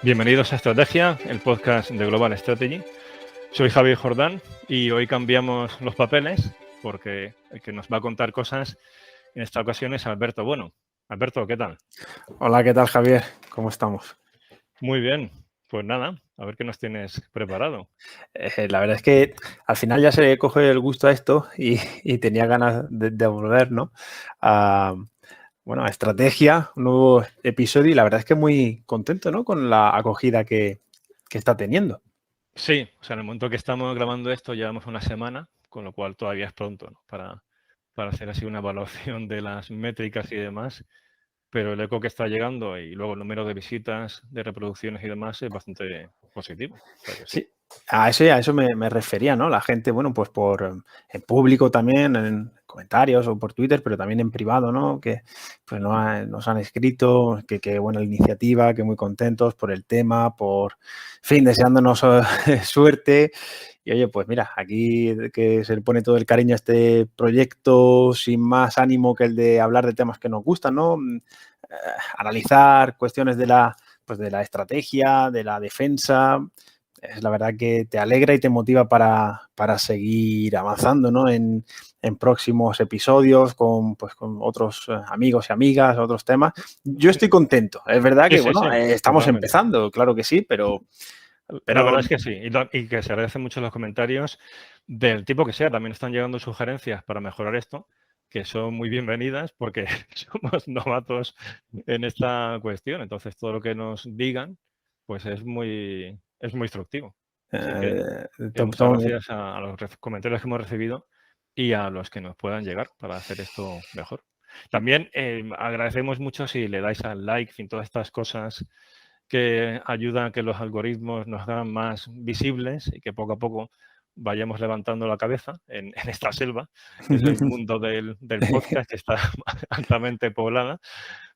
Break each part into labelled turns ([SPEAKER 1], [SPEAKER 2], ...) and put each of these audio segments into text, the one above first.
[SPEAKER 1] Bienvenidos a Estrategia, el podcast de Global Strategy. Soy Javier Jordán y hoy cambiamos los papeles porque el que nos va a contar cosas en esta ocasión es Alberto Bueno. Alberto, ¿qué tal?
[SPEAKER 2] Hola, ¿qué tal, Javier? ¿Cómo estamos?
[SPEAKER 1] Muy bien. Pues nada, a ver qué nos tienes preparado.
[SPEAKER 2] La verdad es que al final ya se le coge el gusto a esto y tenía ganas de volver, ¿no? A, a Estrategia, un nuevo episodio y la verdad es que muy contento, ¿no? Con la acogida que está teniendo.
[SPEAKER 1] Sí, o sea, en el momento que estamos grabando esto llevamos una semana, con lo cual todavía es pronto, ¿no? para hacer así una evaluación de las métricas y demás. Pero el eco que está llegando y luego el número de visitas, de reproducciones y demás es bastante positivo. O sea que sí.
[SPEAKER 2] Sí, a eso me refería, ¿no? La gente, bueno, pues en público también, en comentarios o por Twitter, pero también en privado, ¿no? Que pues nos han escrito, que buena la iniciativa, que muy contentos por el tema, en fin, deseándonos suerte. Y oye, pues mira, aquí que se le pone todo el cariño a este proyecto sin más ánimo que el de hablar de temas que nos gustan, ¿no? Analizar cuestiones pues de la estrategia, de la defensa. Es la verdad que te alegra y te motiva para seguir avanzando, ¿no? En próximos episodios con otros amigos y amigas, otros temas. Yo estoy contento. Es verdad
[SPEAKER 1] Sí,
[SPEAKER 2] que,
[SPEAKER 1] sí, sí,
[SPEAKER 2] estamos
[SPEAKER 1] totalmente.
[SPEAKER 2] empezando, claro que sí, pero
[SPEAKER 1] La verdad es que sí, y que se agradecen mucho los comentarios del tipo que sea. También están llegando sugerencias para mejorar esto, que son muy bienvenidas porque somos novatos en esta cuestión. Entonces, todo lo que nos digan, pues es muy instructivo. Así que muchas gracias a los comentarios que hemos recibido y a los que nos puedan llegar para hacer esto mejor. También agradecemos mucho si le dais al like, en fin, todas estas cosas que ayudan a que los algoritmos nos hagan más visibles y que poco a poco vayamos levantando la cabeza en esta selva, que es el mundo del podcast, que está altamente poblada.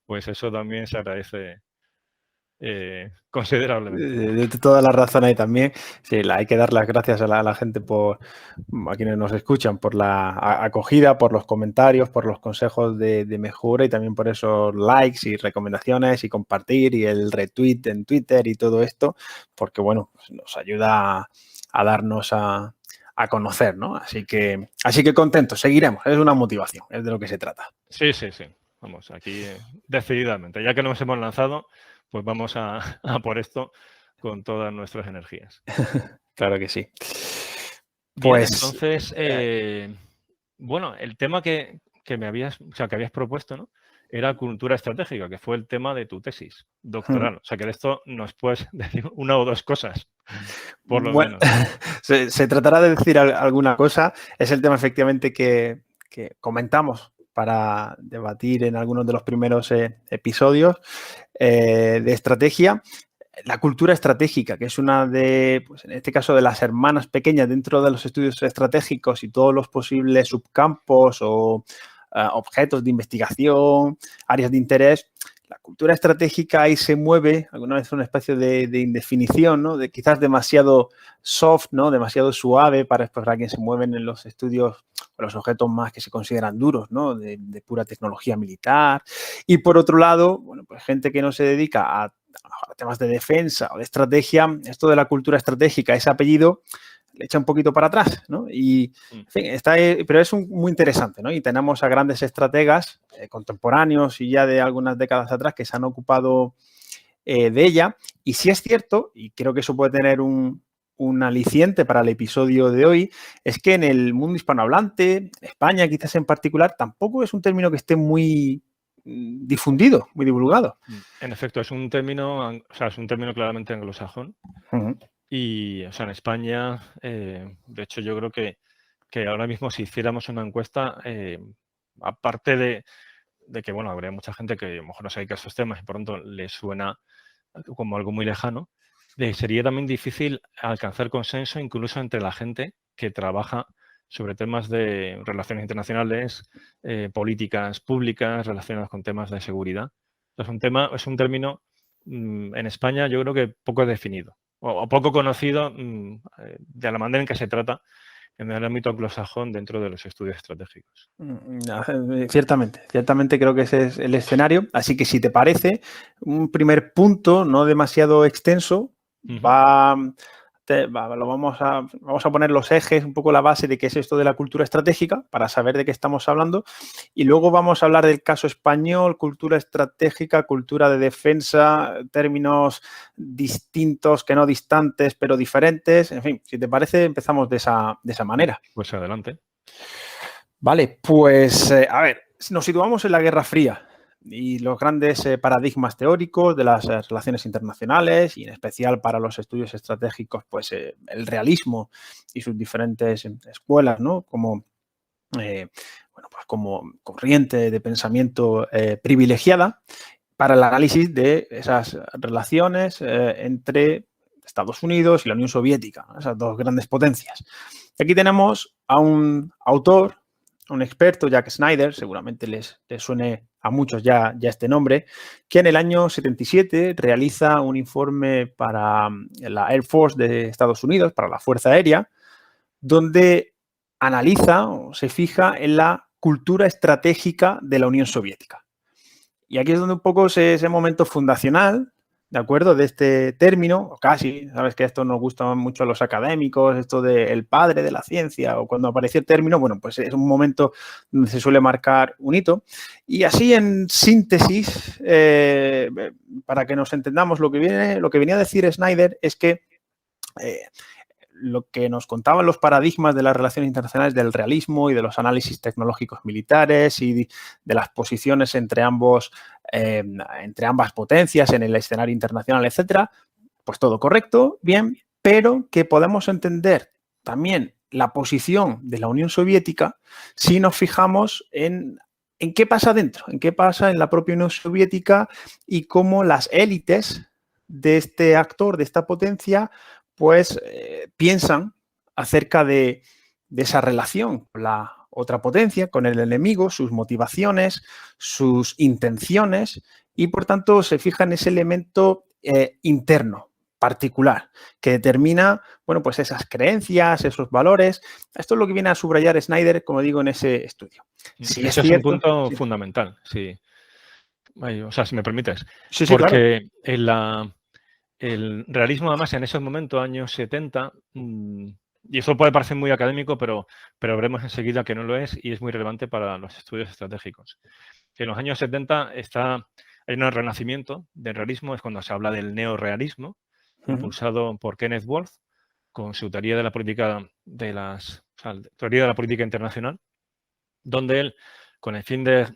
[SPEAKER 1] Pues eso también se agradece considerablemente.
[SPEAKER 2] de toda la razón ahí también. Sí, hay que dar las gracias a la gente a quienes nos escuchan, por la acogida, por los comentarios, por los consejos de mejora y también por esos likes y recomendaciones y compartir y el retweet en Twitter y todo esto, porque bueno, pues nos ayuda a darnos a conocer, ¿no? Así que contentos, seguiremos, es una motivación, es de lo que se trata.
[SPEAKER 1] Sí, sí, sí. Vamos, aquí decididamente. Ya que nos hemos lanzado, pues vamos a por esto con todas nuestras energías.
[SPEAKER 2] Claro que sí.
[SPEAKER 1] Bien,
[SPEAKER 2] Pues
[SPEAKER 1] entonces, bueno, el tema que me habías, o sea, que habías propuesto, ¿no? Era cultura estratégica, que fue el tema de tu tesis doctoral. O sea, que de esto nos puedes decir una o dos cosas, por lo
[SPEAKER 2] bueno,
[SPEAKER 1] menos.
[SPEAKER 2] se tratará de decir alguna cosa. Es el tema efectivamente que comentamos para debatir en algunos de los primeros episodios de estrategia. La cultura estratégica, que es una pues en este caso, de las hermanas pequeñas dentro de los estudios estratégicos y todos los posibles subcampos o objetos de investigación, áreas de interés. La cultura estratégica ahí se mueve, alguna vez una especie de indefinición, ¿no? De quizás demasiado soft, ¿no? Demasiado suave para quien se mueven en los estudios o los objetos más que se consideran duros, ¿no? De pura tecnología militar. Y por otro lado, bueno, pues gente que no se dedica a temas de defensa o de estrategia, esto de la cultura estratégica, ese apellido le echa un poquito para atrás, ¿no? Y, en fin, pero es muy interesante, ¿no? Y tenemos a grandes estrategas contemporáneos y ya de algunas décadas atrás que se han ocupado de ella. Y sí es cierto, y creo que eso puede tener un aliciente para el episodio de hoy, es que en el mundo hispanohablante, España quizás en particular, tampoco es un término que esté muy difundido, muy divulgado.
[SPEAKER 1] En efecto, es un término, o sea, es un término claramente anglosajón. Y, o sea, en España, de hecho, yo creo que ahora mismo si hiciéramos una encuesta, aparte de que, bueno, habría mucha gente que a lo mejor no se dedica a estos temas y por tanto le suena como algo muy lejano, sería también difícil alcanzar consenso incluso entre la gente que trabaja sobre temas de relaciones internacionales, políticas públicas relacionadas con temas de seguridad. Es un término en España yo creo que poco definido o poco conocido de la manera en que se trata en el ámbito anglosajón dentro de los estudios estratégicos.
[SPEAKER 2] Ciertamente creo que ese es el escenario. Así que si te parece, un primer punto no demasiado extenso, vamos a poner los ejes, un poco la base de qué es esto de la cultura estratégica, para saber de qué estamos hablando. Y luego vamos a hablar del caso español, cultura estratégica, cultura de defensa, términos distintos, que no distantes, pero diferentes. En fin, si te parece, empezamos de esa manera.
[SPEAKER 1] Pues adelante.
[SPEAKER 2] Vale, pues a ver, nos situamos en la Guerra Fría y los grandes paradigmas teóricos de las relaciones internacionales y en especial para los estudios estratégicos, pues el realismo y sus diferentes escuelas, ¿no? Como, pues como corriente de pensamiento privilegiada para el análisis de esas relaciones entre Estados Unidos y la Unión Soviética, esas dos grandes potencias. Y aquí tenemos a un autor, un experto, Jack Snyder, seguramente les suene a muchos ya este nombre, que en el año 77 realiza un informe para la Air Force de Estados Unidos, para la Fuerza Aérea, donde analiza o se fija en la cultura estratégica de la Unión Soviética. Y aquí es donde un poco ese momento fundacional, ¿de acuerdo? De este término, o casi, sabes que esto nos gusta mucho a los académicos, esto de el padre de la ciencia, o cuando apareció el término, bueno, pues es un momento donde se suele marcar un hito. Y así en síntesis, para que nos entendamos, lo que venía a decir Snyder es que lo que nos contaban los paradigmas de las relaciones internacionales del realismo y de los análisis tecnológicos militares y de las posiciones entre ambas potencias en el escenario internacional, etcétera, pues todo correcto, bien, pero que podemos entender también la posición de la Unión Soviética si nos fijamos en qué pasa dentro, en qué pasa en la propia Unión Soviética y cómo las élites de este actor, de esta potencia, pues piensan acerca de esa relación con la otra potencia, con el enemigo, sus motivaciones, sus intenciones y, por tanto, se fija en ese elemento interno, particular, que determina, bueno, pues esas creencias, esos valores. Esto es lo que viene a subrayar Snyder, como digo, en ese estudio.
[SPEAKER 1] Si ese es un punto fundamental, sí. O sea, si me permites.
[SPEAKER 2] Sí,
[SPEAKER 1] porque
[SPEAKER 2] claro.
[SPEAKER 1] El realismo, además, en esos momentos, años 70, y eso puede parecer muy académico, pero veremos enseguida que no lo es y es muy relevante para los estudios estratégicos. En los años 70 hay un renacimiento del realismo, es cuando se habla del neorrealismo, impulsado por Kenneth Wolff, con su teoría de la política teoría de la política internacional, donde él, con el fin de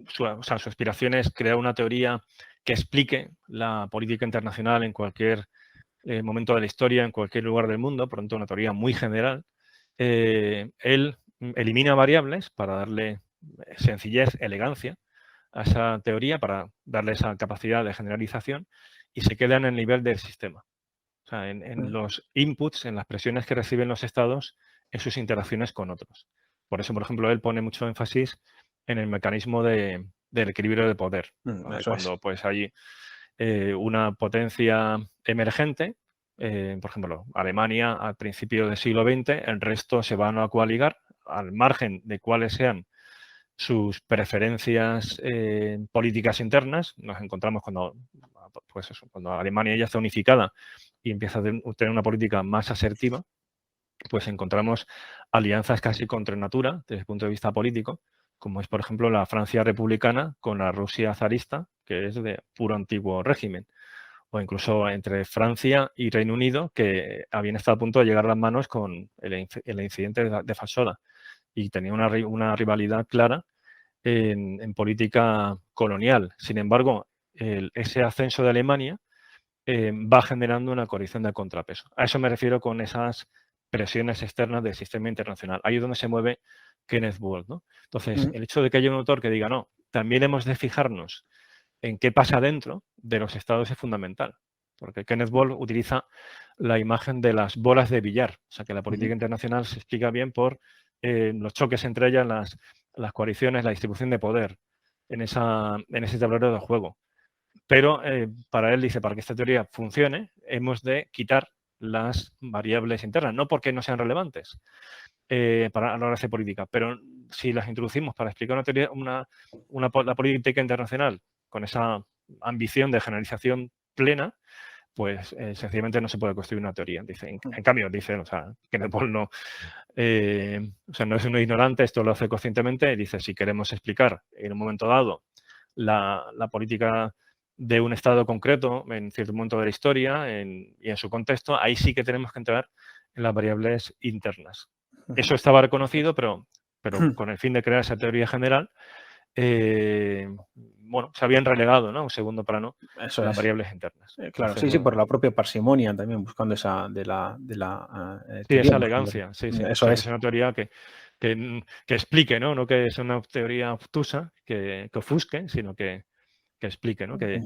[SPEAKER 1] su aspiración es crear una teoría que explique la política internacional en cualquier momento de la historia, en cualquier lugar del mundo, por lo tanto una teoría muy general. Él elimina variables para darle sencillez, elegancia a esa teoría, para darle esa capacidad de generalización y se queda en el nivel del sistema. O sea, en los inputs, en las presiones que reciben los estados en sus interacciones con otros. Por eso, por ejemplo, él pone mucho énfasis en el mecanismo del equilibrio de poder. Cuando pues hay una potencia emergente, por ejemplo, Alemania al principio del siglo XX, el resto se van a coaligar al margen de cuáles sean sus preferencias políticas internas. Nos encontramos cuando Alemania ya está unificada y empieza a tener una política más asertiva, pues encontramos alianzas casi contra natura desde el punto de vista político, como es, por ejemplo, la Francia republicana con la Rusia zarista, que es de puro antiguo régimen, o incluso entre Francia y Reino Unido, que habían estado a punto de llegar a las manos con el incidente de Fashoda y tenía una rivalidad clara en política colonial. Sin embargo, ese ascenso de Alemania va generando una coalición de contrapeso. A eso me refiero con esas presiones externas del sistema internacional. Ahí es donde se mueve Kenneth Wolff, ¿no? Entonces, el hecho de que haya un autor que diga, no, también hemos de fijarnos en qué pasa dentro de los estados es fundamental. Porque Kenneth Wolff utiliza la imagen de las bolas de billar. O sea, que la política internacional se explica bien por los choques entre ellas, las coaliciones, la distribución de poder en ese tablero de juego. Pero para él dice, para que esta teoría funcione, hemos de quitar las variables internas, no porque no sean relevantes para la hora de hacer política, pero si las introducimos para explicar una teoría, la política internacional con esa ambición de generalización plena, pues sencillamente no se puede construir una teoría. En cambio, dicen, o sea, que Paul no, o sea, no es un ignorante, esto lo hace conscientemente, y dice, si queremos explicar en un momento dado la política de un estado concreto en cierto momento de la historia y en su contexto, ahí sí que tenemos que entrar en las variables internas. Eso estaba reconocido, pero con el fin de crear esa teoría general, bueno, se habían relegado, ¿no? Un segundo plano las variables internas.
[SPEAKER 2] Claro,
[SPEAKER 1] Entonces,
[SPEAKER 2] sí, por la propia parsimonia también, buscando esa de la
[SPEAKER 1] sí,
[SPEAKER 2] teoría.
[SPEAKER 1] esa elegancia, sí.
[SPEAKER 2] Eso
[SPEAKER 1] O sea,
[SPEAKER 2] es.
[SPEAKER 1] que es una teoría que explique, ¿no? No que es una teoría obtusa, que ofusque, sino que explique, ¿no? Que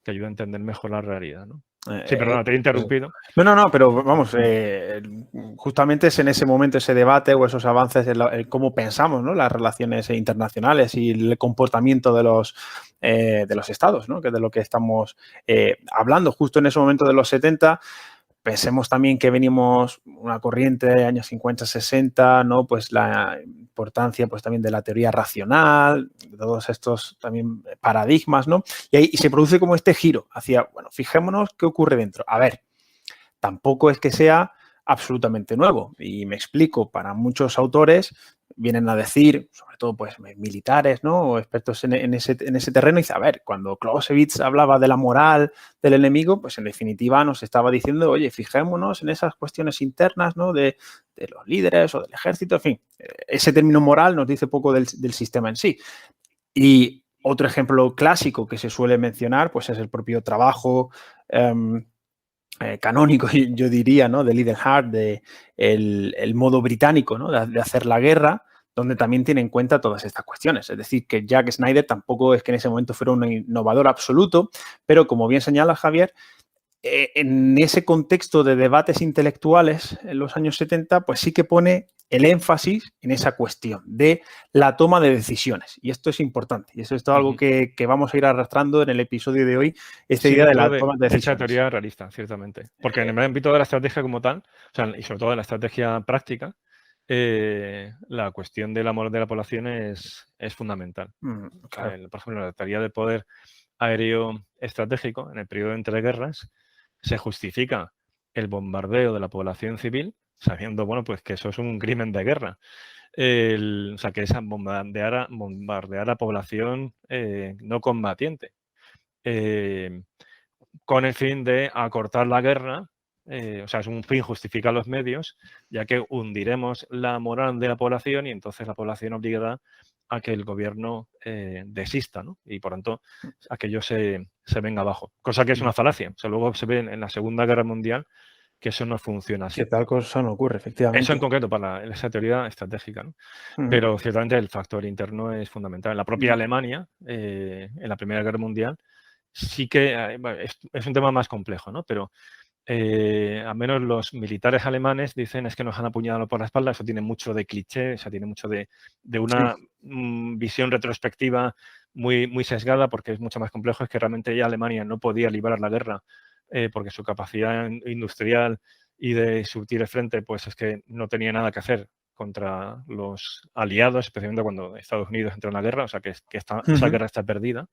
[SPEAKER 1] ayude a entender mejor la realidad, ¿no? Sí, perdona, te he interrumpido.
[SPEAKER 2] No, pero vamos, justamente es en ese momento, ese debate o esos avances en cómo pensamos, ¿no? Las relaciones internacionales y el comportamiento de los estados, ¿no? Que de lo que estamos hablando justo en ese momento de los 70. Pensemos también que venimos una corriente de años 50, 60, ¿no? Pues la importancia pues también de la teoría racional, de todos estos también paradigmas, ¿no? Y se produce como este giro hacia, bueno, fijémonos qué ocurre dentro. A ver, tampoco es que sea absolutamente nuevo. Y me explico, para muchos autores vienen a decir, sobre todo pues militares, ¿no? O expertos en ese terreno, y dice, a ver, cuando Clausewitz hablaba de la moral del enemigo, pues en definitiva nos estaba diciendo, oye, fijémonos en esas cuestiones internas, ¿no? De los líderes o del ejército, en fin. Ese término moral nos dice poco del sistema en sí. Y otro ejemplo clásico que se suele mencionar, pues es el propio trabajo canónico, yo diría, ¿no? De Leadenhart, de el modo británico, ¿no? De hacer la guerra, donde también tiene en cuenta todas estas cuestiones. Es decir, que Jack Snyder tampoco es que en ese momento fuera un innovador absoluto, pero como bien señala Javier, en ese contexto de debates intelectuales en los años 70, pues sí que pone el énfasis en esa cuestión de la toma de decisiones. Y esto es importante. Y eso es todo algo que vamos a ir arrastrando en el episodio de hoy, esta idea de la toma de decisiones.
[SPEAKER 1] Esa teoría realista, ciertamente. Porque en el ámbito de la estrategia como tal, o sea, y sobre todo en la estrategia práctica, la cuestión del amor de la población es fundamental.
[SPEAKER 2] Claro.
[SPEAKER 1] O sea, por ejemplo, la teoría del poder aéreo estratégico en el periodo de entreguerras se justifica el bombardeo de la población civil sabiendo, bueno, pues que eso es un crimen de guerra. O sea, que es bombardear a población no combatiente. Con el fin de acortar la guerra, o sea, es un fin justifica los medios, ya que hundiremos la moral de la población y entonces la población obligará a que el gobierno desista, ¿no? Y por tanto aquello se venga abajo. Cosa que es una falacia. O sea, luego se ve en la Segunda Guerra Mundial que eso no funciona así.
[SPEAKER 2] Que tal cosa no ocurre, efectivamente.
[SPEAKER 1] Eso en concreto para esa teoría estratégica, ¿no? Pero ciertamente el factor interno es fundamental. En la propia Alemania, en la Primera Guerra Mundial, sí que es un tema más complejo, ¿no? Pero al menos los militares alemanes dicen es que nos han apuñalado por la espalda. Eso tiene mucho de cliché, o sea, tiene mucho de una visión retrospectiva muy, muy sesgada, porque es mucho más complejo. Es que realmente ya Alemania no podía librar la guerra porque su capacidad industrial y de surtir el frente, pues es que no tenía nada que hacer contra los aliados, especialmente cuando Estados Unidos entró en la guerra, o sea que esa guerra está perdida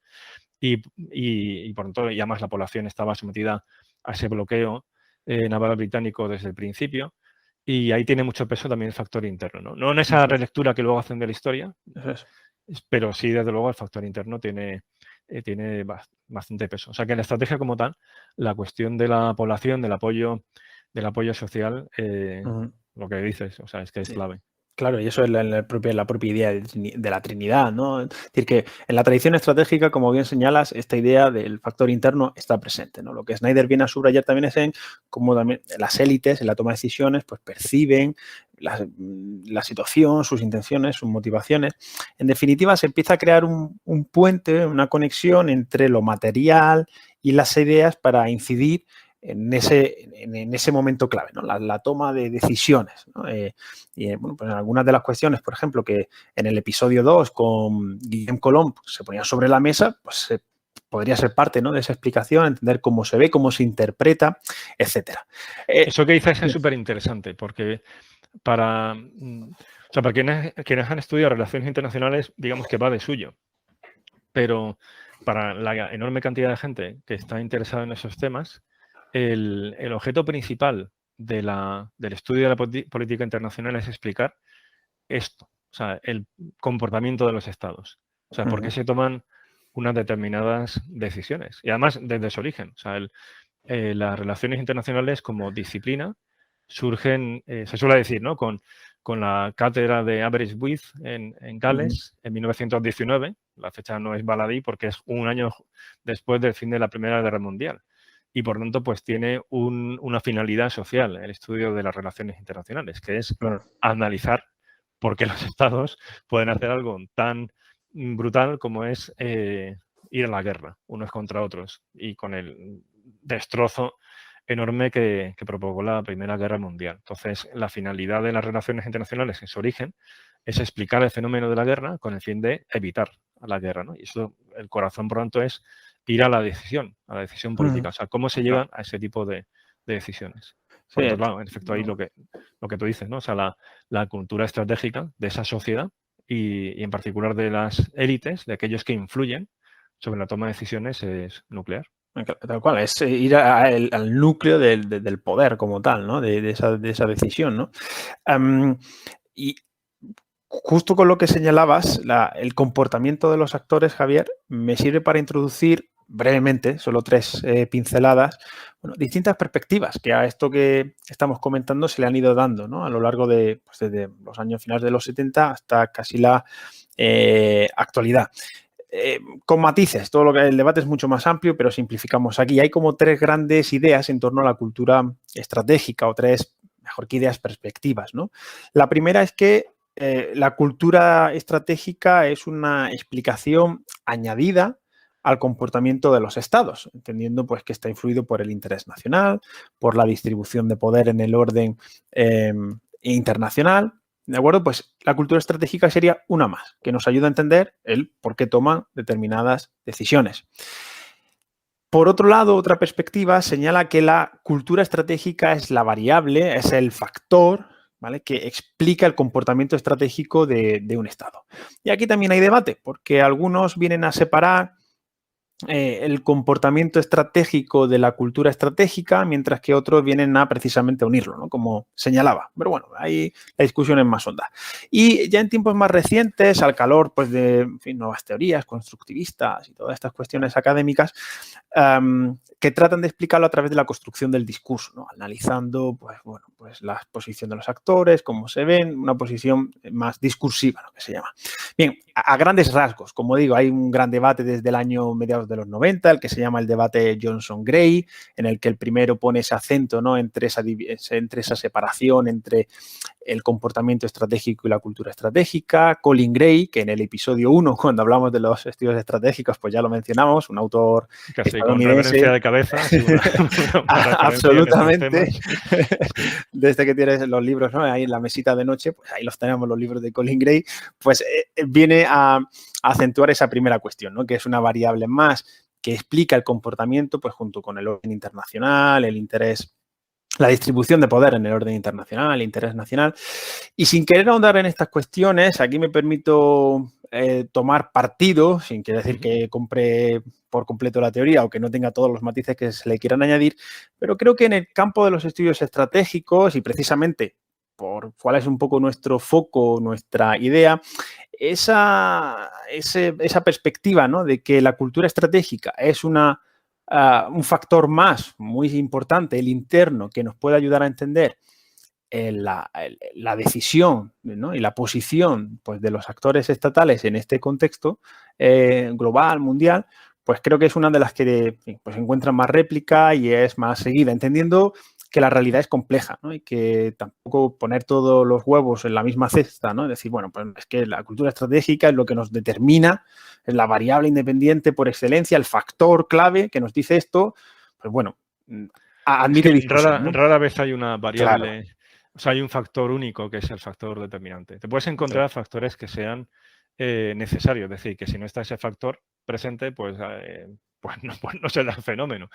[SPEAKER 1] y por tanto ya más la población estaba sometida a ese bloqueo naval británico desde el principio y ahí tiene mucho peso también el factor interno, no en esa relectura que luego hacen de la historia, pero sí desde luego el factor interno tiene bastante peso. O sea que en la estrategia como tal, la cuestión de la población, del apoyo social, lo que dices, o sea, es que es clave.
[SPEAKER 2] Claro, y eso es la propia idea de la Trinidad, ¿no? Es decir, que en la tradición estratégica, como bien señalas, esta idea del factor interno está presente, ¿no? Lo que Snyder viene a subrayar también es en cómo también las élites, en la toma de decisiones, pues perciben la situación, sus intenciones, sus motivaciones. En definitiva, se empieza a crear un puente, una conexión entre lo material y las ideas para incidir en ese momento clave, ¿no? La toma de decisiones, ¿no? Bueno, pues en algunas de las cuestiones, por ejemplo, que en el episodio 2 con Guillaume Colomb se ponían sobre la mesa, pues se podría ser parte, ¿no?, de esa explicación, entender cómo se ve, cómo se interpreta, etcétera.
[SPEAKER 1] Eso que dices es súper interesante porque para quienes han estudiado relaciones internacionales, digamos que va de suyo, pero para la enorme cantidad de gente que está interesada en esos temas, el objeto principal del estudio de la política internacional es explicar esto, o sea, el comportamiento de los estados, o sea, por qué se toman unas determinadas decisiones. Y además, desde su origen, o sea, las relaciones internacionales como disciplina surgen, se suele decir, ¿no?, con la cátedra de Aberystwyth en Gales en 1919. La fecha no es baladí porque es un año después del fin de la Primera Guerra Mundial. Y por tanto, pues tiene una finalidad social, el estudio de las relaciones internacionales, que es analizar por qué los estados pueden hacer algo tan brutal como es ir a la guerra unos contra otros y con el destrozo enorme que provocó la Primera Guerra Mundial. Entonces, la finalidad de las relaciones internacionales en su origen es explicar el fenómeno de la guerra con el fin de evitar la guerra, ¿no? Y eso, el corazón, por tanto, es ir a la decisión política. O sea, cómo se llegan a ese tipo de decisiones. Por otro lado, en efecto, ahí lo que tú dices, ¿no? O sea, la cultura estratégica de esa sociedad y en particular de las élites, de aquellos que influyen sobre la toma de decisiones, es nuclear.
[SPEAKER 2] Tal cual, es ir al núcleo del poder como tal, ¿no?, de esa decisión, ¿no? Y justo con lo que señalabas, el comportamiento de los actores, Javier, me sirve para introducir brevemente, solo 3 pinceladas, distintas perspectivas que a esto que estamos comentando se le han ido dando, ¿no?, a lo largo de, pues, desde los años finales de los 70 hasta casi la actualidad. Con matices, el debate es mucho más amplio, pero simplificamos aquí. Hay como 3 grandes ideas en torno a la cultura estratégica o 3, mejor que ideas, perspectivas, ¿no? La primera es que la cultura estratégica es una explicación añadida al comportamiento de los estados, entendiendo pues que está influido por el interés nacional, por la distribución de poder en el orden internacional. ¿De acuerdo? Pues la cultura estratégica sería una más, que nos ayuda a entender el por qué toman determinadas decisiones. Por otro lado, otra perspectiva señala que la cultura estratégica es la variable, es el factor, ¿vale?, que explica el comportamiento estratégico de un Estado. Y aquí también hay debate, porque algunos vienen a separar el comportamiento estratégico de la cultura estratégica, mientras que otros vienen a precisamente unirlo, ¿no?, como señalaba. Pero bueno, ahí la discusión es más honda. Y ya en tiempos más recientes, al calor pues, de nuevas teorías constructivistas y todas estas cuestiones académicas, que tratan de explicarlo a través de la construcción del discurso, ¿no?, analizando pues la posición de los actores, cómo se ven, una posición más discursiva, lo que se llama. Bien, a grandes rasgos, como digo, hay un gran debate desde el año mediados de los 90, el que se llama el debate Johnson-Gray, en el que el primero pone ese acento, ¿no?, entre esa separación entre el comportamiento estratégico y la cultura estratégica. Colin Gray, que en el episodio 1, cuando hablamos de los estudios estratégicos, pues ya lo mencionamos, un autor
[SPEAKER 1] casi con reverencia de cabeza. Sí,
[SPEAKER 2] absolutamente. Desde que tienes los libros, ¿no?, ahí en la mesita de noche, pues ahí los tenemos, los libros de Colin Gray, pues viene a acentuar esa primera cuestión, ¿no?, que es una variable más que explica el comportamiento pues junto con el orden internacional, el interés, la distribución de poder en el orden internacional, el interés nacional. Y sin querer ahondar en estas cuestiones, aquí me permito tomar partido, sin querer decir que compre por completo la teoría o que no tenga todos los matices que se le quieran añadir, pero creo que en el campo de los estudios estratégicos y precisamente por cuál es un poco nuestro foco, nuestra idea, esa perspectiva, ¿no?, de que la cultura estratégica es un factor más muy importante, el interno, que nos puede ayudar a entender la decisión, ¿no?, y la posición pues, de los actores estatales en este contexto global, mundial, pues creo que es una de las que pues, encuentra más réplica y es más seguida, entendiendo que la realidad es compleja, ¿no?, y que tampoco poner todos los huevos en la misma cesta, ¿no?, es decir, bueno, pues es que la cultura estratégica es lo que nos determina, es la variable independiente por excelencia, el factor clave que nos dice esto, pues bueno, admite discusión, ¿no?
[SPEAKER 1] Rara vez hay una variable,
[SPEAKER 2] Claro.
[SPEAKER 1] O sea, hay un factor único que es el factor determinante. Te puedes encontrar factores que sean necesarios, es decir, que si no está ese factor presente, pues pues no se da el fenómeno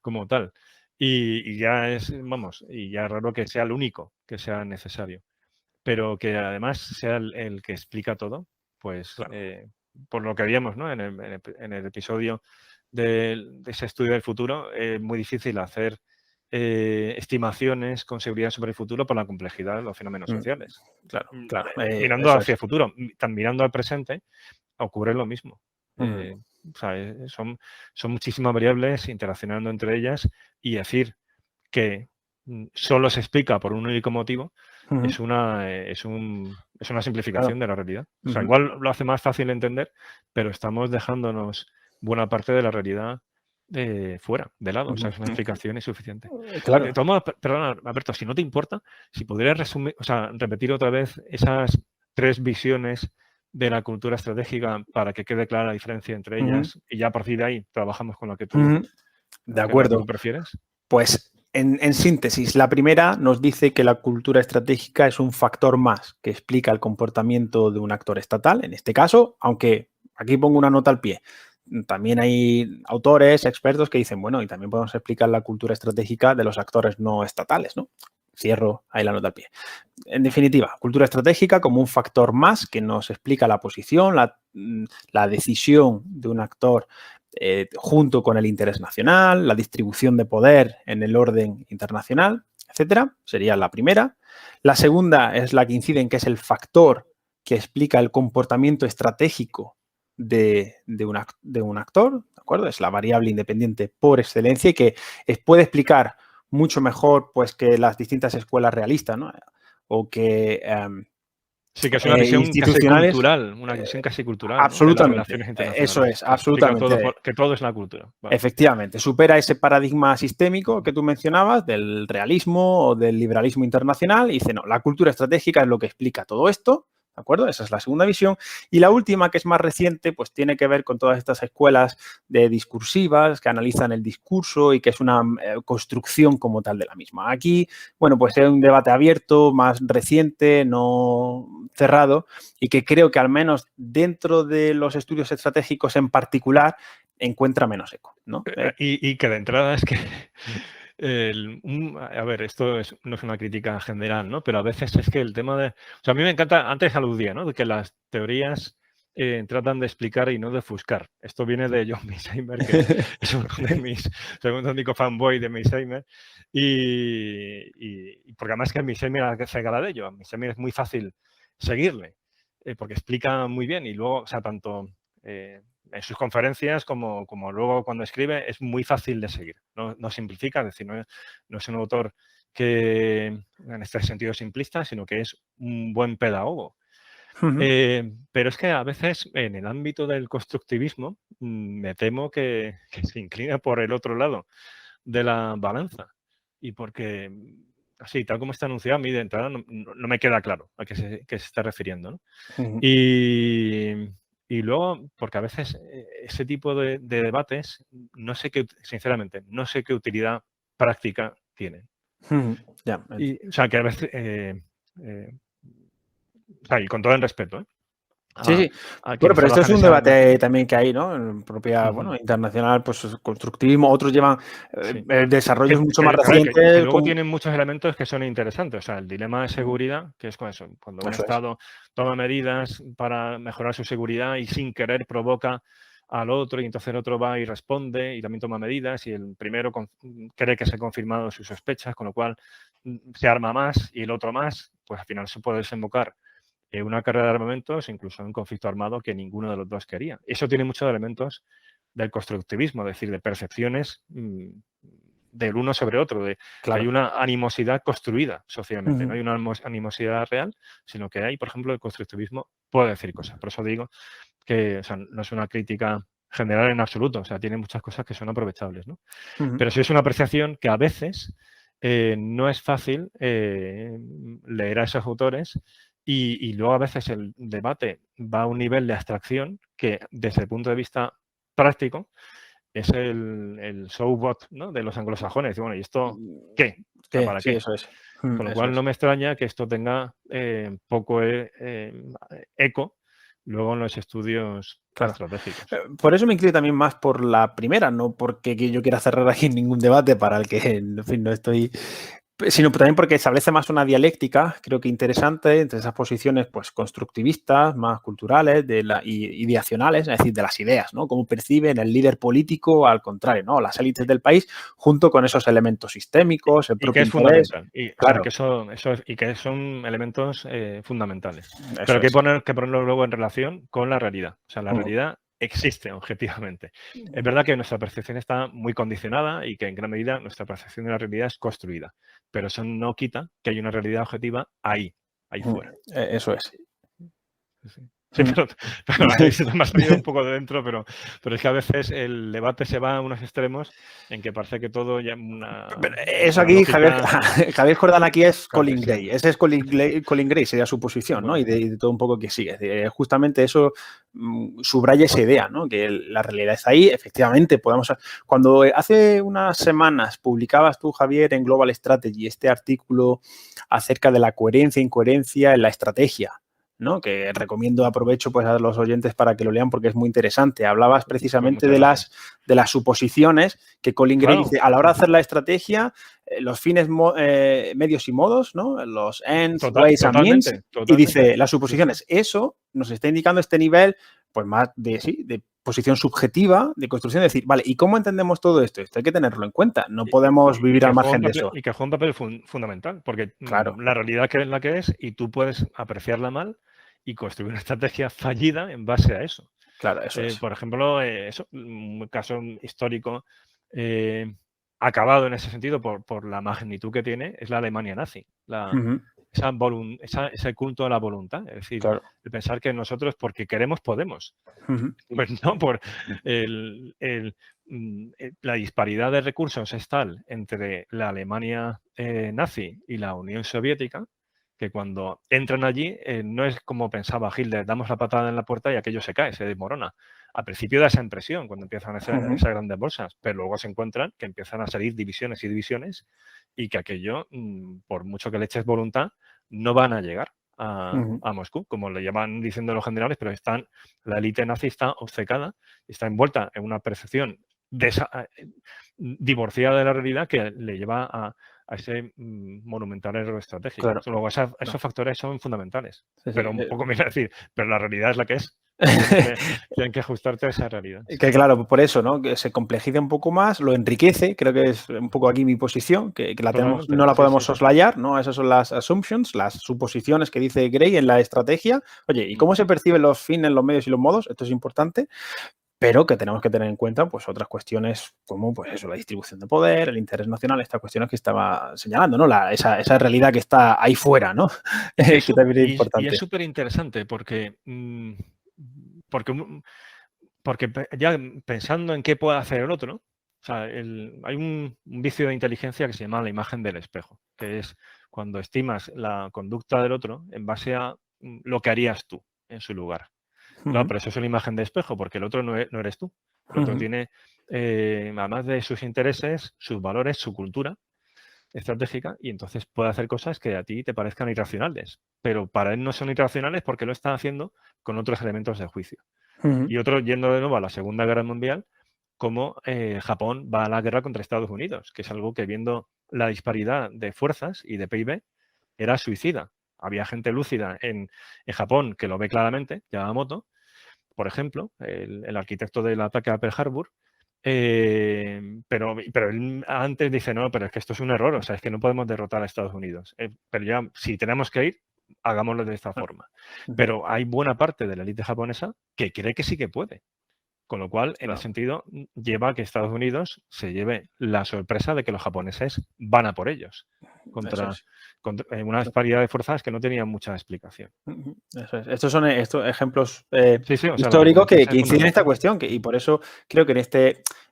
[SPEAKER 1] como tal. Y ya es, vamos, y ya es raro que sea el único que sea necesario. Pero que además sea el que explica todo, pues
[SPEAKER 2] Claro.
[SPEAKER 1] por lo que veíamos, ¿no? En el episodio de ese estudio del futuro, es muy difícil hacer estimaciones con seguridad sobre el futuro por la complejidad de los fenómenos sociales.
[SPEAKER 2] Claro, claro.
[SPEAKER 1] Mirando
[SPEAKER 2] Eso
[SPEAKER 1] hacia
[SPEAKER 2] es.
[SPEAKER 1] el futuro, mirando al presente, ocurre lo mismo.
[SPEAKER 2] Ujú.
[SPEAKER 1] O sea, son muchísimas variables interaccionando entre ellas y decir que solo se explica por un único motivo
[SPEAKER 2] Ujú.
[SPEAKER 1] es una simplificación
[SPEAKER 2] Claro.
[SPEAKER 1] de la realidad. O sea,
[SPEAKER 2] Ujú.
[SPEAKER 1] igual lo hace más fácil de entender, pero estamos dejándonos buena parte de la realidad fuera, de lado. O sea,
[SPEAKER 2] Ujú.
[SPEAKER 1] es una explicación insuficiente. De
[SPEAKER 2] Claro.
[SPEAKER 1] todos modos, perdona, Alberto, si no te importa, si pudieras resumir, o sea, repetir otra vez esas 3 visiones de la cultura estratégica para que quede clara la diferencia entre
[SPEAKER 2] Ujú.
[SPEAKER 1] ellas y ya a partir de ahí trabajamos con
[SPEAKER 2] Ujú. De
[SPEAKER 1] la que tú
[SPEAKER 2] acuerdo.
[SPEAKER 1] prefieres.
[SPEAKER 2] Pues en síntesis, la primera nos dice que la cultura estratégica es un factor más que explica el comportamiento de un actor estatal, en este caso, aunque aquí pongo una nota al pie. También hay autores, expertos que dicen, bueno, y también podemos explicar la cultura estratégica de los actores no estatales, ¿no? Cierro ahí la nota al pie. En definitiva, cultura estratégica como un factor más que nos explica la posición, la decisión de un actor junto con el interés nacional, la distribución de poder en el orden internacional, etcétera. Sería la primera. La segunda es la que incide en que es el factor que explica el comportamiento estratégico de un actor, ¿de acuerdo? Es la variable independiente por excelencia y que puede explicar mucho mejor pues, que las distintas escuelas realistas, ¿no? O que
[SPEAKER 1] Sí, que es una visión casi
[SPEAKER 2] institucionales.
[SPEAKER 1] cultural, una visión casi cultural, ¿no? De las
[SPEAKER 2] Absolutamente,
[SPEAKER 1] relaciones
[SPEAKER 2] eso
[SPEAKER 1] internacionales,
[SPEAKER 2] es,
[SPEAKER 1] que explica todo,
[SPEAKER 2] absolutamente.
[SPEAKER 1] que todo es la cultura. Vale.
[SPEAKER 2] Efectivamente, supera ese paradigma sistémico que tú mencionabas del realismo o del liberalismo internacional y dice, no, la cultura estratégica es lo que explica todo esto, ¿de acuerdo? Esa es la segunda visión. Y la última, que es más reciente, pues tiene que ver con todas estas escuelas de discursivas que analizan el discurso y que es una construcción como tal de la misma. Aquí, bueno, pues es un debate abierto, más reciente, no cerrado, y que creo que al menos dentro de los estudios estratégicos en particular, encuentra menos eco, ¿no?
[SPEAKER 1] Y que de entrada es que, a ver, no es una crítica general, ¿no? Pero a veces es que el tema de... O sea, a mí me encanta, antes aludía, ¿no? De que las teorías tratan de explicar y no de ofuscar. Esto viene de John Mearsheimer, que es uno de mis segundo único fanboy de Mearsheimer. Y porque además que Mearsheimer se gala de ello. Mearsheimer es muy fácil seguirle, porque explica muy bien y luego, o sea, tanto... en sus conferencias como luego cuando escribe es muy fácil de seguir, no simplifica, es decir, no es un autor que en este sentido simplista, sino que es un buen pedagogo. Pero es que a veces en el ámbito del constructivismo me temo que se inclina por el otro lado de la balanza y porque así, tal como está anunciado, a mí de entrada no me queda claro a qué se está refiriendo, ¿no? Y luego, porque a veces ese tipo de debates, sinceramente, no sé qué utilidad práctica tienen.
[SPEAKER 2] Ya,
[SPEAKER 1] Y, o sea, que a veces, o sea, y con todo el respeto, ¿eh?
[SPEAKER 2] sí, sí.
[SPEAKER 1] A
[SPEAKER 2] Bueno,
[SPEAKER 1] quienes
[SPEAKER 2] pero esto es
[SPEAKER 1] trabajan
[SPEAKER 2] un
[SPEAKER 1] ese ámbito.
[SPEAKER 2] debate también que hay, ¿no? En propia,
[SPEAKER 1] Ujú,
[SPEAKER 2] bueno, internacional, pues constructivismo, otros llevan
[SPEAKER 1] sí.
[SPEAKER 2] desarrollos mucho más
[SPEAKER 1] A ver, que
[SPEAKER 2] recientes.
[SPEAKER 1] luego tienen muchos elementos que son interesantes. O sea, el dilema de
[SPEAKER 2] Ujú.
[SPEAKER 1] seguridad, que es con eso, cuando un
[SPEAKER 2] Eso es.
[SPEAKER 1] Estado toma medidas para mejorar su seguridad y sin querer provoca al otro y entonces el otro va y responde y también toma medidas y el primero cree que se han confirmado sus sospechas, con lo cual se arma más y el otro más, pues al final se puede desembocar en una carrera de armamentos, incluso en un conflicto armado que ninguno de los dos quería. Eso tiene muchos elementos del constructivismo, es decir, de percepciones del uno sobre otro, de que hay
[SPEAKER 2] Claro.
[SPEAKER 1] una animosidad construida socialmente, no
[SPEAKER 2] Ujú.
[SPEAKER 1] hay una animosidad real, sino que hay, por ejemplo, el constructivismo puede decir cosas. Por eso digo que, o sea, no es una crítica general en absoluto, o sea, tiene muchas cosas que son aprovechables, ¿no?
[SPEAKER 2] Ujú.
[SPEAKER 1] Pero sí es una apreciación que a veces no es fácil leer a esos autores y luego a veces el debate va a un nivel de abstracción que desde el punto de vista práctico es el so what, ¿no? De los anglosajones. Y bueno, ¿y esto qué? O sea,
[SPEAKER 2] Sí,
[SPEAKER 1] ¿para
[SPEAKER 2] sí,
[SPEAKER 1] qué?
[SPEAKER 2] eso es.
[SPEAKER 1] Con lo
[SPEAKER 2] Eso
[SPEAKER 1] cual no
[SPEAKER 2] es.
[SPEAKER 1] me extraña que esto tenga poco eco luego en los estudios
[SPEAKER 2] Claro.
[SPEAKER 1] estratégicos.
[SPEAKER 2] Por eso me inclino también más por la primera, no porque yo quiera cerrar aquí ningún debate para el que, en fin, no estoy, sino también porque establece más una dialéctica, creo que interesante, entre esas posiciones pues constructivistas, más culturales y ideacionales, es decir, de las ideas, ¿no? Cómo perciben el líder político, al contrario, ¿no? Las élites del país, junto con esos elementos sistémicos, el
[SPEAKER 1] Y que
[SPEAKER 2] propio
[SPEAKER 1] es
[SPEAKER 2] interés.
[SPEAKER 1] fundamental. Y, o sea,
[SPEAKER 2] Claro,
[SPEAKER 1] que eso y que son elementos fundamentales.
[SPEAKER 2] eso
[SPEAKER 1] Pero
[SPEAKER 2] es.
[SPEAKER 1] que ponerlo luego en relación con la realidad. O sea, la realidad existe objetivamente. Es verdad que nuestra percepción está muy condicionada y que en gran medida nuestra percepción de la realidad es construida. Pero eso no quita que hay una realidad objetiva ahí fuera.
[SPEAKER 2] Eso es.
[SPEAKER 1] Sí, sí, pero ahí se me ha salido un poco de dentro, pero es que a veces el debate se va a unos extremos en que parece que todo ya
[SPEAKER 2] Eso
[SPEAKER 1] una
[SPEAKER 2] aquí, Javier,
[SPEAKER 1] lógica
[SPEAKER 2] Javier Jordán aquí es Colin
[SPEAKER 1] cartesiana.
[SPEAKER 2] Gray. Ese es Colin Gray, sería su posición, ¿no?
[SPEAKER 1] Bueno,
[SPEAKER 2] Y de todo un poco que sigue. Justamente eso subraya esa idea, ¿no? Que la realidad está ahí. Efectivamente, podemos. Cuando hace unas semanas publicabas tú, Javier, en Global Strategy este artículo acerca de la coherencia e incoherencia en la estrategia, ¿no? Que recomiendo, aprovecho pues a los oyentes para que lo lean porque es muy interesante. Hablabas
[SPEAKER 1] pues
[SPEAKER 2] precisamente
[SPEAKER 1] muchas gracias.
[SPEAKER 2] de las suposiciones que Colin Gray
[SPEAKER 1] Claro.
[SPEAKER 2] dice, a la hora de hacer la estrategia, los fines medios y modos, ¿no? Los ends, ways and means, y dice las suposiciones.
[SPEAKER 1] Sí, sí.
[SPEAKER 2] Eso nos está indicando este nivel, pues más de posición subjetiva, de construcción, de decir, vale, ¿y cómo entendemos todo esto? Esto hay que tenerlo en cuenta. No podemos vivir al margen de eso.
[SPEAKER 1] Y que juega un papel fundamental, porque
[SPEAKER 2] Claro,
[SPEAKER 1] la realidad que es la que es y tú puedes apreciarla mal y construir una estrategia fallida en base a eso.
[SPEAKER 2] claro, eso es.
[SPEAKER 1] Por ejemplo, un caso histórico acabado en ese sentido por la magnitud que tiene es la Alemania nazi. Ese culto a la voluntad, es decir,
[SPEAKER 2] Claro.
[SPEAKER 1] el pensar que nosotros porque queremos podemos.
[SPEAKER 2] Uh-huh.
[SPEAKER 1] Pues no, por la disparidad de recursos es tal entre la Alemania nazi y la Unión Soviética que cuando entran allí no es como pensaba Hitler, damos la patada en la puerta y aquello se cae, se desmorona. Al principio da esa impresión cuando empiezan a ser esas grandes bolsas, pero luego se encuentran que empiezan a salir divisiones y divisiones y que aquello, por mucho que le eches voluntad, no van a llegar a Moscú, como le llaman diciendo los generales, pero la élite nazi está obcecada, está envuelta en una percepción divorciada de la realidad que le lleva a ese monumental error estratégico.
[SPEAKER 2] Claro.
[SPEAKER 1] Luego, esos factores son fundamentales.
[SPEAKER 2] Sí, sí.
[SPEAKER 1] Pero un poco me iba a decir, pero la realidad es la que es. Tienen que ajustarte a esa realidad.
[SPEAKER 2] Que claro, por eso, ¿no? Que se complejiza un poco más, lo enriquece, creo que es un poco aquí mi posición, que la tenemos, no la podemos soslayar, ¿no? Esas son las assumptions, las suposiciones que dice Gray en la estrategia. Oye, ¿y cómo se perciben los fines, los medios y los modos? Esto es importante, pero que tenemos que tener en cuenta pues otras cuestiones como pues eso, la distribución de poder, el interés nacional, estas cuestiones que estaba señalando, ¿no? Esa realidad que está ahí fuera, ¿no? Que también es importante.
[SPEAKER 1] Y es súper interesante porque ya pensando en qué puede hacer el otro, o sea, hay un vicio de inteligencia que se llama la imagen del espejo, que es cuando estimas la conducta del otro en base a lo que harías tú en su lugar. Claro, pero eso es una imagen de espejo, porque el otro no eres tú. El otro tiene, además de sus intereses, sus valores, su cultura estratégica, y entonces puede hacer cosas que a ti te parezcan irracionales. Pero para él no son irracionales porque lo está haciendo con otros elementos de juicio. Y otro, yendo de nuevo a la Segunda Guerra Mundial, como Japón va a la guerra contra Estados Unidos, que es algo que viendo la disparidad de fuerzas y de PIB era suicida. Había gente lúcida en Japón que lo ve claramente, Yamamoto, por ejemplo, el arquitecto del ataque a Pearl Harbor, pero él antes dice, no, pero es que esto es un error, o sea, es que no podemos derrotar a Estados Unidos. Pero ya, si tenemos que ir, hagámoslo de esta forma. Pero hay buena parte de la élite japonesa que cree que sí que puede. Con lo cual, en ese sentido, lleva a que Estados Unidos se lleve la sorpresa de que los japoneses van a por ellos. Contra una disparidad de fuerzas que no tenía mucha explicación.
[SPEAKER 2] Eso es. Estos son ejemplos
[SPEAKER 1] O sea,
[SPEAKER 2] históricos que inciden en esta cuestión y por eso creo que en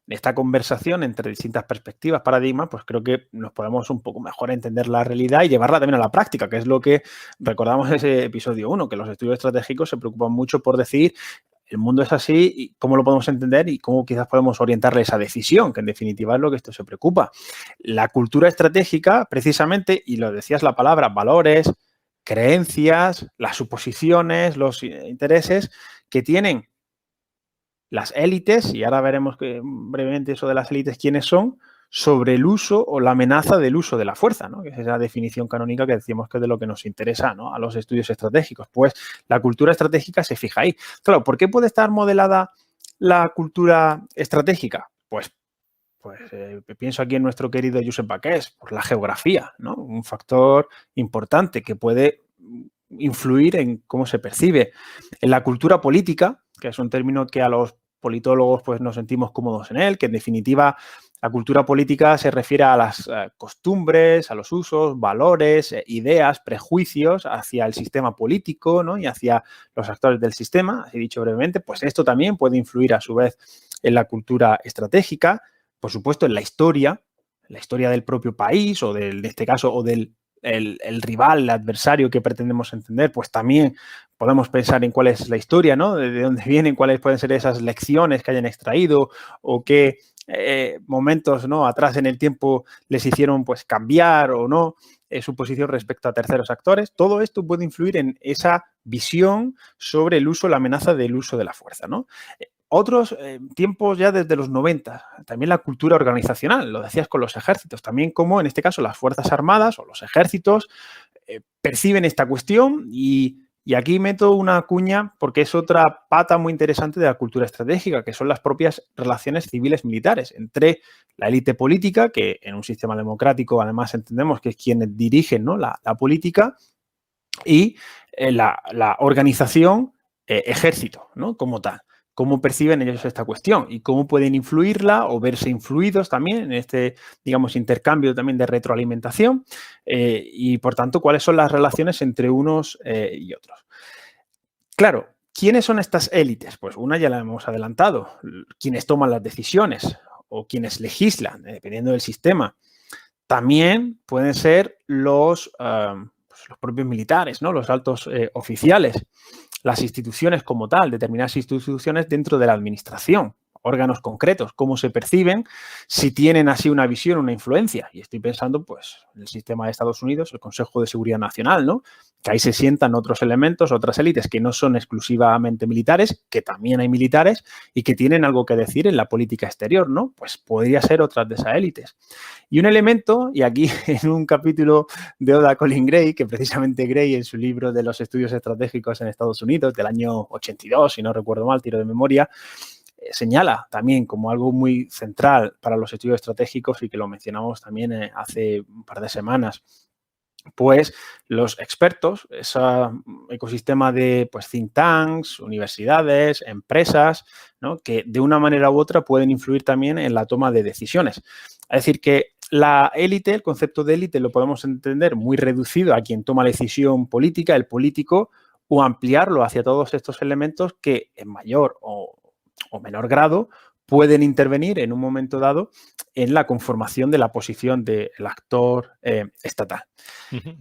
[SPEAKER 2] esta conversación entre distintas perspectivas, paradigmas, pues creo que nos podemos un poco mejor entender la realidad y llevarla también a la práctica, que es lo que recordamos en ese episodio 1, que los estudios estratégicos se preocupan mucho por decir el mundo es así y cómo lo podemos entender y cómo quizás podemos orientarle esa decisión, que en definitiva es lo que esto se preocupa. La cultura estratégica, precisamente, y lo decías la palabra, valores, creencias, las suposiciones, los intereses que tienen las élites, y ahora veremos brevemente eso de las élites, quiénes son, sobre el uso o la amenaza del uso de la fuerza, ¿no? Que es esa definición canónica que decimos que es de lo que nos interesa, ¿no? A los estudios estratégicos. Pues la cultura estratégica se fija ahí. Claro, ¿por qué puede estar modelada la cultura estratégica? Pues pienso aquí en nuestro querido Josep Baqués, por la geografía, ¿no? Un factor importante que puede influir en cómo se percibe. En la cultura política, que es un término que a los politólogos pues nos sentimos cómodos en él, que en definitiva la cultura política se refiere a las costumbres, a los usos, valores, ideas, prejuicios hacia el sistema político, ¿no? Y hacia los actores del sistema, así dicho brevemente, pues esto también puede influir a su vez en la cultura estratégica, por supuesto en la historia del propio país o en este caso, o del el rival, el adversario que pretendemos entender, pues también podemos pensar en cuál es la historia, ¿no? De dónde vienen, cuáles pueden ser esas lecciones que hayan extraído o qué momentos, ¿no?, atrás en el tiempo les hicieron pues cambiar o no su posición respecto a terceros actores. Todo esto puede influir en esa visión sobre el uso, la amenaza del uso de la fuerza, ¿no? Otros tiempos ya desde los 90, también la cultura organizacional, lo decías con los ejércitos, también como en este caso las Fuerzas Armadas o los ejércitos perciben esta cuestión y aquí meto una cuña porque es otra pata muy interesante de la cultura estratégica, que son las propias relaciones civiles militares entre la élite política, que en un sistema democrático además entendemos que es quienes dirigen, ¿no?, la política, y la organización ejército, ¿no?, como tal. Cómo perciben ellos esta cuestión y cómo pueden influirla o verse influidos también en este, digamos, intercambio también de retroalimentación y, por tanto, cuáles son las relaciones entre unos y otros. Claro, ¿quiénes son estas élites? Pues una ya la hemos adelantado, quienes toman las decisiones o quienes legislan, dependiendo del sistema. También pueden ser los propios militares, ¿no?, los altos oficiales, las instituciones como tal, determinadas instituciones dentro de la administración, órganos concretos, cómo se perciben, si tienen así una visión, una influencia. Y estoy pensando, pues, en el sistema de Estados Unidos, el Consejo de Seguridad Nacional, ¿no?, que ahí se sientan otros elementos, otras élites que no son exclusivamente militares, que también hay militares y que tienen algo que decir en la política exterior, ¿no? Pues podría ser otras de esas élites. Y un elemento, y aquí en un capítulo de Oda Colin Gray, que precisamente Gray en su libro de los estudios estratégicos en Estados Unidos del año 82, si no recuerdo mal, tiro de memoria, señala también como algo muy central para los estudios estratégicos y que lo mencionamos también hace un par de semanas. Pues los expertos, ese ecosistema de pues, think tanks, universidades, empresas, ¿no?, que de una manera u otra pueden influir también en la toma de decisiones. Es decir, que la élite, el concepto de élite lo podemos entender muy reducido a quien toma la decisión política, el político, o ampliarlo hacia todos estos elementos que en mayor o menor grado pueden intervenir en un momento dado en la conformación de la posición del actor estatal.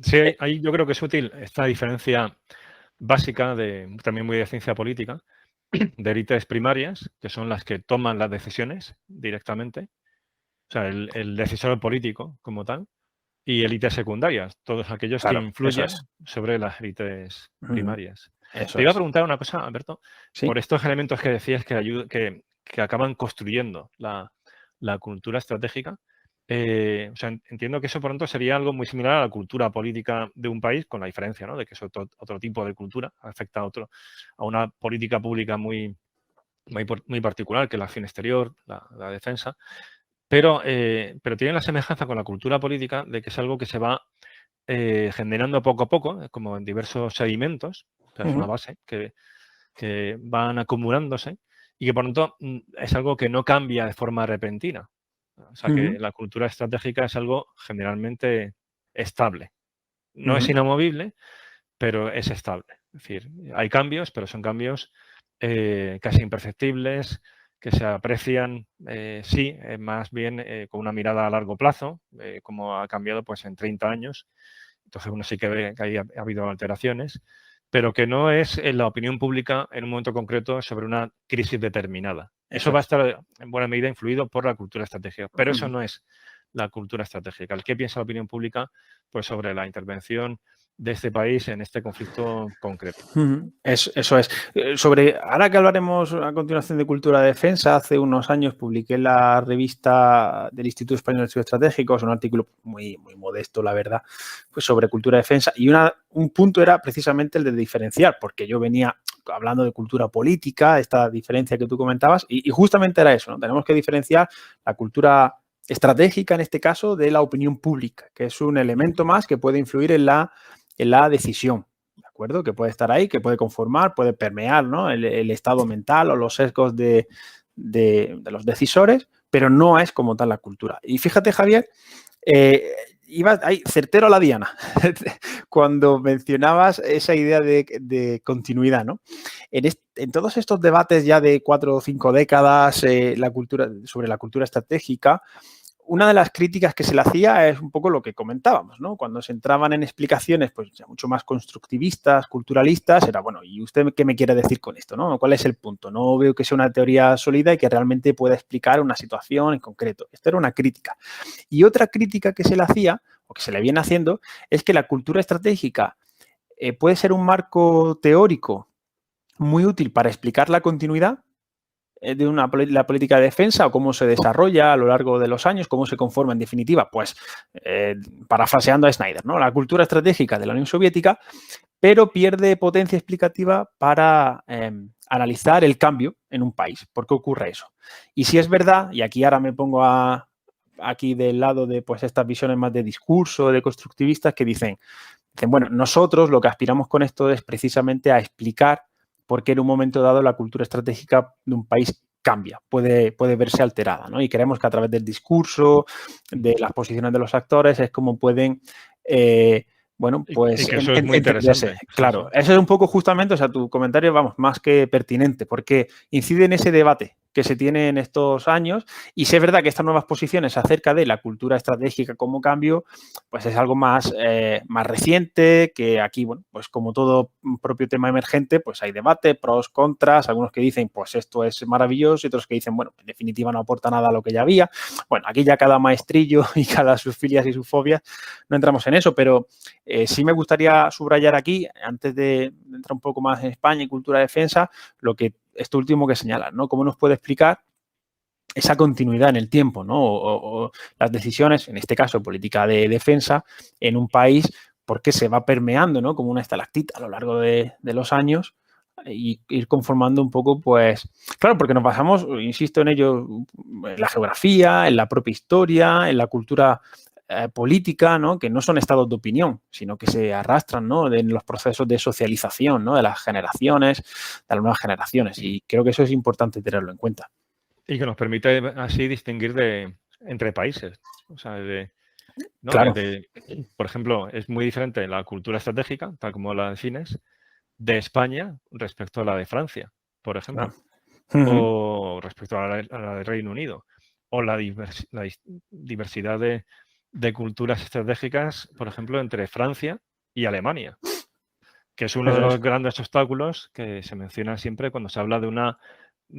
[SPEAKER 1] Sí, ahí yo creo que es útil esta diferencia básica, también muy de ciencia política, de élites primarias, que son las que toman las decisiones directamente, o sea, el decisor político como tal, y élites secundarias, todos aquellos que influyen sobre las élites primarias. Te iba a preguntar una cosa, Alberto,
[SPEAKER 2] ¿Sí?
[SPEAKER 1] por estos elementos que decías que acaban construyendo la cultura estratégica. O sea, entiendo que eso por tanto sería algo muy similar a la cultura política de un país, con la diferencia, ¿no?, de que es otro tipo de cultura, afecta a una política pública muy particular, que es la acción exterior, la defensa. Pero tiene la semejanza con la cultura política de que es algo que se va generando poco a poco, como en diversos sedimentos, o sea, es una base que van acumulándose y que por lo tanto es algo que no cambia de forma repentina. O sea, que la cultura estratégica es algo generalmente estable. No es inamovible, pero es estable. Es decir, hay cambios, pero son cambios casi imperceptibles, que se aprecian, sí, más bien con una mirada a largo plazo, como ha cambiado pues en 30 años. Entonces uno sí que ve que ahí ha habido alteraciones, pero que no es en la opinión pública en un momento concreto sobre una crisis determinada. Eso va a estar en buena medida influido por la cultura estratégica, pero eso no es la cultura estratégica. ¿El qué piensa la opinión pública? Pues sobre la intervención de este país en este conflicto concreto.
[SPEAKER 2] Eso es. Ahora que hablaremos a continuación de cultura de defensa, hace unos años publiqué en la revista del Instituto Español de Estudios Estratégicos un artículo muy, muy modesto, la verdad, pues sobre cultura de defensa. Y un punto era precisamente el de diferenciar, porque yo venía hablando de cultura política, esta diferencia que tú comentabas, y justamente era eso, ¿no? Tenemos que diferenciar la cultura estratégica, en este caso, de la opinión pública, que es un elemento más que puede influir en la decisión, ¿de acuerdo? Que puede estar ahí, que puede conformar, puede permear, ¿no? el estado mental o los sesgos de los decisores, pero no es como tal la cultura. Y fíjate, Javier, iba ahí certero a la diana cuando mencionabas esa idea de continuidad, ¿no? En todos estos debates ya de 4 o 5 décadas sobre la cultura estratégica, una de las críticas que se le hacía es un poco lo que comentábamos, ¿no? Cuando se entraban en explicaciones pues ya mucho más constructivistas, culturalistas, era, bueno, ¿y usted qué me quiere decir con esto, no? ¿Cuál es el punto? No veo que sea una teoría sólida y que realmente pueda explicar una situación en concreto. Esto era una crítica. Y otra crítica que se le hacía, o que se le viene haciendo, es que la cultura estratégica puede ser un marco teórico muy útil para explicar la continuidad de la política de defensa o cómo se desarrolla a lo largo de los años, cómo se conforma en definitiva, pues parafraseando a Snyder, ¿no? La cultura estratégica de la Unión Soviética, pero pierde potencia explicativa para analizar el cambio en un país. ¿Por qué ocurre eso? Y si es verdad, y aquí ahora me pongo aquí del lado de pues estas visiones más de discurso, de constructivistas que dicen, bueno, nosotros lo que aspiramos con esto es precisamente a explicar por qué en un momento dado la cultura estratégica de un país cambia, puede verse alterada, ¿no? Y creemos que a través del discurso, de las posiciones de los actores, es como pueden, bueno, pues
[SPEAKER 1] y que eso es muy
[SPEAKER 2] entenderse.
[SPEAKER 1] interesante.
[SPEAKER 2] Claro,
[SPEAKER 1] Sí.
[SPEAKER 2] eso es un poco justamente, o sea, tu comentario, vamos, más que pertinente, porque incide en ese debate que se tiene en estos años y si es verdad que estas nuevas posiciones acerca de la cultura estratégica como cambio, pues es algo más reciente, que aquí, bueno, pues como todo propio tema emergente, pues hay debate, pros, contras, algunos que dicen, pues esto es maravilloso y otros que dicen, bueno, en definitiva no aporta nada a lo que ya había. Bueno, aquí ya cada maestrillo y cada sus filias y sus fobias, no entramos en eso, pero sí me gustaría subrayar aquí, antes de entrar un poco más en España y cultura de defensa, lo que esto último que señalas, ¿no? ¿Cómo nos puede explicar esa continuidad en el tiempo, ¿no? O las decisiones, en este caso política de defensa, en un país, porque se va permeando, ¿no? Como una estalactita a lo largo de los años y ir conformando un poco, pues, claro, porque nos basamos, insisto en ello, en la geografía, en la propia historia, en la cultura política, ¿no? Que no son estados de opinión, sino que se arrastran, ¿no? En los procesos de socialización, ¿no? De las generaciones, de las nuevas generaciones. Y creo que eso es importante tenerlo en cuenta.
[SPEAKER 1] Y que nos permite así distinguir entre países. O sea, ¿no?
[SPEAKER 2] Claro.
[SPEAKER 1] Por ejemplo, es muy diferente la cultura estratégica, tal como la defines, de España respecto a la de Francia, por ejemplo, o respecto a la de Reino Unido, o la diversidad de culturas estratégicas, por ejemplo, entre Francia y Alemania, que es uno de los grandes obstáculos que se menciona siempre cuando se habla de una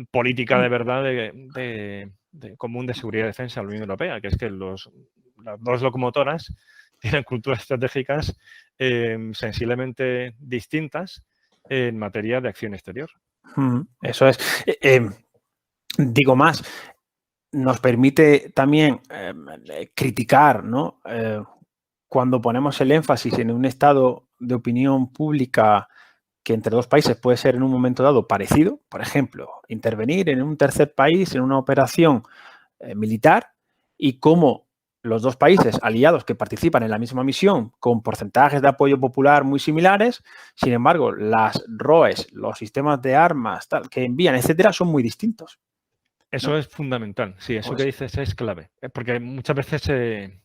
[SPEAKER 1] política de verdad común de seguridad y defensa de la Unión Europea, que es que las dos locomotoras tienen culturas estratégicas sensiblemente distintas en materia de acción exterior.
[SPEAKER 2] Eso es. Digo más, nos permite también criticar, ¿no? Cuando ponemos el énfasis en un estado de opinión pública que entre dos países puede ser en un momento dado parecido, por ejemplo, intervenir en un tercer país en una operación militar y cómo los dos países aliados que participan en la misma misión con porcentajes de apoyo popular muy similares, sin embargo, las ROEs, los sistemas de armas tal, que envían, etcétera, son muy distintos.
[SPEAKER 1] Eso
[SPEAKER 2] ¿no?
[SPEAKER 1] es fundamental, sí, eso que dices es clave, porque muchas veces se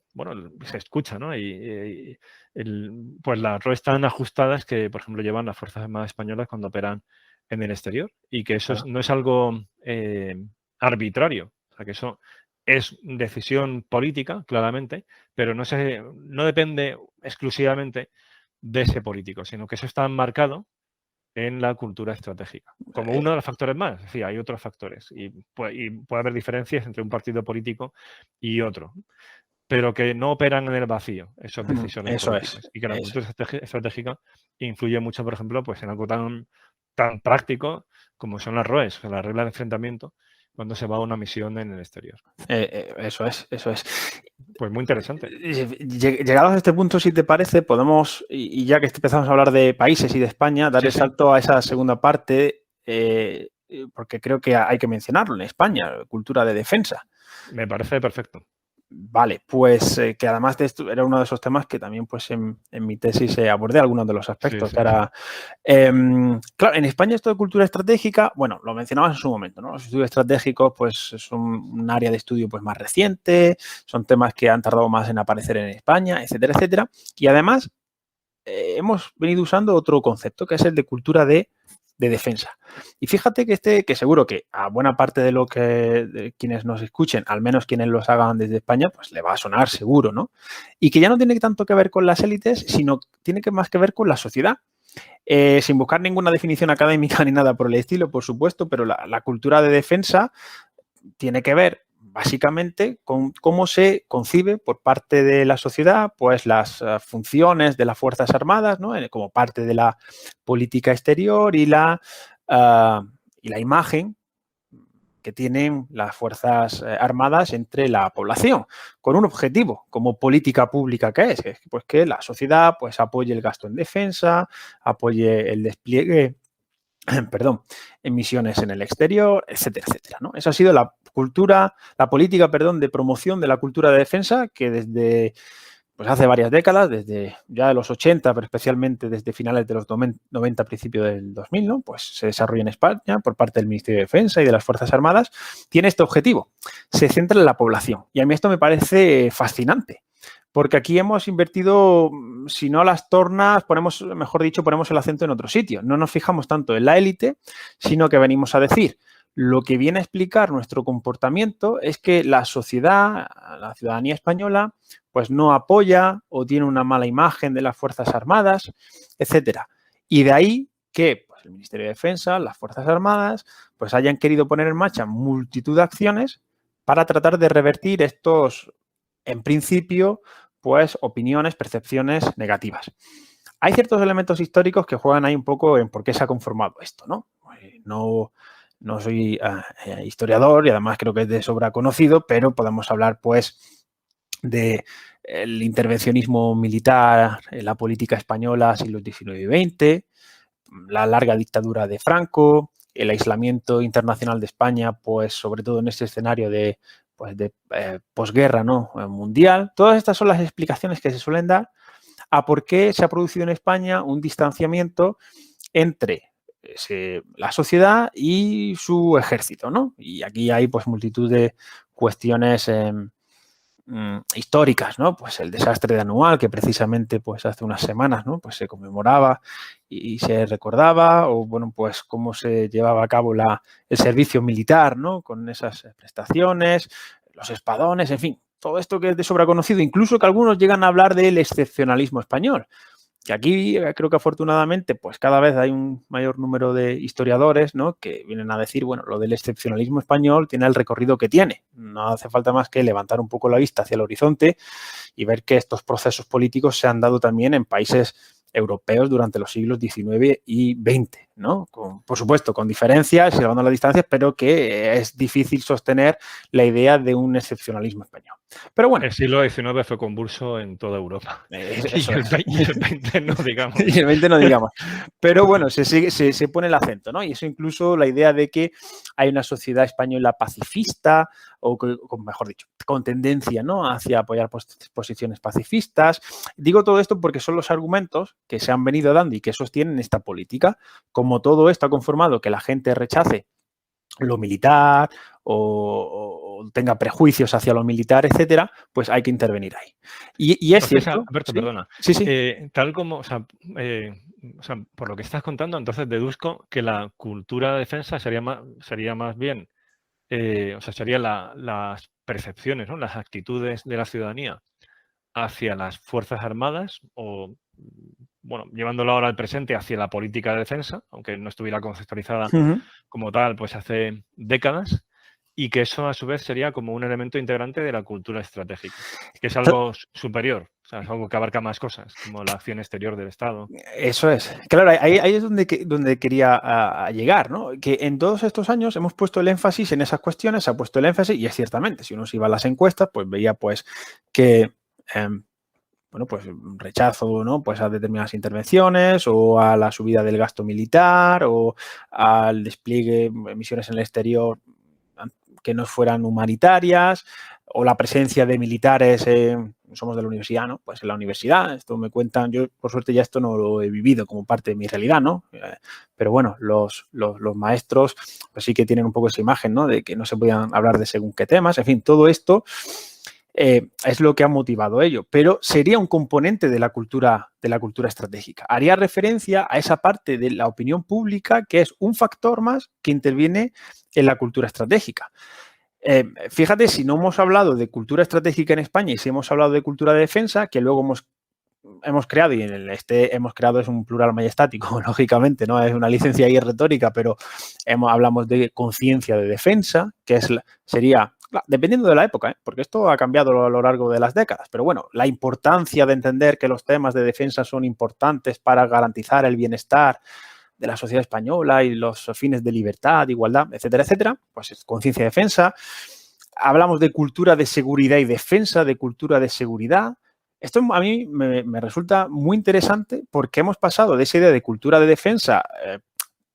[SPEAKER 1] escucha, ¿no? Pues las ROE están ajustadas que, por ejemplo, llevan las Fuerzas Armadas Españolas cuando operan en el exterior y que eso no es algo arbitrario, o sea, que eso es decisión política, claramente, pero no depende exclusivamente de ese político, sino que eso está marcado en la cultura estratégica, como uno de los factores más. Sí, hay otros factores y puede haber diferencias entre un partido político y otro. pero que no operan en el vacío esas decisiones
[SPEAKER 2] Eso
[SPEAKER 1] políticas.
[SPEAKER 2] es.
[SPEAKER 1] Y que la
[SPEAKER 2] Eso.
[SPEAKER 1] cultura estratégica influye mucho, por ejemplo, pues en algo tan práctico como son las ROEs, las reglas de enfrentamiento, cuando se va a una misión en el exterior.
[SPEAKER 2] Eso es, eso es.
[SPEAKER 1] Pues muy interesante.
[SPEAKER 2] Llegados a este punto, si te parece, podemos, y ya que empezamos a hablar de países y de España, dar
[SPEAKER 1] Sí,
[SPEAKER 2] el
[SPEAKER 1] sí,
[SPEAKER 2] salto a esa segunda parte, porque creo que hay que mencionarlo en España, cultura de defensa.
[SPEAKER 1] me parece perfecto.
[SPEAKER 2] Vale, pues que además de esto era uno de esos temas que también pues en mi tesis abordé algunos de los
[SPEAKER 1] Sí,
[SPEAKER 2] aspectos.
[SPEAKER 1] sí.
[SPEAKER 2] Claro, en España esto de cultura estratégica, bueno, lo mencionabas en su momento, ¿no? Los estudios estratégicos pues son un área de estudio pues más reciente, son temas que han tardado más en aparecer en España, etcétera, etcétera. Y además hemos venido usando otro concepto que es el de cultura de defensa. Y fíjate que seguro que a buena parte de quienes nos escuchen, al menos quienes los hagan desde España, pues le va a sonar seguro, ¿no? Y que ya no tiene tanto que ver con las élites, sino tiene más que ver con la sociedad. Sin buscar ninguna definición académica ni nada por el estilo, por supuesto, pero la cultura de defensa tiene que ver básicamente con cómo se concibe por parte de la sociedad pues las funciones de las Fuerzas Armadas, ¿no? Como parte de la política exterior y la imagen que tienen las Fuerzas Armadas entre la población, con un objetivo, como política pública que es pues que la sociedad pues apoye el gasto en defensa, apoye el despliegue perdón, en misiones en el exterior, etcétera, etcétera, ¿no? Esa ha sido la política, perdón, de promoción de la cultura de defensa que desde pues hace varias décadas, desde ya de los 80, pero especialmente desde finales de los 90, principios del 2000, ¿no? Pues se desarrolla en España por parte del Ministerio de Defensa y de las Fuerzas Armadas, tiene este objetivo, se centra en la población. Y a mí esto me parece fascinante, porque aquí hemos invertido, si no las tornas, mejor dicho, ponemos el acento en otro sitio. No nos fijamos tanto en la élite, sino que venimos a decir, lo que viene a explicar nuestro comportamiento es que la sociedad, la ciudadanía española, pues no apoya o tiene una mala imagen de las Fuerzas Armadas, etcétera. Y de ahí que pues, el Ministerio de Defensa, las Fuerzas Armadas, pues hayan querido poner en marcha multitud de acciones para tratar de revertir estos, en principio, pues opiniones, percepciones negativas. Hay ciertos elementos históricos que juegan ahí un poco en por qué se ha conformado esto, ¿no? No soy historiador y además creo que es de sobra conocido, pero podemos hablar, pues, de el intervencionismo militar en la política española siglos XIX y XX, la larga dictadura de Franco, el aislamiento internacional de España, pues sobre todo en este escenario de posguerra, ¿no? Mundial. Todas estas son las explicaciones que se suelen dar a por qué se ha producido en España un distanciamiento entre la sociedad y su ejército, ¿no? Y aquí hay pues multitud de cuestiones históricas, ¿no? Pues el desastre de Anual, que precisamente pues hace unas semanas, ¿no? Pues se conmemoraba y se recordaba, o bueno, pues cómo se llevaba a cabo el servicio militar, ¿no? Con esas prestaciones, los espadones, en fin, todo esto que es de sobra conocido, incluso que algunos llegan a hablar del excepcionalismo español. Que aquí creo que afortunadamente pues cada vez hay un mayor número de historiadores, ¿no? Que vienen a decir, bueno, lo del excepcionalismo español tiene el recorrido que tiene. No hace falta más que levantar un poco la vista hacia el horizonte y ver que estos procesos políticos se han dado también en países europeos durante los siglos XIX y XX, ¿no? Por supuesto, con diferencias, llevando las distancias, pero que es difícil sostener la idea de un excepcionalismo español. Pero bueno.
[SPEAKER 1] El siglo XIX fue convulso en toda Europa.
[SPEAKER 2] Eso
[SPEAKER 1] Y el XX no digamos.
[SPEAKER 2] Y el 20 no digamos. Pero bueno, se pone el acento, ¿no? Y eso incluso la idea de que hay una sociedad española pacifista, o mejor dicho, con tendencia, ¿no? Hacia apoyar posiciones pacifistas. Digo todo esto porque son los argumentos que se han venido dando y que sostienen esta política. Como todo esto ha conformado que la gente rechace lo militar o tenga prejuicios hacia lo militar, etcétera, pues hay que intervenir ahí. Y es
[SPEAKER 1] Entonces,
[SPEAKER 2] cierto.
[SPEAKER 1] Alberto,
[SPEAKER 2] ¿sí?
[SPEAKER 1] perdona.
[SPEAKER 2] Sí, sí.
[SPEAKER 1] Tal como, por lo que estás contando, entonces deduzco que la cultura de defensa sería más bien, serían las percepciones, ¿no? Las actitudes de la ciudadanía hacia las Fuerzas Armadas o, bueno, llevándolo ahora al presente hacia la política de defensa, aunque no estuviera conceptualizada
[SPEAKER 2] Uh-huh.
[SPEAKER 1] como tal, pues hace décadas. y que eso a su vez sería como un elemento integrante de la cultura estratégica, que es algo superior, o sea, es algo que abarca más cosas, como la acción exterior del Estado.
[SPEAKER 2] Eso es. Claro, ahí es donde quería a llegar, ¿no? Que en todos estos años hemos puesto el énfasis en esas cuestiones, se ha puesto el énfasis, y es ciertamente, si uno se iba a las encuestas, pues veía pues que bueno, pues un rechazo, ¿no? Pues a determinadas intervenciones o a la subida del gasto militar o al despliegue de misiones en el exterior que no fueran humanitarias o la presencia de militares somos de la universidad, ¿no? Pues en la universidad, esto me cuentan, yo por suerte ya esto no lo he vivido como parte de mi realidad, ¿no? Pero bueno, los maestros pues sí que tienen un poco esa imagen, ¿no? De que no se podían hablar de según qué temas, en fin, todo esto es lo que ha motivado ello, pero sería un componente de la cultura estratégica. Haría referencia a esa parte de la opinión pública que es un factor más que interviene en la cultura estratégica. Fíjate, si no hemos hablado de cultura estratégica en España y si hemos hablado de cultura de defensa, que luego hemos creado, y en el hemos creado es un plural majestático, lógicamente, ¿no? Es una licencia ahí retórica, pero hablamos de conciencia de defensa, que sería, dependiendo de la época, porque esto ha cambiado a lo largo de las décadas, pero bueno, la importancia de entender que los temas de defensa son importantes para garantizar el bienestar de la sociedad española y los fines de libertad, igualdad, etcétera, etcétera, pues es conciencia de defensa. Hablamos de cultura de seguridad y defensa, de cultura de seguridad. Esto a mí me resulta muy interesante porque hemos pasado de esa idea de cultura de defensa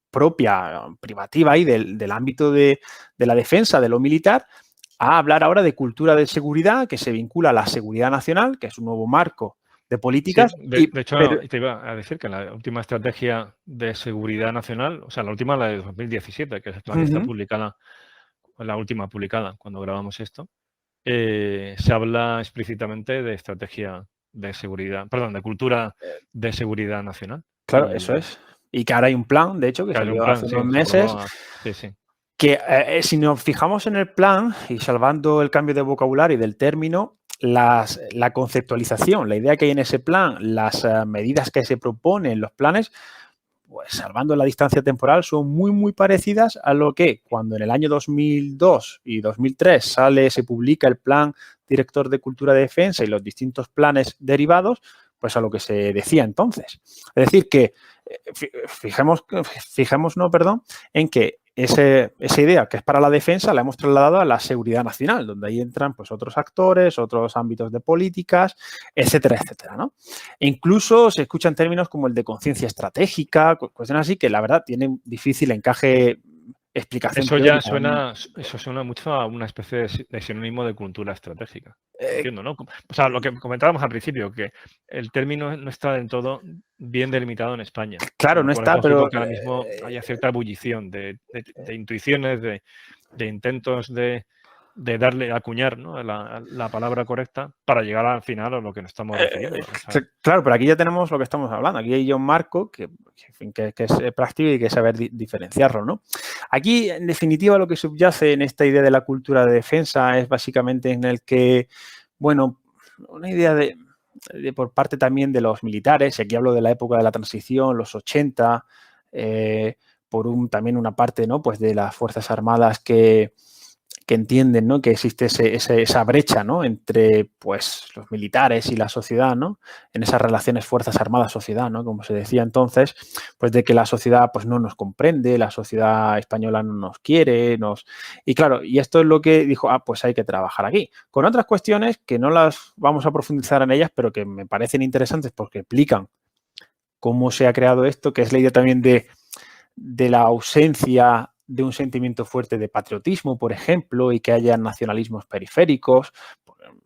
[SPEAKER 2] propia, privativa y del ámbito de la defensa, de lo militar, a hablar ahora de cultura de seguridad que se vincula a la seguridad nacional, que es un nuevo marco de políticas.
[SPEAKER 1] Sí, de hecho, te iba a decir que la última estrategia de seguridad nacional, o sea, la última, la de 2017, que es la que está publicada, la última publicada cuando grabamos esto, se habla explícitamente de estrategia de seguridad, perdón, de cultura de seguridad nacional.
[SPEAKER 2] Claro, eso es. Y que ahora hay un plan, de hecho, que salió hace unos meses.
[SPEAKER 1] Sí.
[SPEAKER 2] Que si nos fijamos en el plan y salvando el cambio de vocabulario y del término, la conceptualización, la idea que hay en ese plan, las medidas que se proponen, los planes, pues salvando la distancia temporal, son muy, muy parecidas a lo que cuando en el año 2002 y 2003 se publica el Plan Director de Cultura de Defensa y los distintos planes derivados, pues a lo que se decía entonces. Es decir, que fijémonos en que esa idea que es para la defensa la hemos trasladado a la seguridad nacional, donde ahí entran pues otros actores, otros ámbitos de políticas, etcétera, etcétera, ¿no? E incluso se escuchan términos como el de conciencia estratégica, cuestiones así que la verdad tienen difícil encaje, explicación.
[SPEAKER 1] Eso ya suena mucho a una especie de sinónimo de cultura estratégica. Entiendo, ¿no? O sea, lo que comentábamos al principio, que el término no está del todo bien delimitado en España.
[SPEAKER 2] Claro, no está, pero
[SPEAKER 1] que ahora mismo haya cierta ebullición de intuiciones, de intentos de darle, acuñar, ¿no? la palabra correcta para llegar al final a lo que nos estamos refiriendo.
[SPEAKER 2] Claro, pero aquí ya tenemos lo que estamos hablando. Aquí hay un marco que es práctico y que saber diferenciarlo, ¿no? Aquí, en definitiva, lo que subyace en esta idea de la cultura de defensa es básicamente en el que, bueno, una idea de por parte también de los militares, y aquí hablo de la época de la transición, los 80, también una parte, ¿no? Pues de las Fuerzas Armadas que entienden, ¿no? Que existe esa brecha, ¿no? Entre pues los militares y la sociedad, ¿no? En esas relaciones fuerzas armadas sociedad, ¿no? Como se decía entonces, pues de que la sociedad pues no nos comprende, la sociedad española no nos quiere, y claro, y esto es lo que dijo, pues hay que trabajar aquí. Con otras cuestiones que no las vamos a profundizar en ellas, pero que me parecen interesantes porque explican cómo se ha creado esto, que es la idea también de la ausencia de un sentimiento fuerte de patriotismo, por ejemplo, y que haya nacionalismos periféricos,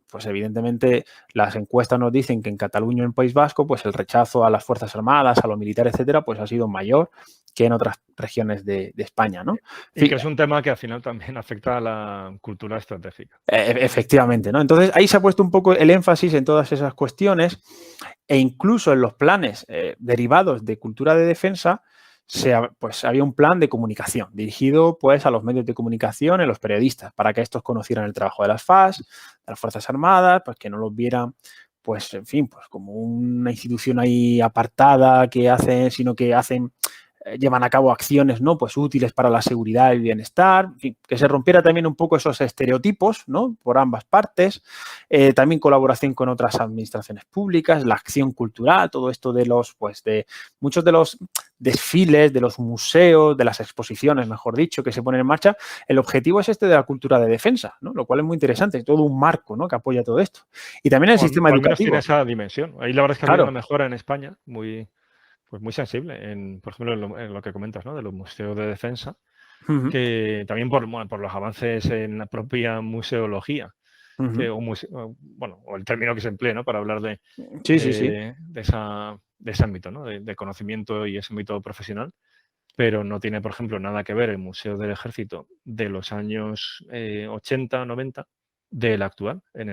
[SPEAKER 2] pues evidentemente las encuestas nos dicen que en Cataluña y en País Vasco, pues el rechazo a las Fuerzas Armadas, a los militares, etcétera, pues ha sido mayor que en otras regiones de España, ¿no?
[SPEAKER 1] Y que es un tema que al final también afecta a la cultura estratégica.
[SPEAKER 2] Efectivamente, ¿no? Entonces ahí se ha puesto un poco el énfasis en todas esas cuestiones e incluso en los planes derivados de cultura de defensa, pues había un plan de comunicación dirigido pues a los medios de comunicación y a los periodistas para que estos conocieran el trabajo de las FAS, de las Fuerzas Armadas, pues que no los vieran pues en fin, pues como una institución ahí apartada que hacen, sino que hacen llevan a cabo acciones, ¿no? Pues útiles para la seguridad y bienestar, en fin, que se rompiera también un poco esos estereotipos, ¿no? Por ambas partes, también colaboración con otras administraciones públicas, la acción cultural, todo esto de muchos de los desfiles, de los museos, de las exposiciones, mejor dicho, que se ponen en marcha. El objetivo es este de la cultura de defensa, ¿no? Lo cual es muy interesante, todo un marco, ¿no? Que apoya todo esto. Y también el sistema
[SPEAKER 1] O al menos
[SPEAKER 2] educativo.
[SPEAKER 1] tiene esa dimensión. Ahí la verdad es que ha habido
[SPEAKER 2] Claro.
[SPEAKER 1] una mejora en España pues muy sensible, por ejemplo, en lo que comentas, ¿no? De los museos de defensa,
[SPEAKER 2] Uh-huh.
[SPEAKER 1] que también por los avances en la propia museología,
[SPEAKER 2] Uh-huh.
[SPEAKER 1] o el término que se emplea, ¿no? Para hablar
[SPEAKER 2] Sí, sí, sí.
[SPEAKER 1] de ese ámbito, ¿no? De conocimiento y ese ámbito profesional, pero no tiene, por ejemplo, nada que ver el Museo del Ejército de los años 80, 90 del actual, en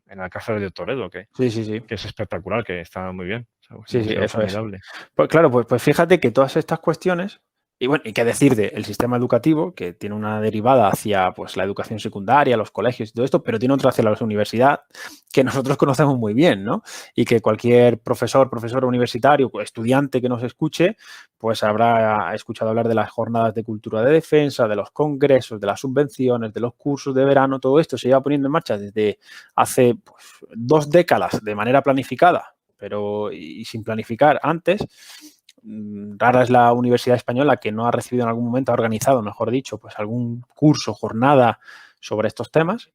[SPEAKER 1] el Alcázar de Toledo, que
[SPEAKER 2] Sí, sí, sí.
[SPEAKER 1] es espectacular, que está muy bien. O sea, es un
[SPEAKER 2] Sí, sí,
[SPEAKER 1] museo
[SPEAKER 2] eso es.
[SPEAKER 1] formidable.
[SPEAKER 2] Pues claro, pues fíjate que todas estas cuestiones, y bueno, y qué decir del sistema educativo, que tiene una derivada hacia pues, la educación secundaria, los colegios y todo esto, pero tiene otra hacia la universidad, que nosotros conocemos muy bien, ¿no? Y que cualquier profesor universitario, estudiante que nos escuche, pues habrá escuchado hablar de las jornadas de cultura de defensa, de los congresos, de las subvenciones, de los cursos de verano, todo esto se lleva poniendo en marcha desde hace 2 décadas de manera planificada, pero y sin planificar antes. Rara es la universidad española que no ha recibido en algún momento, ha organizado, mejor dicho, pues algún curso, jornada sobre estos temas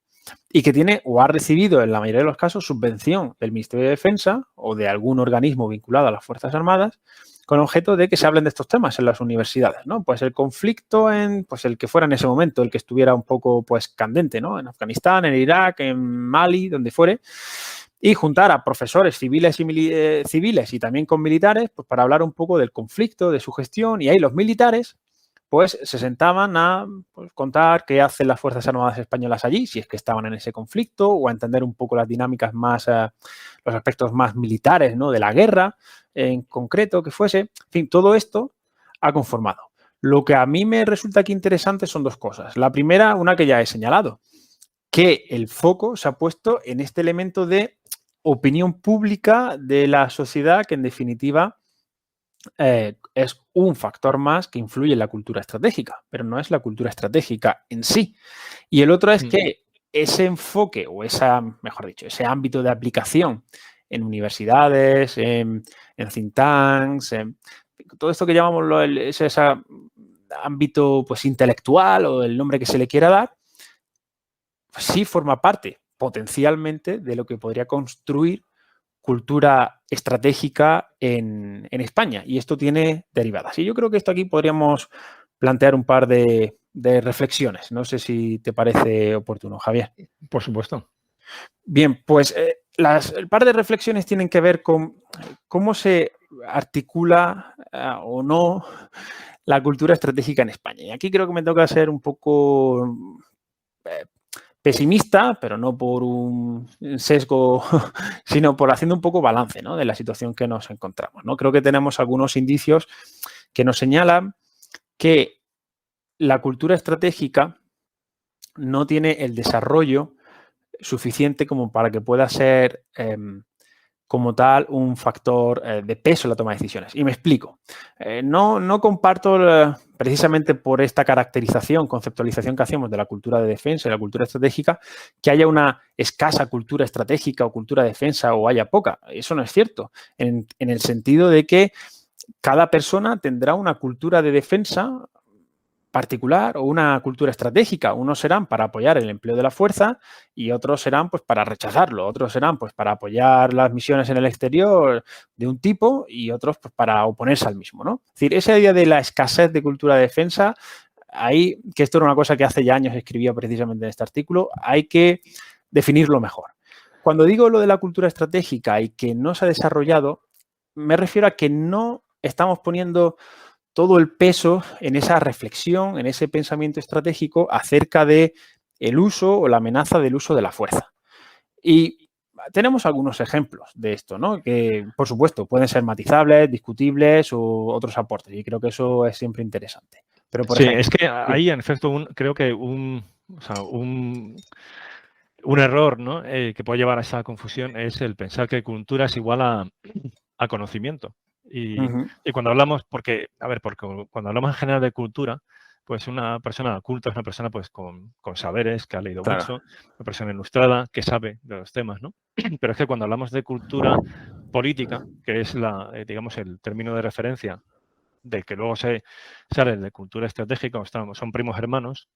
[SPEAKER 2] y que tiene o ha recibido en la mayoría de los casos subvención del Ministerio de Defensa o de algún organismo vinculado a las Fuerzas Armadas con objeto de que se hablen de estos temas en las universidades, ¿no? Pues el conflicto pues el que fuera en ese momento, el que estuviera un poco pues candente, ¿no? En Afganistán, en Irak, en Mali, donde fuere, y juntar a profesores civiles y también con militares pues para hablar un poco del conflicto, de su gestión, y ahí los militares pues se sentaban a contar qué hacen las Fuerzas Armadas Españolas allí, si es que estaban en ese conflicto, o a entender un poco las dinámicas más, los aspectos más militares, ¿no? De la guerra en concreto que fuese. En fin, todo esto ha conformado. Lo que a mí me resulta aquí interesante son 2 cosas. La primera, una que ya he señalado, que el foco se ha puesto en este elemento de opinión pública de la sociedad que en definitiva es un factor más que influye en la cultura estratégica, pero no es la cultura estratégica en sí. Y el otro es que ese enfoque o mejor dicho, ese ámbito de aplicación en universidades, en think tanks, todo esto que llamamos ese ámbito pues, intelectual o el nombre que se le quiera dar, pues sí forma parte potencialmente de lo que podría construir cultura estratégica en España. Y esto tiene derivadas. Y yo creo que esto aquí podríamos plantear un par de reflexiones. No sé si te parece oportuno, Javier.
[SPEAKER 1] Por supuesto.
[SPEAKER 2] Bien, pues el par de reflexiones tienen que ver con cómo se articula o no la cultura estratégica en España. Y aquí creo que me toca ser un poco pesimista, pero no por un sesgo, sino por haciendo un poco balance, ¿no? De la situación que nos encontramos, ¿no? Creo que tenemos algunos indicios que nos señalan que la cultura estratégica no tiene el desarrollo suficiente como para que pueda ser como tal un factor de peso en la toma de decisiones. Y me explico. No comparto precisamente por esta caracterización, conceptualización que hacemos de la cultura de defensa y la cultura estratégica, que haya una escasa cultura estratégica o cultura de defensa o haya poca. Eso no es cierto, en el sentido de que cada persona tendrá una cultura de defensa particular o una cultura estratégica. Unos serán para apoyar el empleo de la fuerza y otros serán pues para rechazarlo. Otros serán pues para apoyar las misiones en el exterior de un tipo y otros pues para oponerse al mismo, ¿no? Es decir, esa idea de la escasez de cultura de defensa, ahí, que esto era una cosa que hace ya años escribía precisamente en este artículo, hay que definirlo mejor. Cuando digo lo de la cultura estratégica y que no se ha desarrollado, me refiero a que no estamos poniendo todo el peso en esa reflexión, en ese pensamiento estratégico acerca de el uso o la amenaza del uso de la fuerza. Y tenemos algunos ejemplos de esto, ¿no? Que, por supuesto, pueden ser matizables, discutibles o otros aportes. Y creo que eso es siempre interesante. Pero, por
[SPEAKER 1] Sí,
[SPEAKER 2] ejemplo,
[SPEAKER 1] es que hay, en efecto, creo que un error, ¿no? Que puede llevar a esa confusión es el pensar que cultura es igual a conocimiento. Y cuando hablamos, porque cuando hablamos en general de cultura, pues una persona culta es una persona pues con saberes, que ha leído mucho, una persona ilustrada, que sabe de los temas, ¿no? Pero es que cuando hablamos de cultura política, que es digamos, el término de referencia del que luego se sale de cultura estratégica, son primos hermanos,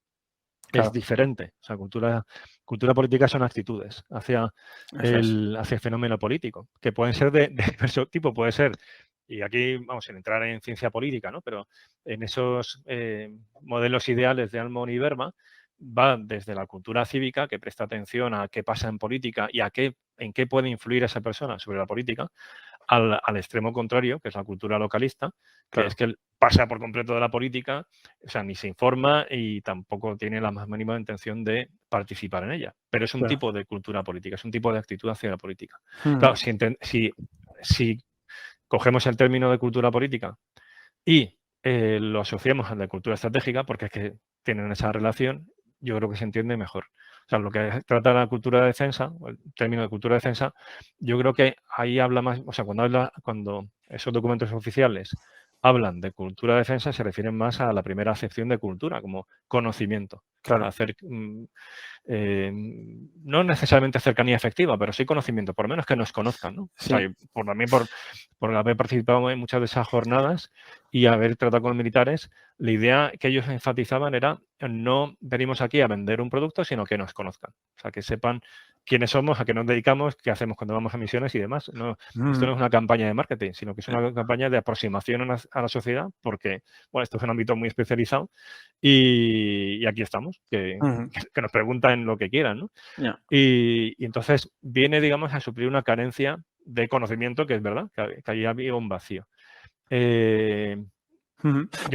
[SPEAKER 1] es diferente. O sea, cultura política son actitudes hacia el fenómeno político, que pueden ser de diverso tipo. Puede ser, y aquí vamos sin entrar en ciencia política, ¿no? Pero en esos modelos ideales de Almond y Berma va desde la cultura cívica, que presta atención a qué pasa en política y en qué puede influir esa persona sobre la política, al extremo contrario, que es la cultura localista, que es que él pasa por completo de la política, o sea, ni se informa y tampoco tiene la más mínima intención de participar en ella. Pero es un tipo de cultura política, es un tipo de actitud hacia la política. Claro, si cogemos el término de cultura política y lo asociamos a la cultura estratégica, porque es que tienen esa relación, yo creo que se entiende mejor. O sea, lo que trata la cultura de defensa, o el término de cultura de defensa, yo creo que ahí habla más, o sea, cuando esos documentos oficiales hablan de cultura de defensa, se refieren más a la primera acepción de cultura, como conocimiento. Hacer, no necesariamente cercanía efectiva, pero sí conocimiento, por lo menos que nos conozcan, ¿no?
[SPEAKER 2] Sí.
[SPEAKER 1] O sea, por haber participado en muchas de esas jornadas y haber tratado con los militares, la idea que ellos enfatizaban era no venimos aquí a vender un producto, sino que nos conozcan. O sea, que sepan quiénes somos, a qué nos dedicamos, qué hacemos cuando vamos a misiones y demás. No, esto no es una campaña de marketing, sino que es una campaña de aproximación a la sociedad, porque, bueno, esto es un ámbito muy especializado y aquí estamos, que nos preguntan lo que quieran, ¿no? Y entonces viene, digamos, a suplir una carencia de conocimiento, que es verdad, que ahí había un vacío. Yo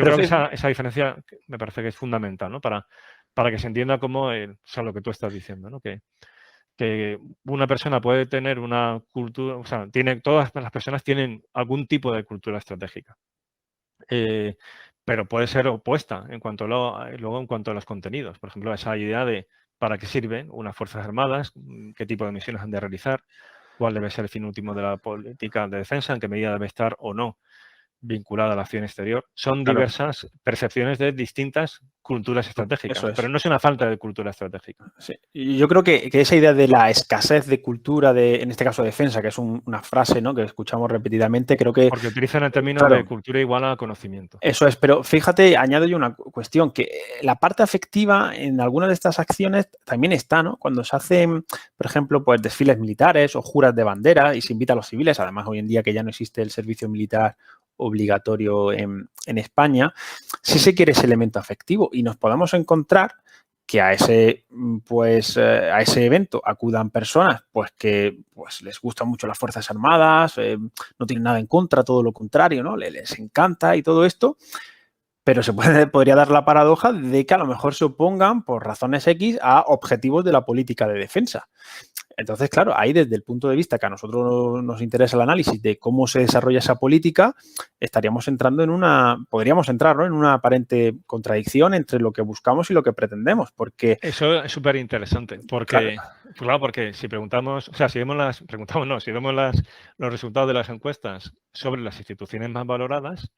[SPEAKER 1] creo que esa diferencia me parece que es fundamental, ¿no? Para que se entienda cómo, o sea, lo que tú estás diciendo, ¿no? Que una persona puede tener una cultura, o sea, todas las personas tienen algún tipo de cultura estratégica. Pero puede ser opuesta luego en cuanto a los contenidos. Por ejemplo, esa idea de para qué sirven unas Fuerzas Armadas, qué tipo de misiones han de realizar, cuál debe ser el fin último de la política de defensa, en qué medida debe estar o no vinculada a la acción exterior. Son diversas percepciones de distintas culturas estratégicas, pero no es una falta de cultura estratégica.
[SPEAKER 2] Sí. Y yo creo que esa idea de la escasez de cultura, en este caso defensa, que es una frase, ¿no?, que escuchamos repetidamente, creo que...
[SPEAKER 1] Porque utilizan el término de cultura igual a conocimiento.
[SPEAKER 2] Eso es, pero fíjate, añado yo una cuestión, que la parte afectiva en algunas de estas acciones también está, ¿no? Cuando se hacen, por ejemplo, pues desfiles militares o juras de bandera y se invita a los civiles, además hoy en día que ya no existe el servicio militar obligatorio en España, sí se quiere ese elemento afectivo y nos podemos encontrar que a ese evento acudan personas pues que pues les gustan mucho las Fuerzas Armadas, no tienen nada en contra, todo lo contrario, ¿no? Les encanta y todo esto, pero podría dar la paradoja de que a lo mejor se opongan por razones X a objetivos de la política de defensa. Entonces, claro, ahí desde el punto de vista que a nosotros nos interesa el análisis de cómo se desarrolla esa política, podríamos entrar, ¿no?, en una aparente contradicción entre lo que buscamos y lo que pretendemos, porque...
[SPEAKER 1] Eso es súper interesante, porque, porque si preguntamos, o sea, si vemos los resultados de las encuestas sobre las instituciones más valoradas,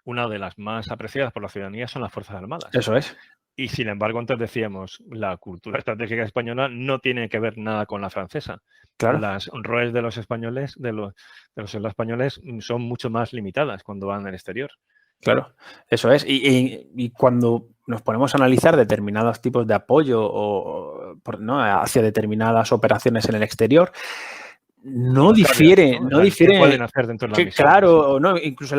[SPEAKER 1] una de las más apreciadas por la ciudadanía son las Fuerzas Armadas.
[SPEAKER 2] Eso es.
[SPEAKER 1] Y sin embargo, antes decíamos, la cultura estratégica española no tiene que ver nada con la francesa.
[SPEAKER 2] Claro.
[SPEAKER 1] Las roles de los españoles, de los españoles, son mucho más limitadas cuando van al exterior.
[SPEAKER 2] Claro, eso es. Y cuando nos ponemos a analizar determinados tipos de apoyo ¿no?, hacia determinadas operaciones en el exterior, no difiere.
[SPEAKER 1] ¿Qué pueden hacer dentro de la misión?
[SPEAKER 2] Claro, no, incluso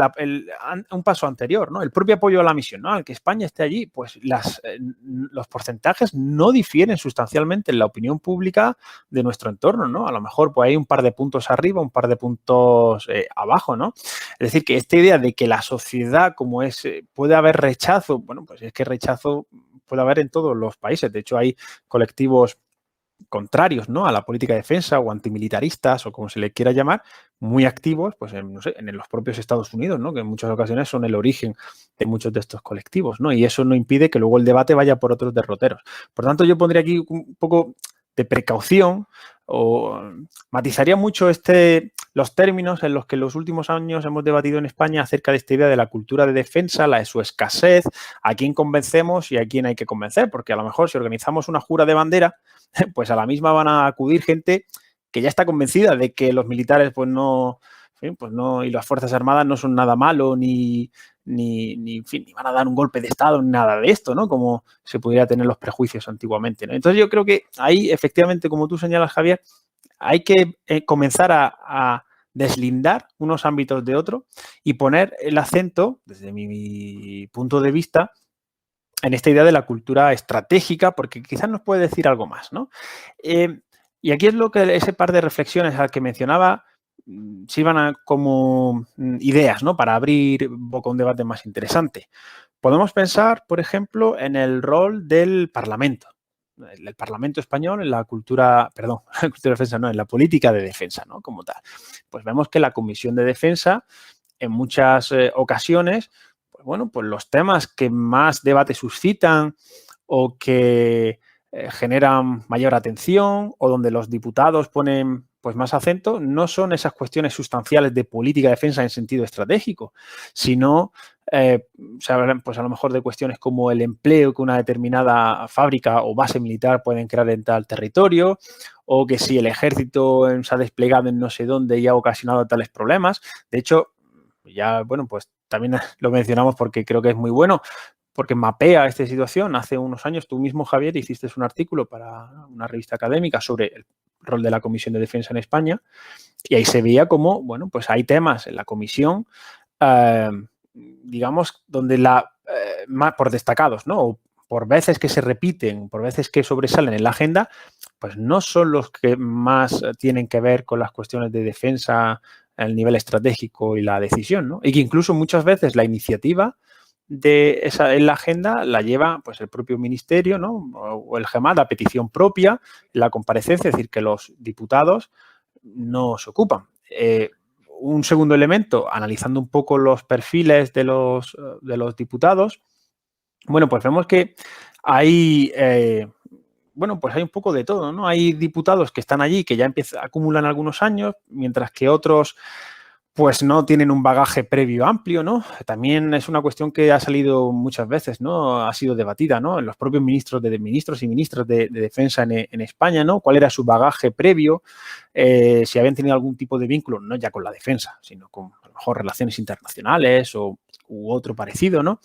[SPEAKER 2] un paso anterior, ¿no? El propio apoyo a la misión, ¿no? Al que España esté allí, pues los porcentajes no difieren sustancialmente en la opinión pública de nuestro entorno, ¿no? A lo mejor pues hay un par de puntos arriba, un par de puntos abajo, ¿no? Es decir, que esta idea de que la sociedad, como es, puede haber rechazo, bueno, pues es que rechazo puede haber en todos los países. De hecho, hay colectivos contrarios, ¿no?, a la política de defensa o antimilitaristas o como se le quiera llamar, muy activos, pues en los propios Estados Unidos, ¿no?, que en muchas ocasiones son el origen de muchos de estos colectivos, ¿no? Y eso no impide que luego el debate vaya por otros derroteros. Por tanto, yo pondría aquí un poco de precaución o matizaría mucho este los términos en los que en los últimos años hemos debatido en España acerca de esta idea de la cultura de defensa, la de su escasez, a quién convencemos y a quién hay que convencer, porque a lo mejor si organizamos una jura de bandera, pues a la misma van a acudir gente que ya está convencida de que los militares pues no, y las Fuerzas Armadas no son nada malo, ni van a dar un golpe de Estado, ni nada de esto, ¿no? Como se pudiera tener los prejuicios antiguamente, ¿no? Entonces yo creo que ahí, efectivamente, como tú señalas, Javier, hay que comenzar a deslindar unos ámbitos de otros y poner el acento, desde mi punto de vista, en esta idea de la cultura estratégica, porque quizás nos puede decir algo más, ¿no? Y aquí es lo que ese par de reflexiones al que mencionaba sirvan como ideas, ¿no? Para abrir boca a un debate más interesante. Podemos pensar, por ejemplo, en el rol del Parlamento. El Parlamento español en la cultura, perdón, la cultura de defensa, no, en la política de defensa, ¿no? Como tal. Pues vemos que la Comisión de Defensa, en muchas ocasiones, pues bueno, pues los temas que más debate suscitan o que generan mayor atención o donde los diputados ponen pues más acento, no son esas cuestiones sustanciales de política de defensa en sentido estratégico, sino se hablan pues a lo mejor de cuestiones como el empleo que una determinada fábrica o base militar pueden crear en tal territorio, o que si el ejército se ha desplegado en no sé dónde y ha ocasionado tales problemas. De hecho, ya, bueno, pues también lo mencionamos porque creo que es muy bueno, porque mapea esta situación. Hace unos años tú mismo, Javier, hiciste un artículo para una revista académica sobre el rol de la Comisión de Defensa en España y ahí se veía como, bueno, pues hay temas en la comisión, digamos, donde más por destacados, ¿no? O por veces que se repiten, por veces que sobresalen en la agenda, pues no son los que más tienen que ver con las cuestiones de defensa, el nivel estratégico y la decisión, ¿no? Y que incluso muchas veces la iniciativa de esa en la agenda la lleva pues el propio ministerio, ¿no? O el GEMAT a petición propia, la comparecencia, es decir, que los diputados no se ocupan. Un segundo elemento, analizando un poco los perfiles de los diputados, bueno, pues vemos que hay, bueno, pues hay un poco de todo, ¿no? Hay diputados que están allí que ya acumulan algunos años, mientras que otros pues no tienen un bagaje previo amplio, ¿no? También es una cuestión que ha salido muchas veces, ¿no? Ha sido debatida, ¿no? En los propios ministros y ministras de defensa en España, ¿no? ¿Cuál era su bagaje previo? Si habían tenido algún tipo de vínculo, no ya con la defensa, sino con a lo mejor relaciones internacionales u otro parecido, ¿no?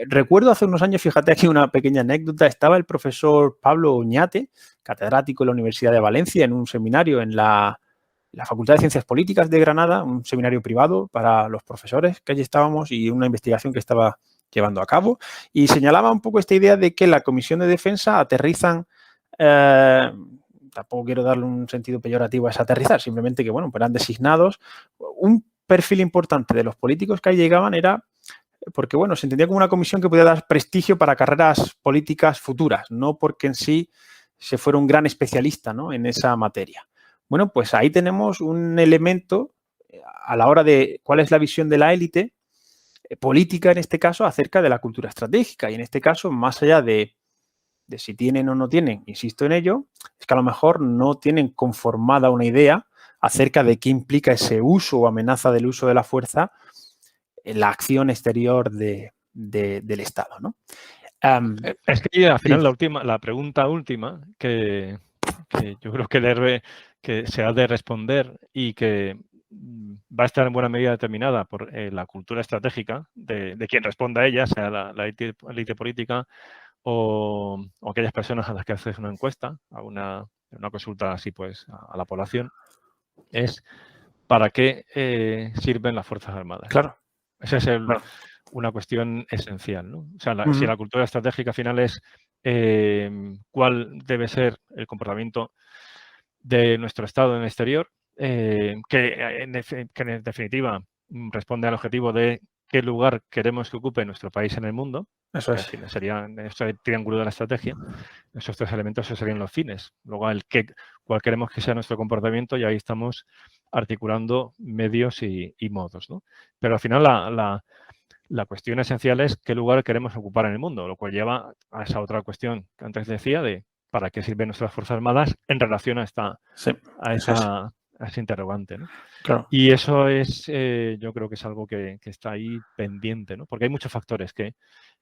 [SPEAKER 2] Recuerdo hace unos años, fíjate aquí una pequeña anécdota, estaba el profesor Pablo Oñate, catedrático en la Universidad de Valencia, en un seminario en la Facultad de Ciencias Políticas de Granada, un seminario privado para los profesores que allí estábamos y una investigación que estaba llevando a cabo, y señalaba un poco esta idea de que la Comisión de Defensa aterrizan, tampoco quiero darle un sentido peyorativo a ese aterrizar, simplemente que, bueno, pues eran designados. Un perfil importante de los políticos que ahí llegaban era porque, bueno, se entendía como una comisión que podía dar prestigio para carreras políticas futuras, no porque en sí se fuera un gran especialista, ¿no?, en esa materia. Bueno, pues ahí tenemos un elemento a la hora de cuál es la visión de la élite política, en este caso, acerca de la cultura estratégica. Y en este caso, más allá de si tienen o no tienen, insisto en ello, es que a lo mejor no tienen conformada una idea acerca de qué implica ese uso o amenaza del uso de la fuerza en la acción exterior del Estado, ¿no?
[SPEAKER 1] Es que al final
[SPEAKER 2] sí.
[SPEAKER 1] la pregunta última que yo creo que se ha de responder y que va a estar en buena medida determinada por la cultura estratégica de quien responda a ella, sea la élite política o aquellas personas a las que haces una encuesta, una consulta así pues a la población, es ¿para qué sirven las Fuerzas Armadas?
[SPEAKER 2] Claro.
[SPEAKER 1] Esa es
[SPEAKER 2] Claro.
[SPEAKER 1] una cuestión esencial, ¿no? O sea, si la cultura estratégica final es cuál debe ser el comportamiento de nuestro Estado en el exterior, que en definitiva responde al objetivo de qué lugar queremos que ocupe nuestro país en el mundo,
[SPEAKER 2] Eso
[SPEAKER 1] que al
[SPEAKER 2] es.
[SPEAKER 1] final sería este triángulo de la estrategia. Esos tres elementos serían los fines. Luego, cuál queremos que sea nuestro comportamiento, y ahí estamos articulando medios y modos, ¿no? Pero al final la cuestión esencial es qué lugar queremos ocupar en el mundo, lo cual lleva a esa otra cuestión que antes decía de para qué sirven nuestras Fuerzas Armadas en relación a
[SPEAKER 2] Sí, eso es.
[SPEAKER 1] ese interrogante, ¿no?
[SPEAKER 2] Claro.
[SPEAKER 1] Y eso es, yo creo que es algo que está ahí pendiente, ¿no? Porque hay muchos factores que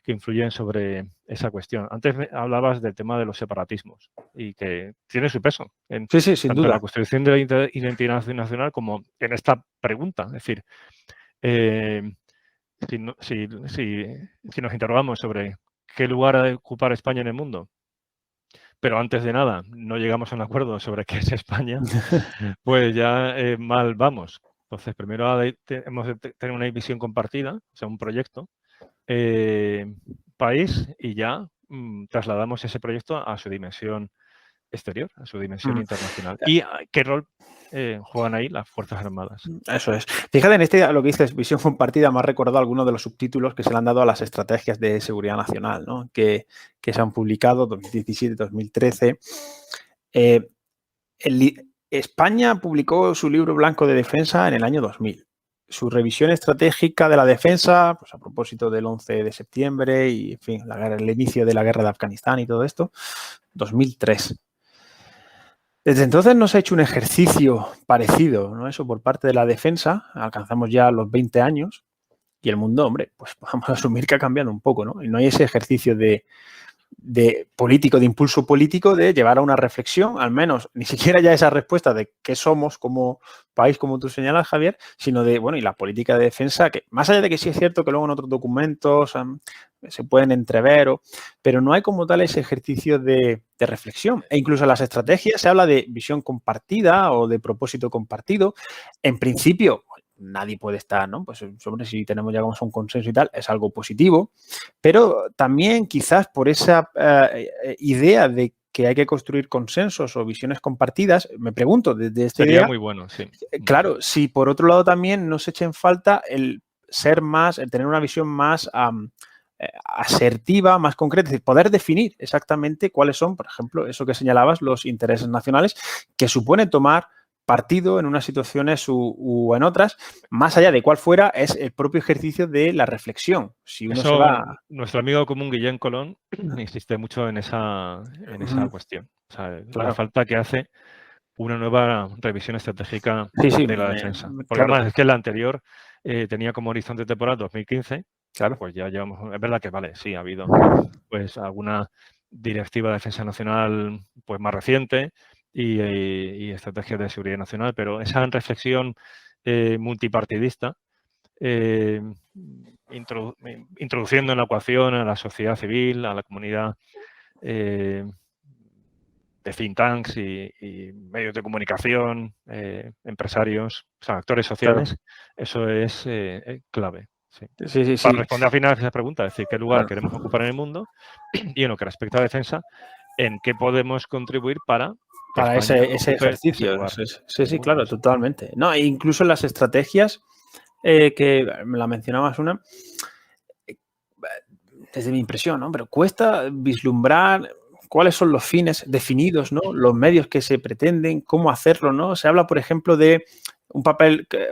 [SPEAKER 1] influyen sobre esa cuestión. Antes hablabas del tema de los separatismos y que tiene su peso
[SPEAKER 2] Sí, sí, sin
[SPEAKER 1] tanto en la
[SPEAKER 2] duda.
[SPEAKER 1] construcción de la identidad nacional como en esta pregunta. Es decir, si nos interrogamos sobre qué lugar ha de ocupar España en el mundo, pero antes de nada no llegamos a un acuerdo sobre qué es España, pues ya mal vamos. Entonces, primero hemos de tener una visión compartida, o sea, un proyecto, país, y ya trasladamos ese proyecto a su dimensión exterior, a su dimensión internacional. ¿Y qué rol juegan ahí las Fuerzas Armadas?
[SPEAKER 2] Eso es. Fíjate en lo que dices, visión compartida, me ha recordado algunos de los subtítulos que se le han dado a las estrategias de seguridad nacional, ¿no? que se han publicado 2017, 2013. España publicó su libro blanco de defensa en el año 2000. Su revisión estratégica de la defensa, pues a propósito del 11 de septiembre y, en fin, el inicio de la guerra de Afganistán y todo esto, 2003. Desde entonces no se ha hecho un ejercicio parecido, ¿no? Eso por parte de la defensa, alcanzamos ya los 20 años y el mundo, hombre, pues vamos a asumir que ha cambiado un poco, ¿no? Y no hay ese ejercicio de político, de impulso político, de llevar a una reflexión, al menos, ni siquiera ya esa respuesta de qué somos como país, como tú señalas, Javier, sino de, bueno, y la política de defensa, que más allá de que sí es cierto que luego en otros documentos se pueden entrever, pero no hay como tal ese ejercicio de reflexión. E incluso en las estrategias se habla de visión compartida o de propósito compartido. En principio, nadie puede estar, ¿no? Pues sobre si llegamos a un consenso y tal, es algo positivo, pero también quizás por esa idea de que hay que construir consensos o visiones compartidas, me pregunto desde esta
[SPEAKER 1] Sería
[SPEAKER 2] idea,
[SPEAKER 1] muy bueno, sí.
[SPEAKER 2] Claro, si por otro lado también nos echa en falta el ser más, el tener una visión más asertiva, más concreta, es decir, poder definir exactamente cuáles son, por ejemplo, eso que señalabas, los intereses nacionales, que supone tomar partido en unas situaciones u en otras, más allá de cuál fuera, es el propio ejercicio de la reflexión. Si uno se va...
[SPEAKER 1] Nuestro amigo común Guillén Colón insiste mucho en esa cuestión. O sea,
[SPEAKER 2] Claro.
[SPEAKER 1] la falta que hace una nueva revisión estratégica
[SPEAKER 2] Sí,
[SPEAKER 1] de la defensa. Porque
[SPEAKER 2] claro.
[SPEAKER 1] además es que la anterior tenía como horizonte temporal 2015,
[SPEAKER 2] Claro.
[SPEAKER 1] pues ya llevamos, es verdad que vale, sí, ha habido pues alguna directiva de defensa nacional pues más reciente y estrategias de seguridad nacional, pero esa reflexión multipartidista, introduciendo en la ecuación a la sociedad civil, a la comunidad de think tanks y medios de comunicación, empresarios, o sea, actores sociales, claro. Eso es clave. Sí.
[SPEAKER 2] Sí.
[SPEAKER 1] Para responder al final a esa pregunta, es decir, qué lugar queremos ocupar en el mundo y en lo que respecta a defensa, en qué podemos contribuir para
[SPEAKER 2] ese ejercicio. Sí, claro, totalmente. No, incluso en las estrategias, que me la mencionabas una, desde mi impresión, ¿no? Pero cuesta vislumbrar cuáles son los fines definidos, ¿no? Los medios que se pretenden, cómo hacerlo, ¿no? Se habla, por ejemplo, de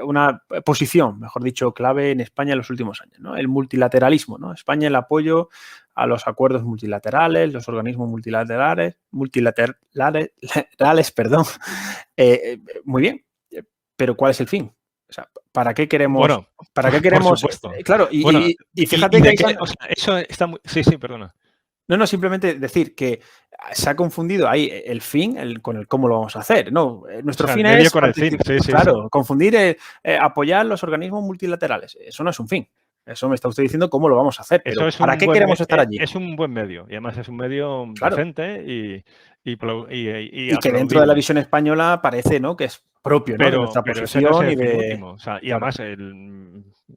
[SPEAKER 2] una posición, mejor dicho, clave en España en los últimos años, ¿no? El multilateralismo, ¿no? España, el apoyo a los acuerdos multilaterales, los organismos multilaterales, perdón. Muy bien, pero ¿cuál es el fin? O sea, ¿para qué queremos?
[SPEAKER 1] Bueno,
[SPEAKER 2] ¿para qué queremos?
[SPEAKER 1] Por supuesto.
[SPEAKER 2] Claro, y fíjate que
[SPEAKER 1] o sea, eso está muy... Sí, perdona.
[SPEAKER 2] No, simplemente decir que se ha confundido ahí el fin con el cómo lo vamos a hacer. No, nuestro fin es
[SPEAKER 1] con el fin.
[SPEAKER 2] Claro, confundir apoyar los organismos multilaterales. Eso no es un fin. Eso me está usted diciendo cómo lo vamos a hacer. Pero ¿para qué queremos estar allí?
[SPEAKER 1] Es un buen medio y además es un medio decente y
[SPEAKER 2] que dentro de la visión española parece, ¿no?, que es propio, ¿no?, de nuestra posición
[SPEAKER 1] no es el último. O sea, y además,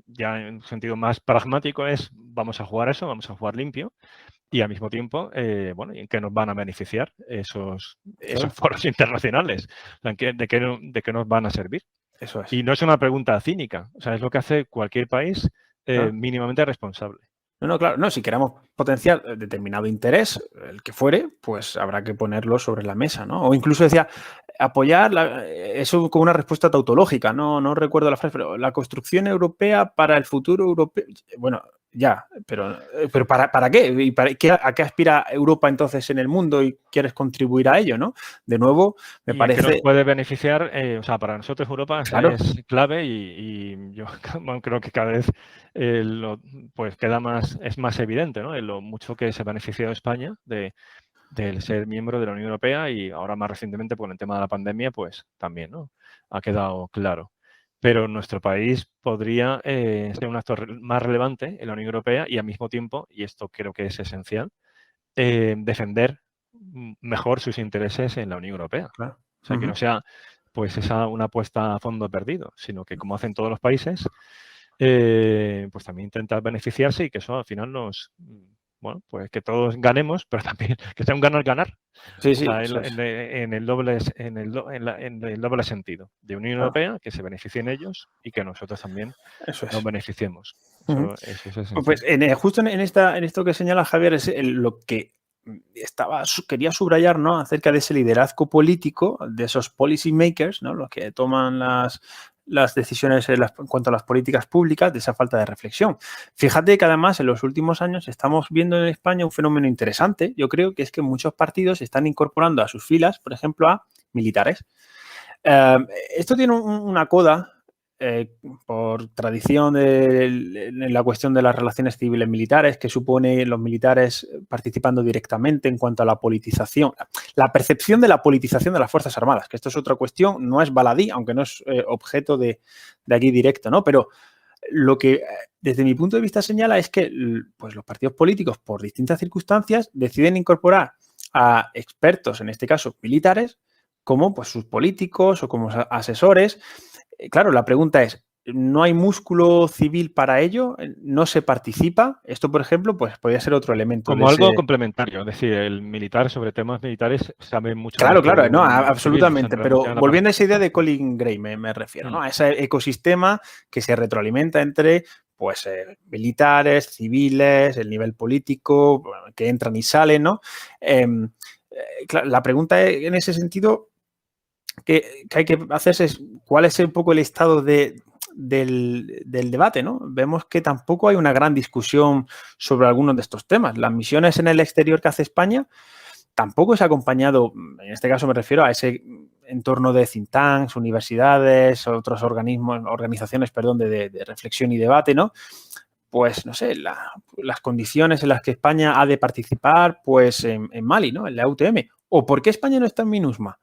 [SPEAKER 1] ya en un sentido más pragmático es vamos a jugar eso, vamos a jugar limpio. Y al mismo tiempo, bueno, ¿en qué nos van a beneficiar esos foros internacionales? ¿De qué nos van a servir?
[SPEAKER 2] Eso es.
[SPEAKER 1] Y no es una pregunta cínica, o sea, es lo que hace cualquier país mínimamente responsable.
[SPEAKER 2] No, claro, no, si queremos potenciar determinado interés, el que fuere, pues habrá que ponerlo sobre la mesa, ¿no? O incluso decía, apoyar eso como una respuesta tautológica, no recuerdo la frase, pero la construcción europea para el futuro europeo. Bueno, Ya, pero ¿para qué? ¿Y a qué aspira Europa entonces en el mundo y quieres contribuir a ello, ¿no? De nuevo, me
[SPEAKER 1] ¿Y en qué nos
[SPEAKER 2] parece,
[SPEAKER 1] puede beneficiar? O sea, para nosotros Europa
[SPEAKER 2] claro,
[SPEAKER 1] es clave y yo bueno, creo que cada vez pues queda más, es más evidente, ¿no? En lo mucho que se ha beneficiado España del ser miembro de la Unión Europea y ahora más recientemente con el tema de la pandemia, pues también, ¿no? Ha quedado claro. Pero nuestro país podría ser un actor más relevante en la Unión Europea y al mismo tiempo, y esto creo que es esencial, defender mejor sus intereses en la Unión Europea.
[SPEAKER 2] claro.
[SPEAKER 1] O sea, que no sea pues una apuesta a fondo perdido, sino que como hacen todos los países, pues también intentar beneficiarse y que eso al final bueno, pues que todos ganemos, pero también que sea un ganar-ganar.
[SPEAKER 2] Sí,
[SPEAKER 1] O
[SPEAKER 2] sí,
[SPEAKER 1] sea,
[SPEAKER 2] eso es.
[SPEAKER 1] en el doble, en el doble sentido. De Unión
[SPEAKER 2] Claro,
[SPEAKER 1] Europea, que se beneficien ellos y que nosotros también
[SPEAKER 2] eso
[SPEAKER 1] nos
[SPEAKER 2] es.
[SPEAKER 1] beneficiemos.
[SPEAKER 2] Ujú.
[SPEAKER 1] Eso es
[SPEAKER 2] Pues
[SPEAKER 1] esencial.
[SPEAKER 2] justo en esto que señala Javier es lo que quería subrayar, ¿no? Acerca de ese liderazgo político, de esos policy makers, ¿no? Los que toman las decisiones en cuanto a las políticas públicas, de esa falta de reflexión. Fíjate que además en los últimos años estamos viendo en España un fenómeno interesante. Yo creo que es que muchos partidos están incorporando a sus filas, por ejemplo, a militares. Eh, Esto tiene una coda por tradición en la cuestión de las relaciones civiles militares, que supone los militares participando directamente en cuanto a la politización, la percepción de la politización de las Fuerzas Armadas, que esto es otra cuestión, no es baladí, aunque no es objeto de aquí directo, ¿no? Pero lo que desde mi punto de vista señala es que pues, los partidos políticos, por distintas circunstancias, deciden incorporar a expertos, en este caso militares, como pues, sus políticos o como asesores. Claro, la pregunta es, ¿no hay músculo civil para ello? ¿No se participa? Esto, por ejemplo, pues podría ser otro elemento de
[SPEAKER 1] Como algo
[SPEAKER 2] ese...
[SPEAKER 1] complementario, es decir, el militar sobre temas militares sabe mucho más
[SPEAKER 2] Claro,
[SPEAKER 1] que
[SPEAKER 2] claro, no,
[SPEAKER 1] un civil, o sea,
[SPEAKER 2] absolutamente,
[SPEAKER 1] en relación
[SPEAKER 2] pero
[SPEAKER 1] a la
[SPEAKER 2] volviendo a esa idea
[SPEAKER 1] participación.
[SPEAKER 2] de Colin Gray, me refiero,
[SPEAKER 1] Mm.
[SPEAKER 2] ¿no? A ese ecosistema que se retroalimenta entre pues militares, civiles, el nivel político, bueno, que entran y salen, ¿no? La pregunta en ese sentido que hay que hacerse es cuál es un poco el estado del debate, ¿no? Vemos que tampoco hay una gran discusión sobre algunos de estos temas. Las misiones en el exterior que hace España tampoco se ha acompañado, en este caso me refiero a ese entorno de think tanks, universidades, otros organismos, organizaciones, perdón, de reflexión y debate, ¿no? Pues, no sé, las condiciones en las que España ha de participar, pues en Mali, ¿no? En la UTM. ¿O por qué España no está en MINUSMA?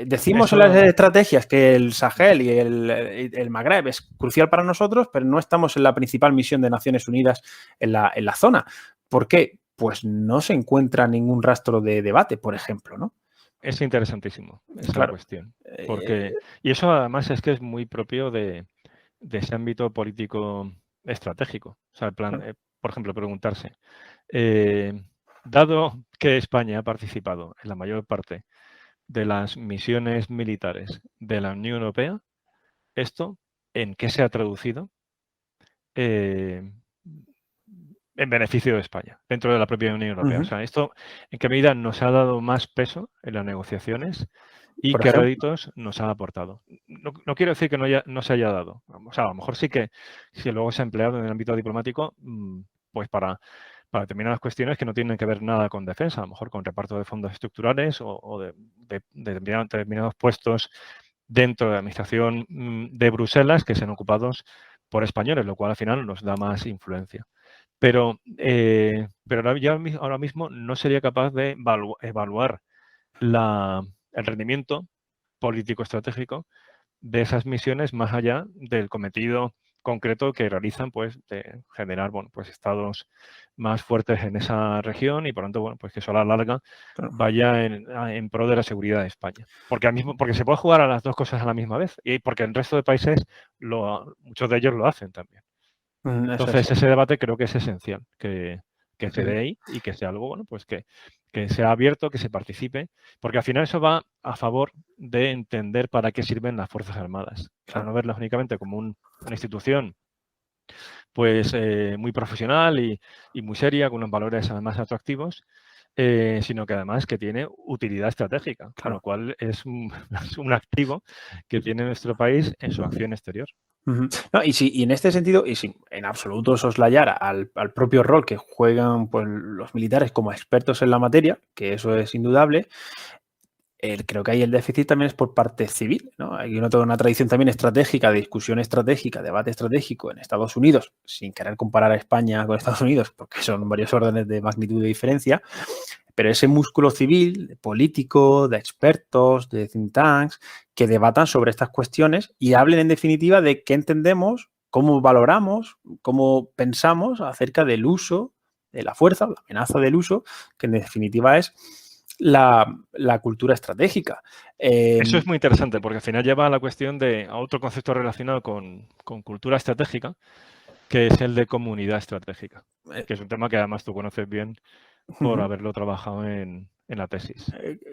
[SPEAKER 2] Decimos en las
[SPEAKER 1] Eso,
[SPEAKER 2] estrategias que el Sahel y el Magreb es crucial para nosotros, pero no estamos en la principal misión de Naciones Unidas en la zona. ¿Por qué? Pues no se encuentra ningún rastro de debate, por ejemplo, ¿no?
[SPEAKER 1] es interesantísimo esa
[SPEAKER 2] Claro.
[SPEAKER 1] cuestión.
[SPEAKER 2] Eh,
[SPEAKER 1] Y eso además es que es muy propio de ese ámbito político estratégico. O sea, el plan,
[SPEAKER 2] claro.
[SPEAKER 1] por ejemplo, preguntarse, eh, dado que España ha participado en la mayor parte de las misiones militares de la Unión Europea, ¿esto en qué se ha traducido en beneficio de España dentro de la propia Unión Europea? O
[SPEAKER 2] Ujú.
[SPEAKER 1] sea, ¿esto en qué medida nos ha dado más peso en las negociaciones y
[SPEAKER 2] Por
[SPEAKER 1] qué
[SPEAKER 2] ejemplo.
[SPEAKER 1] réditos nos ha aportado? No quiero decir que no se haya dado. O sea, a lo mejor sí que si luego se ha empleado en el ámbito diplomático, pues para determinadas cuestiones que no tienen que ver nada con defensa, a lo mejor con reparto de fondos estructurales o de determinados puestos dentro de la administración de Bruselas que sean ocupados por españoles, lo cual al final nos da más influencia. Pero ahora mismo no sería capaz de evaluar el rendimiento político-estratégico de esas misiones más allá del cometido concreto que realizan, pues, de generar, bueno, pues estados más fuertes en esa región y por lo tanto, bueno, pues que eso a la larga
[SPEAKER 2] Claro.
[SPEAKER 1] vaya en pro de la seguridad de España. Porque se puede jugar a las dos cosas a la misma vez y porque el resto de países, muchos de ellos lo hacen también.
[SPEAKER 2] Eso es.
[SPEAKER 1] Entonces, ese debate creo que es esencial, que se
[SPEAKER 2] Sí.
[SPEAKER 1] dé ahí y que sea algo, bueno, pues que sea abierto, que se participe, porque al final eso va a favor de entender para qué sirven las Fuerzas Armadas. O sea, no
[SPEAKER 2] Claro.
[SPEAKER 1] verlas únicamente como una institución pues muy profesional y muy seria, con unos valores además atractivos, sino que además que tiene utilidad estratégica, con lo
[SPEAKER 2] Claro.
[SPEAKER 1] cual es un, es un activo que tiene nuestro país en su acción exterior.
[SPEAKER 2] No, y en este sentido, y sin en absoluto soslayar al propio rol que juegan pues, los militares como expertos en la materia, que eso es indudable, creo que ahí el déficit también es por parte civil, ¿no? Hay toda una tradición también estratégica, de discusión estratégica, debate estratégico en Estados Unidos, sin querer comparar a España con Estados Unidos, porque son varios órdenes de magnitud de diferencia, pero ese músculo civil, de político, de expertos, de think tanks, que debatan sobre estas cuestiones y hablen en definitiva de qué entendemos, cómo valoramos, cómo pensamos acerca del uso de la fuerza, la amenaza del uso, que en definitiva es la cultura estratégica.
[SPEAKER 1] Eso es muy interesante porque al final lleva a la cuestión a otro concepto relacionado con cultura estratégica, que es el de comunidad estratégica, que es un tema que además tú conoces bien por haberlo trabajado en la tesis.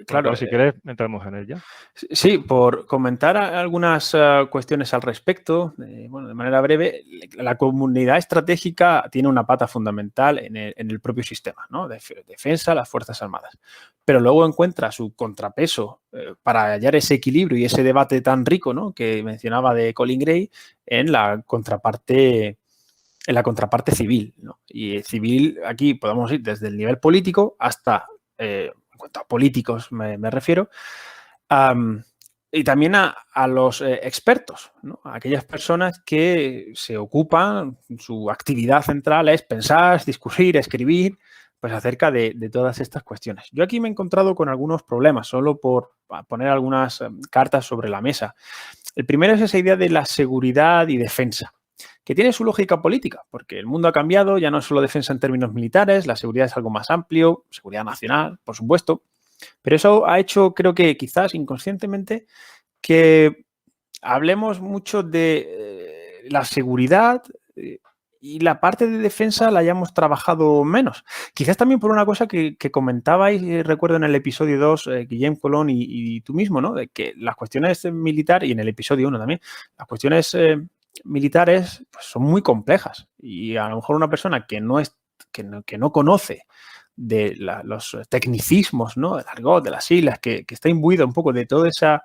[SPEAKER 2] Claro,
[SPEAKER 1] si quieres, entramos en ella.
[SPEAKER 2] Sí, por comentar algunas cuestiones al respecto, de manera breve, la comunidad estratégica tiene una pata fundamental en el propio sistema, ¿no? Defensa, las Fuerzas Armadas. Pero luego encuentra su contrapeso para hallar ese equilibrio y ese debate tan rico, ¿no?, que mencionaba de Colin Gray en la contraparte civil, ¿no? Y civil, aquí podemos ir desde el nivel político hasta, en cuanto a políticos me refiero, y también a los expertos, ¿no? A aquellas personas que se ocupan, su actividad central es pensar, discutir, escribir, pues acerca de todas estas cuestiones. Yo aquí me he encontrado con algunos problemas, solo por poner algunas cartas sobre la mesa. El primero es esa idea de la seguridad y defensa, que tiene su lógica política, porque el mundo ha cambiado, ya no es solo defensa en términos militares, la seguridad es algo más amplio, seguridad nacional, por supuesto, pero eso ha hecho, creo que quizás inconscientemente, que hablemos mucho de la seguridad y la parte de defensa la hayamos trabajado menos. Quizás también por una cosa que comentabais, recuerdo en el episodio 2, Guillem Colón y tú mismo, ¿no? De que las cuestiones militares, y en el episodio 1 también, las cuestiones militares pues, son muy complejas y a lo mejor una persona que no conoce de los tecnicismos, ¿no?, del argot, de las siglas, que está imbuido un poco de todo ese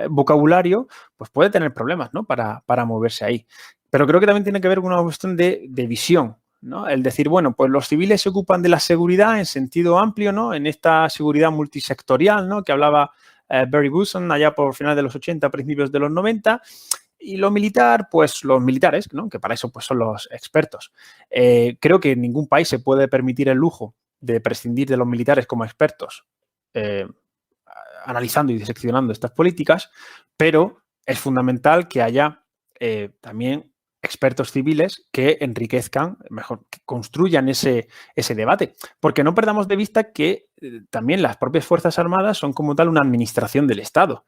[SPEAKER 2] vocabulario, pues puede tener problemas, ¿no?, para moverse ahí. Pero creo que también tiene que ver con una cuestión de visión, ¿no? El decir, bueno, pues los civiles se ocupan de la seguridad en sentido amplio, ¿no?, en esta seguridad multisectorial, ¿no?, que hablaba Barry Buson allá por finales de los 80, principios de los 90, y lo militar, pues los militares, ¿no?, que para eso pues, son los expertos. Creo que ningún país se puede permitir el lujo de prescindir de los militares como expertos, analizando y diseccionando estas políticas, pero es fundamental que haya también expertos civiles que enriquezcan, mejor, que construyan ese debate. Porque no perdamos de vista que también las propias Fuerzas Armadas son como tal una administración del Estado.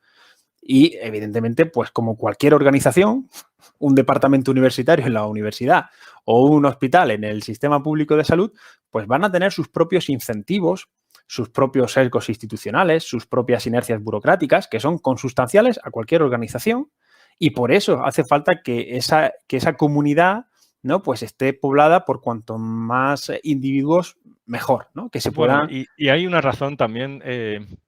[SPEAKER 2] Y, evidentemente, pues como cualquier organización, un departamento universitario en la universidad o un hospital en el sistema público de salud, pues van a tener sus propios incentivos, sus propios sesgos institucionales, sus propias inercias burocráticas, que son consustanciales a cualquier organización, y por eso hace falta que esa comunidad, ¿no?, pues esté poblada por cuanto más individuos, mejor, ¿no? Que se puedan...
[SPEAKER 1] Bueno, y hay una razón también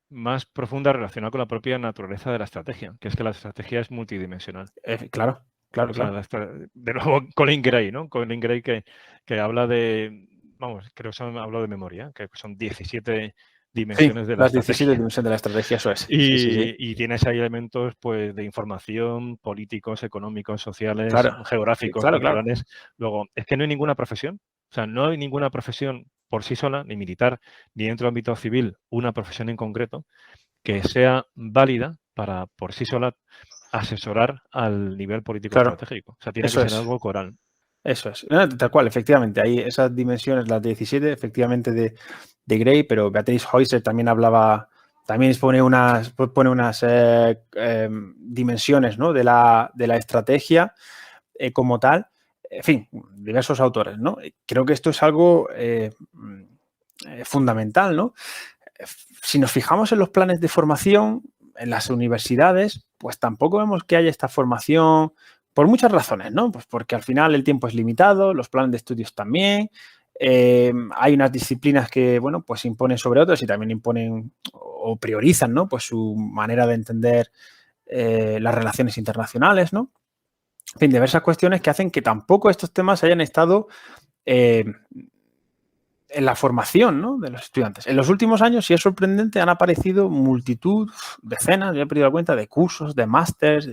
[SPEAKER 1] más profunda relacionada con la propia naturaleza de la estrategia, que es que la estrategia es multidimensional.
[SPEAKER 2] Claro.
[SPEAKER 1] O sea, de nuevo, Colin Gray, ¿no? Colin Gray que habla de, vamos, creo que hablo de memoria, que son 17 dimensiones de la
[SPEAKER 2] las
[SPEAKER 1] estrategia.
[SPEAKER 2] 17 dimensiones de la estrategia, eso es.
[SPEAKER 1] Y tienes ahí elementos pues, de información, políticos, económicos, sociales, geográficos, culturales. Luego, es que no hay ninguna profesión. O sea, no hay ninguna profesión por sí sola, ni militar, ni dentro del ámbito civil, una profesión en concreto, que sea válida para, por sí sola, asesorar al nivel político estratégico. O sea, tiene que ser algo coral.
[SPEAKER 2] Eso es. Tal cual, efectivamente. Hay esas dimensiones, las 17, efectivamente, de Gray, pero Beatrice Heuser también hablaba, también pone unas dimensiones, ¿no?, de la estrategia como tal. En fin, diversos autores, ¿no? Creo que esto es algo fundamental, ¿no? Si nos fijamos en los planes de formación en las universidades, pues tampoco vemos que haya esta formación por muchas razones, ¿no? Pues porque al final el tiempo es limitado, los planes de estudios también, hay unas disciplinas que, bueno, pues imponen sobre otras y también imponen o priorizan, ¿no?, pues su manera de entender las relaciones internacionales, ¿no? En fin, diversas cuestiones que hacen que tampoco estos temas hayan estado en la formación, ¿no?, de los estudiantes. En los últimos años, y es sorprendente, han aparecido multitud, decenas, ya he perdido la cuenta, de cursos, de másters,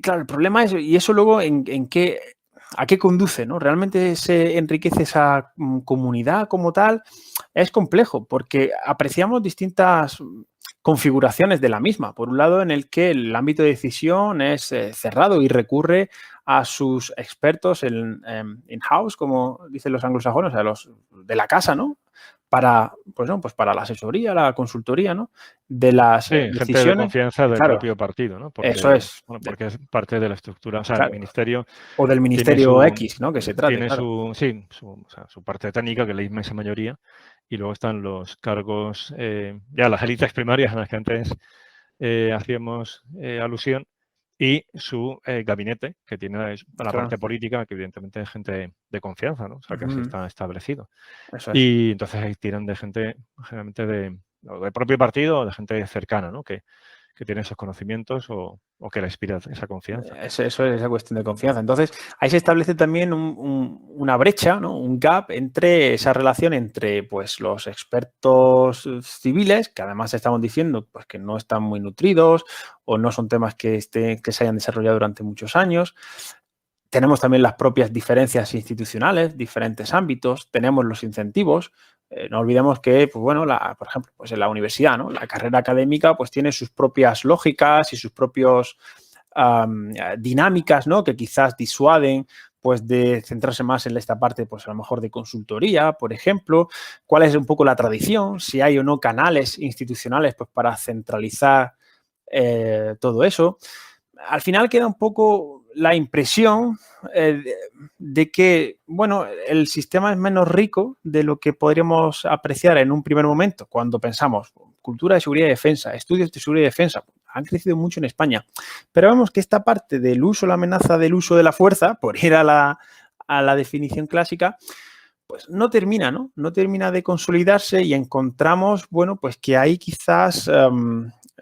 [SPEAKER 2] claro, el problema es, y eso luego a qué conduce, ¿no? ¿Realmente se enriquece esa comunidad como tal? Es complejo porque apreciamos distintas configuraciones de la misma. Por un lado, en el que el ámbito de decisión es cerrado y recurre a sus expertos in-house, como dicen los anglosajones, o sea, los de la casa, ¿no? Para, pues no, pues para la asesoría, la consultoría, ¿no?, de las
[SPEAKER 1] Sí, gente de
[SPEAKER 2] decisiones.
[SPEAKER 1] confianza del
[SPEAKER 2] Claro,
[SPEAKER 1] propio partido, ¿no?
[SPEAKER 2] eso
[SPEAKER 1] Porque,
[SPEAKER 2] es.
[SPEAKER 1] bueno, porque es parte de la estructura. O sea, el
[SPEAKER 2] Claro.
[SPEAKER 1] ministerio
[SPEAKER 2] O del
[SPEAKER 1] tiene
[SPEAKER 2] ministerio
[SPEAKER 1] su,
[SPEAKER 2] X, ¿no?, que se trate,
[SPEAKER 1] tiene
[SPEAKER 2] claro.
[SPEAKER 1] sí, o sea, su parte técnica, que es la inmensa mayoría, y luego están los cargos, ya las élites primarias a las que antes hacíamos alusión, y su gabinete, que tiene la
[SPEAKER 2] Claro.
[SPEAKER 1] parte política, que evidentemente es gente de confianza, ¿no? O sea, que así
[SPEAKER 2] Ujú.
[SPEAKER 1] está establecido.
[SPEAKER 2] Eso es.
[SPEAKER 1] Y entonces ahí tiran de gente, generalmente o del propio partido o de gente cercana, ¿no? Que tiene esos conocimientos o que le inspira esa confianza.
[SPEAKER 2] Eso es esa cuestión de confianza. Entonces, ahí se establece también una brecha, ¿no?, un gap entre esa relación entre, pues, los expertos civiles, que además estamos diciendo, pues, que no están muy nutridos o no son temas que se hayan desarrollado durante muchos años. Tenemos también las propias diferencias institucionales, diferentes ámbitos, tenemos los incentivos. No olvidemos que, pues bueno, por ejemplo, pues en la universidad, ¿no?, la carrera académica pues tiene sus propias lógicas y sus propios dinámicas, ¿no?, que quizás disuaden pues de centrarse más en esta parte, pues a lo mejor de consultoría, por ejemplo. ¿Cuál es un poco la tradición? Si hay o no canales institucionales pues para centralizar todo eso. Al final queda un poco la impresión de que, bueno, el sistema es menos rico de lo que podríamos apreciar en un primer momento cuando pensamos cultura de seguridad y defensa, estudios de seguridad y defensa. Han crecido mucho en España, pero vemos que esta parte del uso, la amenaza del uso de la fuerza, por ir a la definición clásica, pues no termina, ¿no? No termina de consolidarse y encontramos, bueno, pues que ahí quizás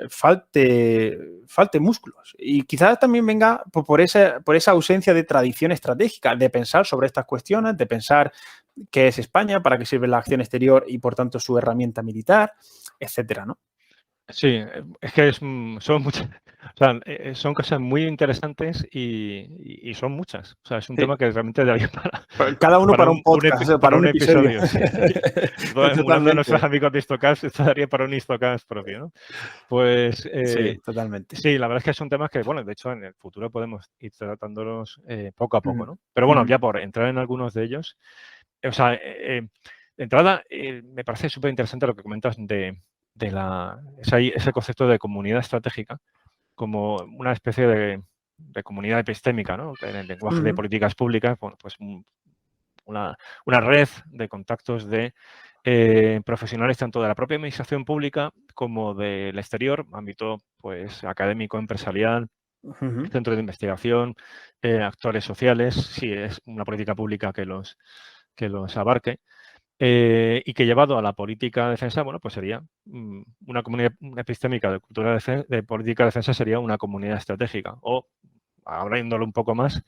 [SPEAKER 2] falte músculos. Y quizás también venga por esa ausencia de tradición estratégica, de pensar sobre estas cuestiones, de pensar qué es España, para qué sirve la acción exterior y, por tanto, su herramienta militar, etcétera, ¿no?
[SPEAKER 1] Sí, es que son muchas, o sea, son cosas muy interesantes y son muchas. O sea, es un
[SPEAKER 2] Sí.
[SPEAKER 1] tema que realmente daría
[SPEAKER 2] Cada uno
[SPEAKER 1] para
[SPEAKER 2] para un podcast, para
[SPEAKER 1] para
[SPEAKER 2] un
[SPEAKER 1] un
[SPEAKER 2] episodio.
[SPEAKER 1] episodio. Sí. Uno de nuestros
[SPEAKER 2] Totalmente.
[SPEAKER 1] amigos de Histocast, esto daría para un Histocast propio, ¿no? Pues
[SPEAKER 2] Sí, totalmente.
[SPEAKER 1] sí, la verdad es que son temas que, bueno, de hecho en el futuro podemos ir tratándolos poco a poco,
[SPEAKER 2] Ujú,
[SPEAKER 1] ¿no? Pero bueno,
[SPEAKER 2] ujú,
[SPEAKER 1] ya por entrar en algunos de ellos, o sea, de entrada, me parece súper interesante lo que comentas ese concepto de comunidad estratégica como una especie de comunidad epistémica, ¿no? En el lenguaje de
[SPEAKER 2] ujú,
[SPEAKER 1] políticas públicas, bueno, pues una red de contactos de profesionales tanto de la propia administración pública como del exterior, ámbito pues académico, empresarial,
[SPEAKER 2] ujú.
[SPEAKER 1] centro de investigación, actores sociales, si es una política pública que los abarque. Y que llevado a la política de defensa, bueno, pues sería una comunidad epistémica de cultura de política de defensa sería una comunidad estratégica. O, abriéndolo un poco más,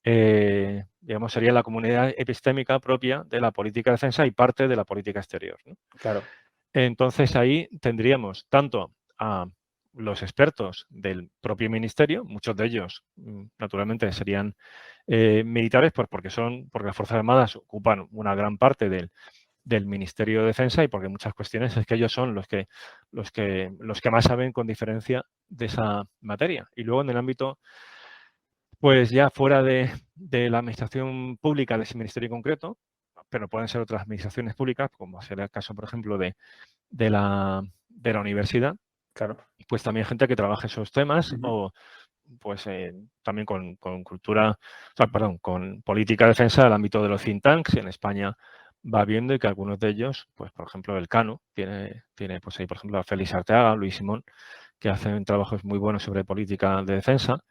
[SPEAKER 1] digamos, sería la comunidad epistémica propia de la política de defensa y parte de la política exterior, ¿no?
[SPEAKER 2] Claro.
[SPEAKER 1] Entonces ahí tendríamos tanto a los expertos del propio ministerio, muchos de ellos naturalmente serían militares, pues porque las Fuerzas Armadas ocupan una gran parte del Ministerio de Defensa y porque muchas cuestiones es que ellos son los que más saben con diferencia de esa materia. Y luego en el ámbito, pues ya fuera de la administración pública de ese ministerio concreto, pero pueden ser otras administraciones públicas, como será el caso, por ejemplo, de la universidad,
[SPEAKER 2] Claro.
[SPEAKER 1] pues también gente que trabaje esos temas
[SPEAKER 2] Ujú,
[SPEAKER 1] o pues también con cultura, o sea, perdón, con política de defensa, el ámbito de los think tanks en España va viendo y que algunos de ellos, pues por ejemplo el Cano, tiene pues ahí por ejemplo a Félix Arteaga, Luis Simón, que hacen trabajos muy buenos sobre política de defensa.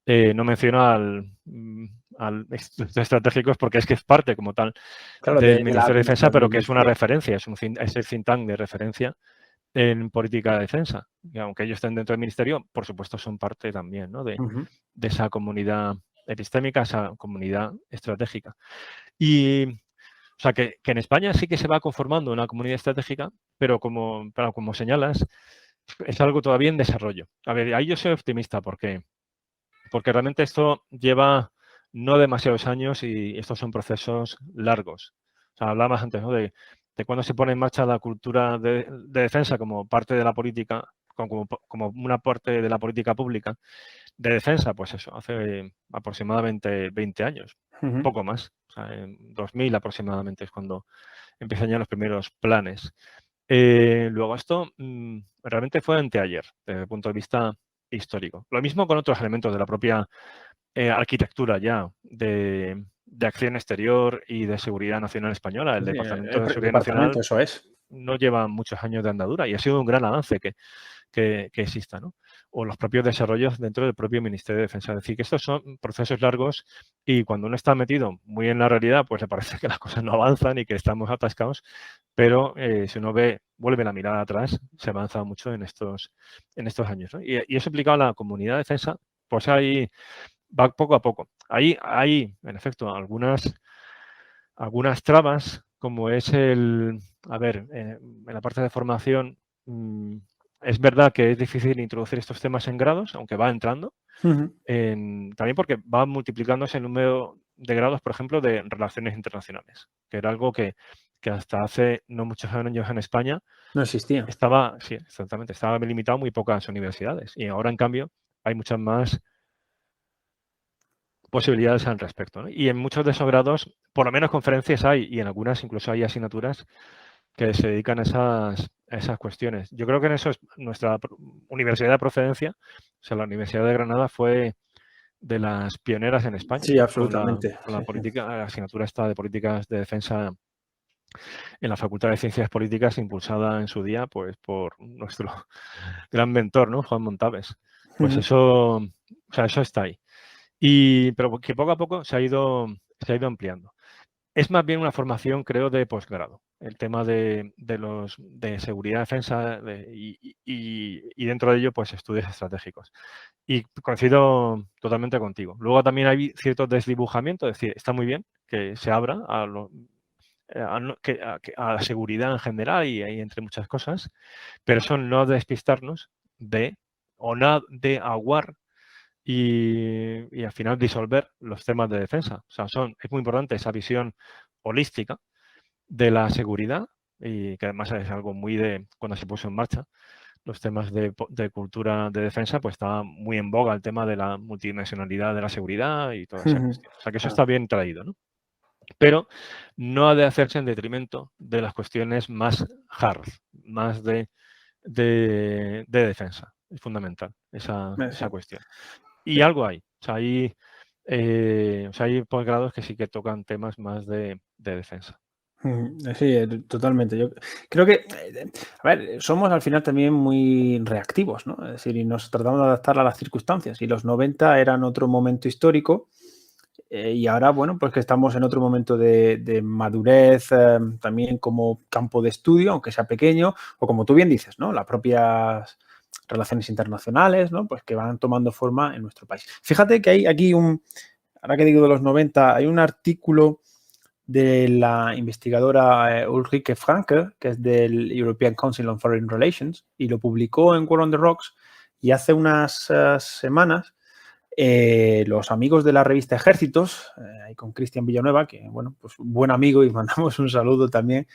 [SPEAKER 1] No menciono al institutos estratégicos porque es que es parte como tal
[SPEAKER 2] claro,
[SPEAKER 1] del
[SPEAKER 2] de la
[SPEAKER 1] Ministerio de Defensa,
[SPEAKER 2] del
[SPEAKER 1] pero que es una
[SPEAKER 2] ministerio.
[SPEAKER 1] referencia, es el think tank de referencia en política de defensa. Y aunque ellos estén dentro del ministerio, por supuesto son parte también, ¿no? de esa comunidad epistémica, esa comunidad estratégica. Y, o sea, que en España sí que se va conformando una comunidad estratégica, pero como señalas, es algo todavía en desarrollo. A ver, ahí yo soy optimista porque realmente esto lleva no demasiados años y estos son procesos largos. O sea, hablabas antes, ¿no? de cuando se pone en marcha la cultura de defensa como parte de la política, como una parte de la política pública de defensa, pues eso, hace aproximadamente 20 años, poco más. O sea, en 2000 aproximadamente es cuando empiezan ya los primeros planes. Luego esto realmente fue anteayer, desde el punto de vista histórico. Lo mismo con otros elementos de la propia arquitectura ya de acción exterior y de seguridad nacional española. El Departamento de Seguridad Nacional
[SPEAKER 2] eso es.
[SPEAKER 1] no lleva muchos años de andadura y ha sido un gran avance que exista, ¿no? O los propios desarrollos dentro del propio Ministerio de Defensa. Es decir, que estos son procesos largos y cuando uno está metido muy en la realidad, pues le parece que las cosas no avanzan y que estamos atascados, pero si uno vuelve la mirada atrás, se avanza mucho en estos años, ¿no? Y eso implicado a la comunidad de defensa, pues ahí va poco a poco. Hay en efecto, algunas trabas, como es en la parte de formación, es verdad que es difícil introducir estos temas en grados, aunque va entrando, también porque va multiplicándose el número de grados, por ejemplo, de relaciones internacionales, que era algo que hasta hace no muchos años en España
[SPEAKER 2] no existía.
[SPEAKER 1] estaba limitado a muy pocas universidades y ahora, en cambio, hay muchas más posibilidades al respecto, ¿no? Y en muchos de esos grados, por lo menos conferencias hay, y en algunas incluso hay asignaturas que se dedican a esas cuestiones. Yo creo que en eso es nuestra universidad de procedencia, o sea, la Universidad de Granada fue de las pioneras en España.
[SPEAKER 2] Sí, absolutamente.
[SPEAKER 1] Con la política, la asignatura esta de políticas de defensa en la Facultad de Ciencias Políticas, impulsada en su día pues por nuestro gran mentor, ¿no? Juan Montaves. Pues eso está ahí. Pero que poco a poco se ha ido ampliando. Es más bien una formación, creo, de posgrado. El tema de seguridad, defensa y dentro de ello, pues estudios estratégicos. Y coincido totalmente contigo. Luego también hay cierto desdibujamiento, es decir, está muy bien que se abra a la seguridad en general y entre muchas cosas, pero eso no despistarnos de aguar y al final disolver los temas de defensa. O sea, es muy importante esa visión holística de la seguridad y que además es algo muy de cuando se puso en marcha los temas de cultura de defensa, pues estaba muy en boga el tema de la multidimensionalidad de la seguridad y toda esa cuestión. O sea, que eso está bien traído, ¿no? Pero no ha de hacerse en detrimento de las cuestiones más hard, más de defensa. Es fundamental esa cuestión. Y algo hay. O sea, hay posgrados que sí que tocan temas más de defensa.
[SPEAKER 2] Sí, totalmente. Yo creo que, a ver, somos al final también muy reactivos, ¿no? Es decir, y nos tratamos de adaptar a las circunstancias. Y los 90 eran otro momento histórico y ahora, bueno, pues que estamos en otro momento de madurez también como campo de estudio, aunque sea pequeño, o como tú bien dices, ¿no? Las propias relaciones internacionales, ¿no? Pues que van tomando forma en nuestro país. Fíjate que hay aquí ahora que digo de los 90, hay un artículo de la investigadora Ulrike Franke, que es del European Council on Foreign Relations, y lo publicó en War on the Rocks, y hace unas semanas los amigos de la revista Ejércitos, con Cristian Villanueva, que, bueno, pues un buen amigo y mandamos un saludo también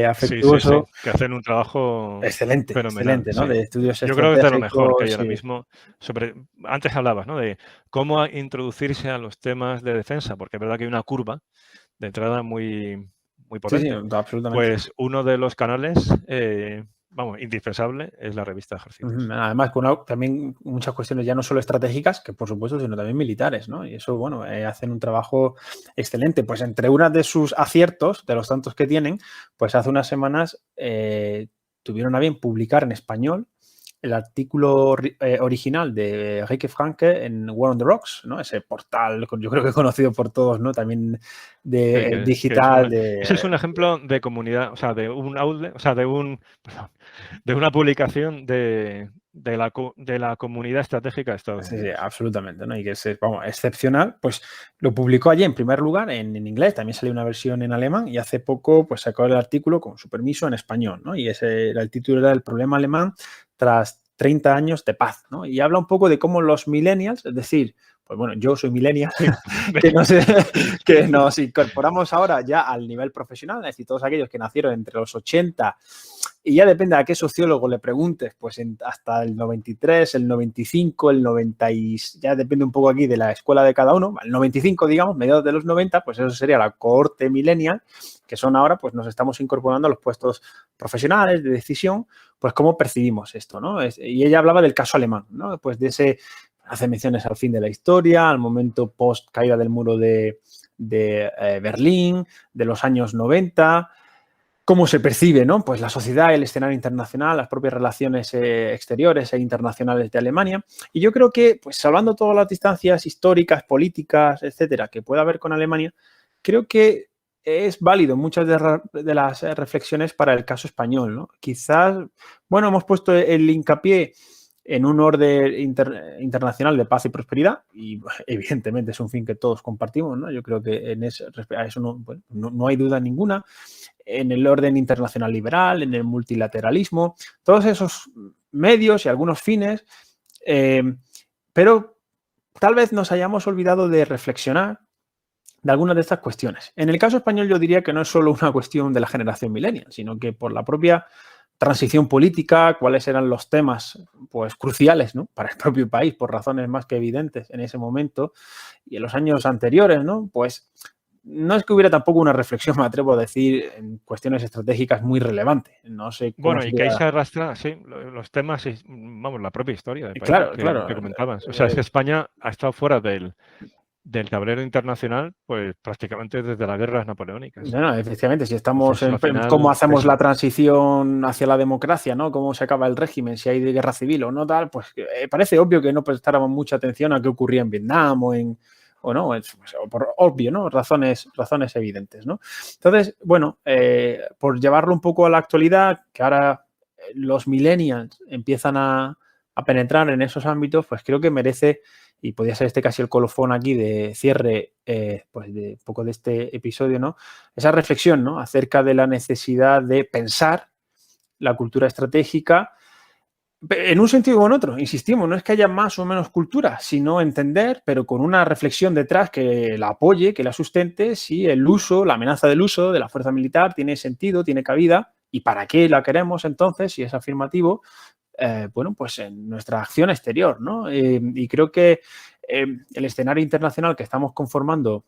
[SPEAKER 2] afectuoso.
[SPEAKER 1] Sí, que hacen un trabajo
[SPEAKER 2] excelente,
[SPEAKER 1] fenomenal.
[SPEAKER 2] excelente, ¿no?
[SPEAKER 1] Sí.
[SPEAKER 2] De estudios
[SPEAKER 1] Yo creo que es de lo mejor que hay
[SPEAKER 2] sí.
[SPEAKER 1] ahora mismo. Antes hablabas, ¿no? De cómo introducirse a los temas de defensa, porque es verdad que hay una curva de entrada muy potente.
[SPEAKER 2] Sí, absolutamente.
[SPEAKER 1] Pues uno de los canales, indispensable, es la revista Ejércitos.
[SPEAKER 2] Además, con también muchas cuestiones ya no solo estratégicas, que por supuesto, sino también militares, ¿no? Y eso, bueno, hacen un trabajo excelente. Pues entre una de sus aciertos, de los tantos que tienen, pues hace unas semanas tuvieron a bien publicar en español el artículo original de Heike Franke en War on the Rocks, ¿no? Ese portal, yo creo que conocido por todos, ¿no? También de digital.
[SPEAKER 1] Ese es un ejemplo de comunidad, o sea, de un outlet, o sea, de una publicación de la comunidad estratégica de Estados
[SPEAKER 2] Sí,
[SPEAKER 1] Unidos.
[SPEAKER 2] sí, absolutamente, ¿no? Y que es, vamos, excepcional. Pues lo publicó allí en primer lugar en inglés, también salió una versión en alemán y hace poco pues sacó el artículo con su permiso en español, ¿no? Y ese era el título, era El problema alemán tras 30 años de paz, ¿no? Y habla un poco de cómo los millennials, es decir, pues bueno, yo soy millennial, que nos incorporamos ahora ya al nivel profesional, es decir, todos aquellos que nacieron entre los 80 y ya depende a qué sociólogo le preguntes, pues hasta el 93, el 95, el 90, y ya depende un poco aquí de la escuela de cada uno, el 95, digamos, mediados de los 90, pues eso sería la cohorte millennial, que son ahora, pues nos estamos incorporando a los puestos profesionales de decisión, pues cómo percibimos esto, ¿no? Y ella hablaba del caso alemán, ¿no? Pues de ese, hace menciones al fin de la historia, al momento post caída del muro de Berlín, de los años 90, cómo se percibe, ¿no? Pues la sociedad, el escenario internacional, las propias relaciones exteriores e internacionales de Alemania. Y yo creo que, pues hablando de todas las distancias históricas, políticas, etcétera, que pueda haber con Alemania, creo que es válido muchas de las reflexiones para el caso español, ¿no? Quizás, bueno, hemos puesto el hincapié en un orden internacional de paz y prosperidad y evidentemente es un fin que todos compartimos, ¿no? Yo creo que a eso no hay duda ninguna. En el orden internacional liberal, en el multilateralismo, todos esos medios y algunos fines, pero tal vez nos hayamos olvidado de reflexionar de algunas de estas cuestiones. En el caso español yo diría que no es solo una cuestión de la generación millennial, sino que por la propia transición política, cuáles eran los temas pues, cruciales, ¿no? Para el propio país, por razones más que evidentes en ese momento y en los años anteriores, ¿no? Pues no es que hubiera tampoco una reflexión, me atrevo a decir, en cuestiones estratégicas muy relevantes. No sé cómo
[SPEAKER 1] Bueno, y que ahí
[SPEAKER 2] sería.
[SPEAKER 1] se arrastra, sí, los temas, vamos, la propia historia del país
[SPEAKER 2] Claro, claro.
[SPEAKER 1] que comentabas. O sea, es que España ha estado fuera del tablero internacional, pues prácticamente desde las guerras napoleónicas.
[SPEAKER 2] No, efectivamente, si estamos
[SPEAKER 1] Entonces, al final,
[SPEAKER 2] cómo hacemos
[SPEAKER 1] eso.
[SPEAKER 2] la transición hacia la democracia, ¿no? Cómo se acaba el régimen, si hay guerra civil o no tal, pues parece obvio que no prestáramos mucha atención a qué ocurría en Vietnam o no, por obvio, ¿no? Razones evidentes, ¿no? Entonces, bueno, por llevarlo un poco a la actualidad, que ahora los millennials empiezan a penetrar en esos ámbitos, pues creo que merece, y podría ser este casi el colofón aquí de cierre, pues de un poco de este episodio, ¿no? Esa reflexión, ¿no? Acerca de la necesidad de pensar la cultura estratégica en un sentido o en otro, insistimos, no es que haya más o menos cultura, sino entender, pero con una reflexión detrás que la apoye, que la sustente, si el uso, la amenaza del uso de la fuerza militar tiene sentido, tiene cabida, y para qué la queremos entonces, si es afirmativo, bueno, pues en nuestra acción exterior, ¿no? Y creo que el escenario internacional que estamos conformando,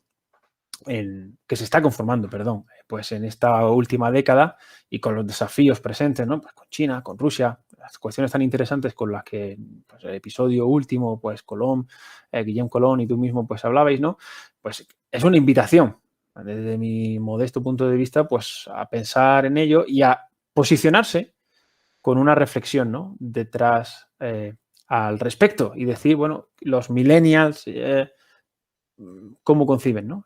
[SPEAKER 2] que se está conformando, perdón, pues en esta última década y con los desafíos presentes, ¿no? Pues con China, con Rusia, las cuestiones tan interesantes con las que pues, el episodio último, pues Colón, Guillem Colón y tú mismo pues hablabais, ¿no? Pues es una invitación, desde mi modesto punto de vista, pues a pensar en ello y a posicionarse con una reflexión, ¿no? Detrás al respecto y decir, bueno, los millennials, ¿cómo conciben, ¿no?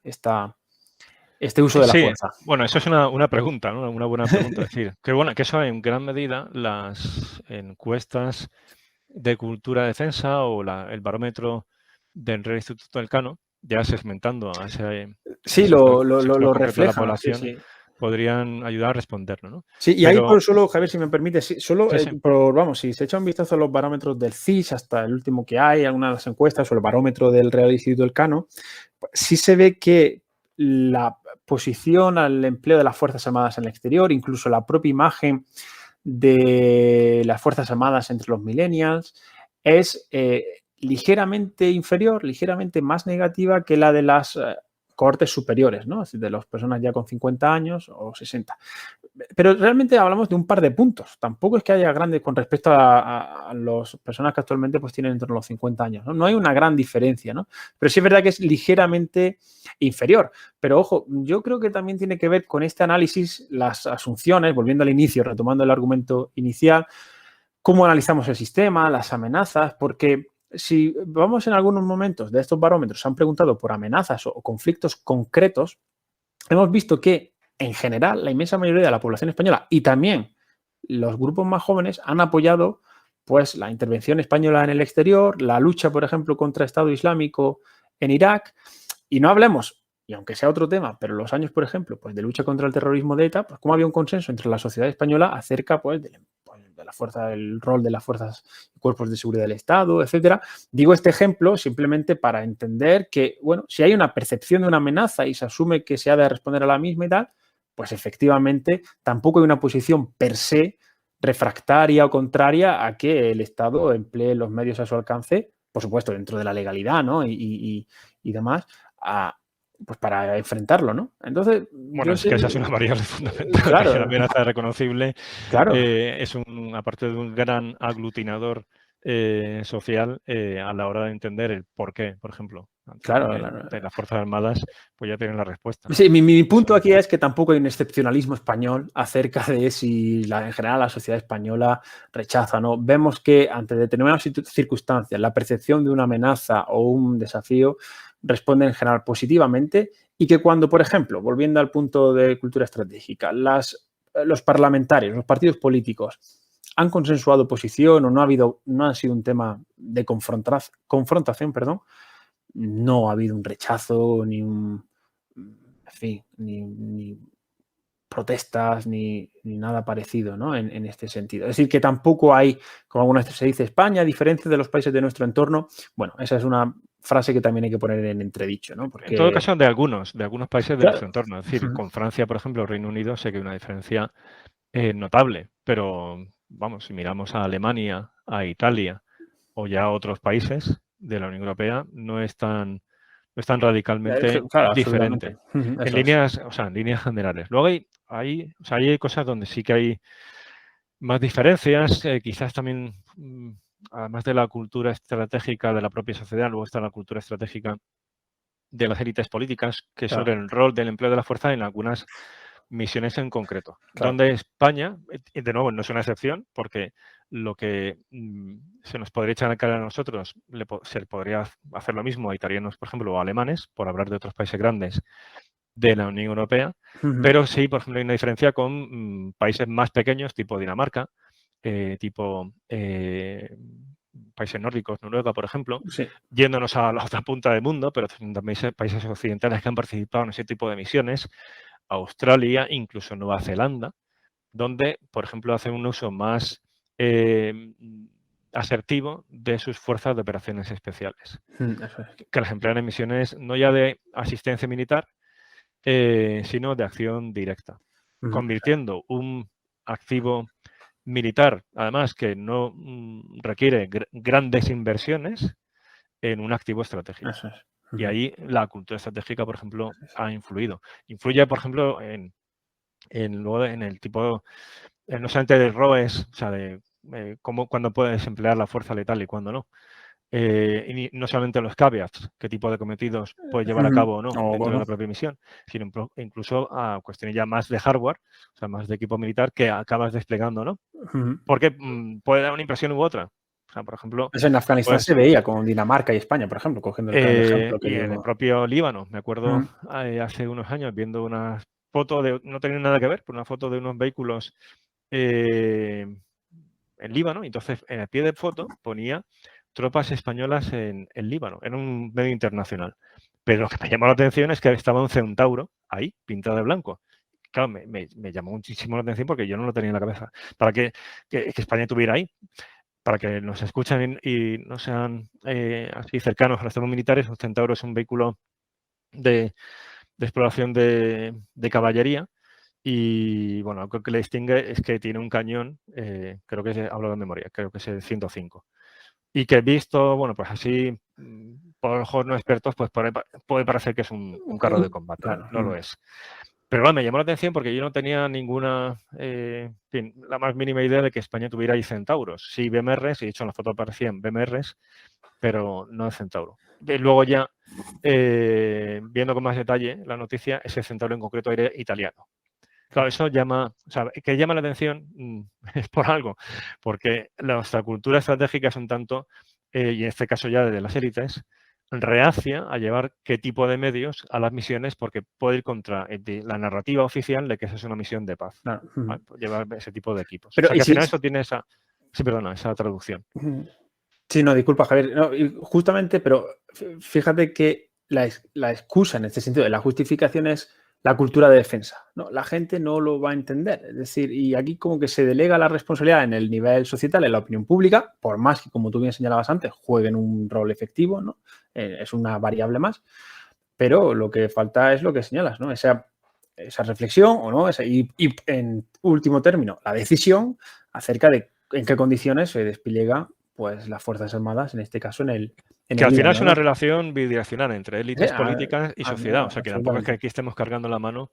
[SPEAKER 2] Este uso de la
[SPEAKER 1] Sí,
[SPEAKER 2] fuerza.
[SPEAKER 1] bueno, eso es una pregunta, ¿no? Una buena pregunta. Es decir, que bueno, que eso en gran medida las encuestas de cultura de defensa o el barómetro del Real Instituto Elcano, ya segmentando a ese
[SPEAKER 2] Sí,
[SPEAKER 1] sector
[SPEAKER 2] lo
[SPEAKER 1] concreto de la
[SPEAKER 2] reflejan, sí,
[SPEAKER 1] población,
[SPEAKER 2] sí.
[SPEAKER 1] podrían ayudar a responderlo, ¿no?
[SPEAKER 2] Sí, y ahí
[SPEAKER 1] Pero,
[SPEAKER 2] por solo, Javier, si me permite, solo
[SPEAKER 1] sí, sí.
[SPEAKER 2] vamos, si se echa un vistazo a los barómetros del CIS, hasta el último que hay, algunas de las encuestas o el barómetro del Real Instituto Elcano, sí se ve que la posición al empleo de las Fuerzas Armadas en el exterior, incluso la propia imagen de las Fuerzas Armadas entre los millennials, es ligeramente inferior, ligeramente más negativa que la de las cohortes superiores, ¿no? Es decir, de las personas ya con 50 años o 60. Pero realmente hablamos de un par de puntos. Tampoco es que haya grandes con respecto a las personas que actualmente pues, tienen en torno a los 50 años. ¿No? No hay una gran diferencia, ¿no? Pero sí es verdad que es ligeramente inferior. Pero ojo, yo creo que también tiene que ver con este análisis, las asunciones, volviendo al inicio, retomando el argumento inicial, cómo analizamos el sistema, las amenazas, porque si vamos en algunos momentos de estos barómetros, se han preguntado por amenazas o conflictos concretos, hemos visto que, en general, la inmensa mayoría de la población española y también los grupos más jóvenes han apoyado pues, la intervención española en el exterior, la lucha, por ejemplo, contra el Estado Islámico en Irak, y no hablemos, y aunque sea otro tema, pero los años, por ejemplo, pues, de lucha contra el terrorismo de ETA, pues cómo había un consenso entre la sociedad española acerca pues, de la fuerza, del rol de las fuerzas y cuerpos de seguridad del Estado, etcétera. Digo este ejemplo simplemente para entender que, bueno, si hay una percepción de una amenaza y se asume que se ha de responder a la misma y tal, pues efectivamente tampoco hay una posición per se refractaria o contraria a que el Estado emplee los medios a su alcance, por supuesto, dentro de la legalidad, ¿no? Y demás, pues para enfrentarlo, ¿no? Entonces,
[SPEAKER 1] Bueno,
[SPEAKER 2] yo
[SPEAKER 1] es que
[SPEAKER 2] sé,
[SPEAKER 1] esa es una variable fundamental, que si la
[SPEAKER 2] claro,
[SPEAKER 1] amenaza es reconocible,
[SPEAKER 2] claro,
[SPEAKER 1] es aparte de un gran aglutinador social a la hora de entender el por qué, por ejemplo,
[SPEAKER 2] claro,
[SPEAKER 1] de las Fuerzas Armadas, pues ya tienen la respuesta, ¿no?
[SPEAKER 2] sí, mi punto
[SPEAKER 1] Eso.
[SPEAKER 2] aquí es que tampoco hay un excepcionalismo español acerca de si en general la sociedad española rechaza, ¿no? Vemos que ante determinadas circunstancias la percepción de una amenaza o un desafío responde en general positivamente y que cuando, por ejemplo, volviendo al punto de cultura estratégica, los parlamentarios, los partidos políticos han consensuado posición o no ha sido un tema de confrontación, perdón, no ha habido un rechazo ni un en fin, ni protestas ni nada parecido, ¿no? En este sentido. Es decir, que tampoco hay, como algunas veces se dice, España, a diferencia de los países de nuestro entorno. Bueno, esa es una frase que también hay que poner en entredicho, ¿no?
[SPEAKER 1] En todo
[SPEAKER 2] Porque,
[SPEAKER 1] caso, de algunos países de nuestro
[SPEAKER 2] claro,
[SPEAKER 1] entorno. Es decir, con Francia, por ejemplo, Reino Unido, sé que hay una diferencia notable, pero vamos, si miramos a Alemania, a Italia o ya a otros países de la Unión Europea, no es tan radicalmente
[SPEAKER 2] claro, absolutamente.
[SPEAKER 1] diferente. En
[SPEAKER 2] Eso es.
[SPEAKER 1] líneas, o sea, en líneas generales. Luego o sea, hay cosas donde sí que hay más diferencias, quizás también, además de la cultura estratégica de la propia sociedad, luego está la cultura estratégica de las élites políticas, que sobre
[SPEAKER 2] Claro,
[SPEAKER 1] el rol del empleo de la fuerza en algunas misiones en concreto,
[SPEAKER 2] claro.
[SPEAKER 1] donde España, de nuevo, no es una excepción, porque lo que se nos podría echar a cara a nosotros, se le podría hacer lo mismo a italianos, por ejemplo, o a alemanes, por hablar de otros países grandes de la Unión Europea, pero sí, por ejemplo, hay una diferencia con países más pequeños, tipo Dinamarca, tipo países nórdicos, Noruega, por ejemplo,
[SPEAKER 2] Sí.
[SPEAKER 1] yéndonos a la otra punta del mundo, pero también países occidentales que han participado en ese tipo de misiones, Australia, incluso Nueva Zelanda, donde, por ejemplo, hacen un uso más asertivo de sus fuerzas de operaciones especiales,
[SPEAKER 2] Eso es.
[SPEAKER 1] que las emplean en misiones no ya de asistencia militar, sino de acción directa, convirtiendo un activo militar, además que no requiere grandes inversiones, en un activo estratégico.
[SPEAKER 2] Eso es.
[SPEAKER 1] Y ahí la cultura estratégica, por ejemplo, ha influido. Influye, por ejemplo, luego en el tipo, no solamente de ROEs, o sea, de cuándo puedes emplear la fuerza letal y cuándo no. Y no solamente los caveats, qué tipo de cometidos puedes llevar a cabo o no dentro de
[SPEAKER 2] No.
[SPEAKER 1] la propia misión, sino incluso a cuestiones ya más de hardware, o sea, más de equipo militar que acabas desplegando, ¿no? Porque puede dar una impresión u otra. O sea, por ejemplo,
[SPEAKER 2] Eso en Afganistán
[SPEAKER 1] pues
[SPEAKER 2] se veía con Dinamarca y España, por ejemplo, cogiendo el ejemplo que
[SPEAKER 1] y en el
[SPEAKER 2] digo.
[SPEAKER 1] propio Líbano, me acuerdo hace unos años viendo una foto no tenía nada que ver, pero una foto de unos vehículos eh, en Líbano, y entonces en el pie de foto ponía tropas españolas en Líbano, era un medio internacional. Pero lo que me llamó la atención es que estaba un Centauro ahí, pintado de blanco. Claro, me llamó muchísimo la atención porque yo no lo tenía en la cabeza. Para que España tuviera ahí, para que nos escuchen y no sean así cercanos a los temas militares, un Centauro es un vehículo de exploración de caballería. Y bueno, lo que le distingue es que tiene un cañón, creo que hablo de memoria, creo que es el 105. Y que visto, bueno, pues así, por ojos no expertos, pues puede parecer que es un carro de combate, ¿no?
[SPEAKER 2] Claro.
[SPEAKER 1] No lo es. Pero bueno, me llamó la atención porque yo no tenía ninguna, en fin, la más mínima idea de que España tuviera ahí centauros. Sí, BMRs, y de hecho en la foto aparecían BMRs, pero no el centauro. Y luego ya, viendo con más detalle la noticia, ese centauro en concreto era italiano. claro, eso llama, o sea, que llama la atención es por algo, porque nuestra cultura estratégica es un tanto, y en este caso ya de las élites, reacia a llevar qué tipo de medios a las misiones porque puede ir contra la narrativa oficial de que esa es una misión de paz.
[SPEAKER 2] Claro.
[SPEAKER 1] ¿Vale? Llevar ese tipo de equipos. O
[SPEAKER 2] Pero,
[SPEAKER 1] sea
[SPEAKER 2] y
[SPEAKER 1] que al
[SPEAKER 2] si,
[SPEAKER 1] final eso tiene esa, sí, perdona, esa traducción.
[SPEAKER 2] sí, no, disculpa, Javier. No, justamente, pero fíjate que la excusa en este sentido de la justificación es la cultura de defensa, ¿no? La gente no lo va a entender. Es decir, y aquí como que se delega la responsabilidad en el nivel societal, en la opinión pública, por más que, como tú bien señalabas antes, jueguen un rol efectivo, ¿no? Es una variable más. Pero lo que falta es lo que señalas, ¿no? Esa reflexión o no, y en último término, la decisión acerca de en qué condiciones se despliega pues las Fuerzas Armadas, en este caso en
[SPEAKER 1] Que al
[SPEAKER 2] el
[SPEAKER 1] final es
[SPEAKER 2] Líbano,
[SPEAKER 1] una
[SPEAKER 2] ¿no?
[SPEAKER 1] relación bidireccional entre élites políticas y sociedad. O sea que tampoco es que
[SPEAKER 2] Absolutamente.
[SPEAKER 1] aquí estemos cargando la mano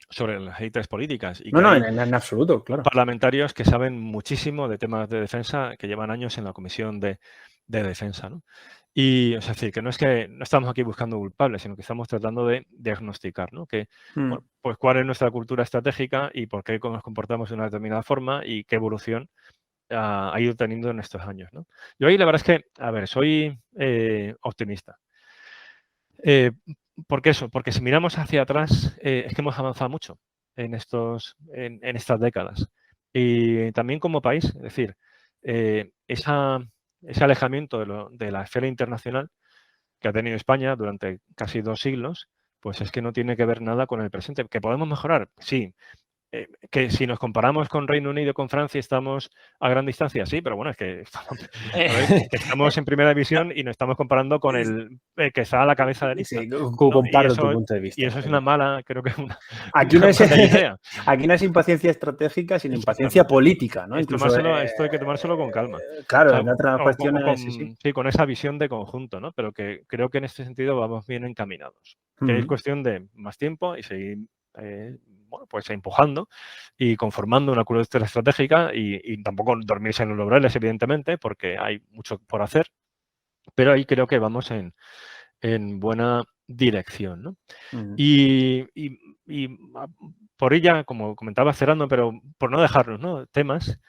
[SPEAKER 1] sobre las élites políticas y
[SPEAKER 2] No,
[SPEAKER 1] que
[SPEAKER 2] no,
[SPEAKER 1] hay
[SPEAKER 2] en absoluto, claro.
[SPEAKER 1] parlamentarios que saben muchísimo de temas de defensa, que llevan años en la comisión de defensa, ¿no? Y es decir, que no estamos aquí buscando culpables, sino que estamos tratando de diagnosticar, ¿no? Que, bueno, pues cuál es nuestra cultura estratégica y por qué nos comportamos de una determinada forma y qué evolución ha ido teniendo en estos años, ¿no? Yo ahí la verdad es que, a ver, soy optimista. ¿Por qué eso? Porque si miramos hacia atrás, es que hemos avanzado mucho en estas décadas. Y también como país, es decir, ese alejamiento de la esfera internacional que ha tenido España durante casi 2 siglos, pues es que no tiene que ver nada con el presente. ¿Que podemos mejorar? Sí. Que si nos comparamos con Reino Unido, con Francia, estamos a gran distancia, sí, pero bueno, es que estamos en primera división y nos estamos comparando con el que está a la cabeza de lista.
[SPEAKER 2] Sí,
[SPEAKER 1] ¿no?
[SPEAKER 2] comparto tu punto de
[SPEAKER 1] Y
[SPEAKER 2] vista.
[SPEAKER 1] eso es una mala, creo que es
[SPEAKER 2] Aquí no
[SPEAKER 1] una
[SPEAKER 2] es,
[SPEAKER 1] mala idea.
[SPEAKER 2] aquí no es impaciencia estratégica, sino impaciencia
[SPEAKER 1] Exactamente.
[SPEAKER 2] política, ¿no? Incluso,
[SPEAKER 1] Esto hay que tomárselo con calma. O
[SPEAKER 2] claro,
[SPEAKER 1] sea,
[SPEAKER 2] en otras cuestiones, sí, sí.
[SPEAKER 1] sí, con esa visión de conjunto, ¿no? Pero que creo que en este sentido vamos bien encaminados. Que es cuestión de más tiempo y seguir bueno, pues empujando y conformando una cultura estratégica y tampoco dormirse en los laureles, evidentemente, porque hay mucho por hacer, pero ahí creo que vamos en buena dirección, ¿no? Y por ella, como comentaba, cerrando, pero por no dejarnos, ¿no? Temas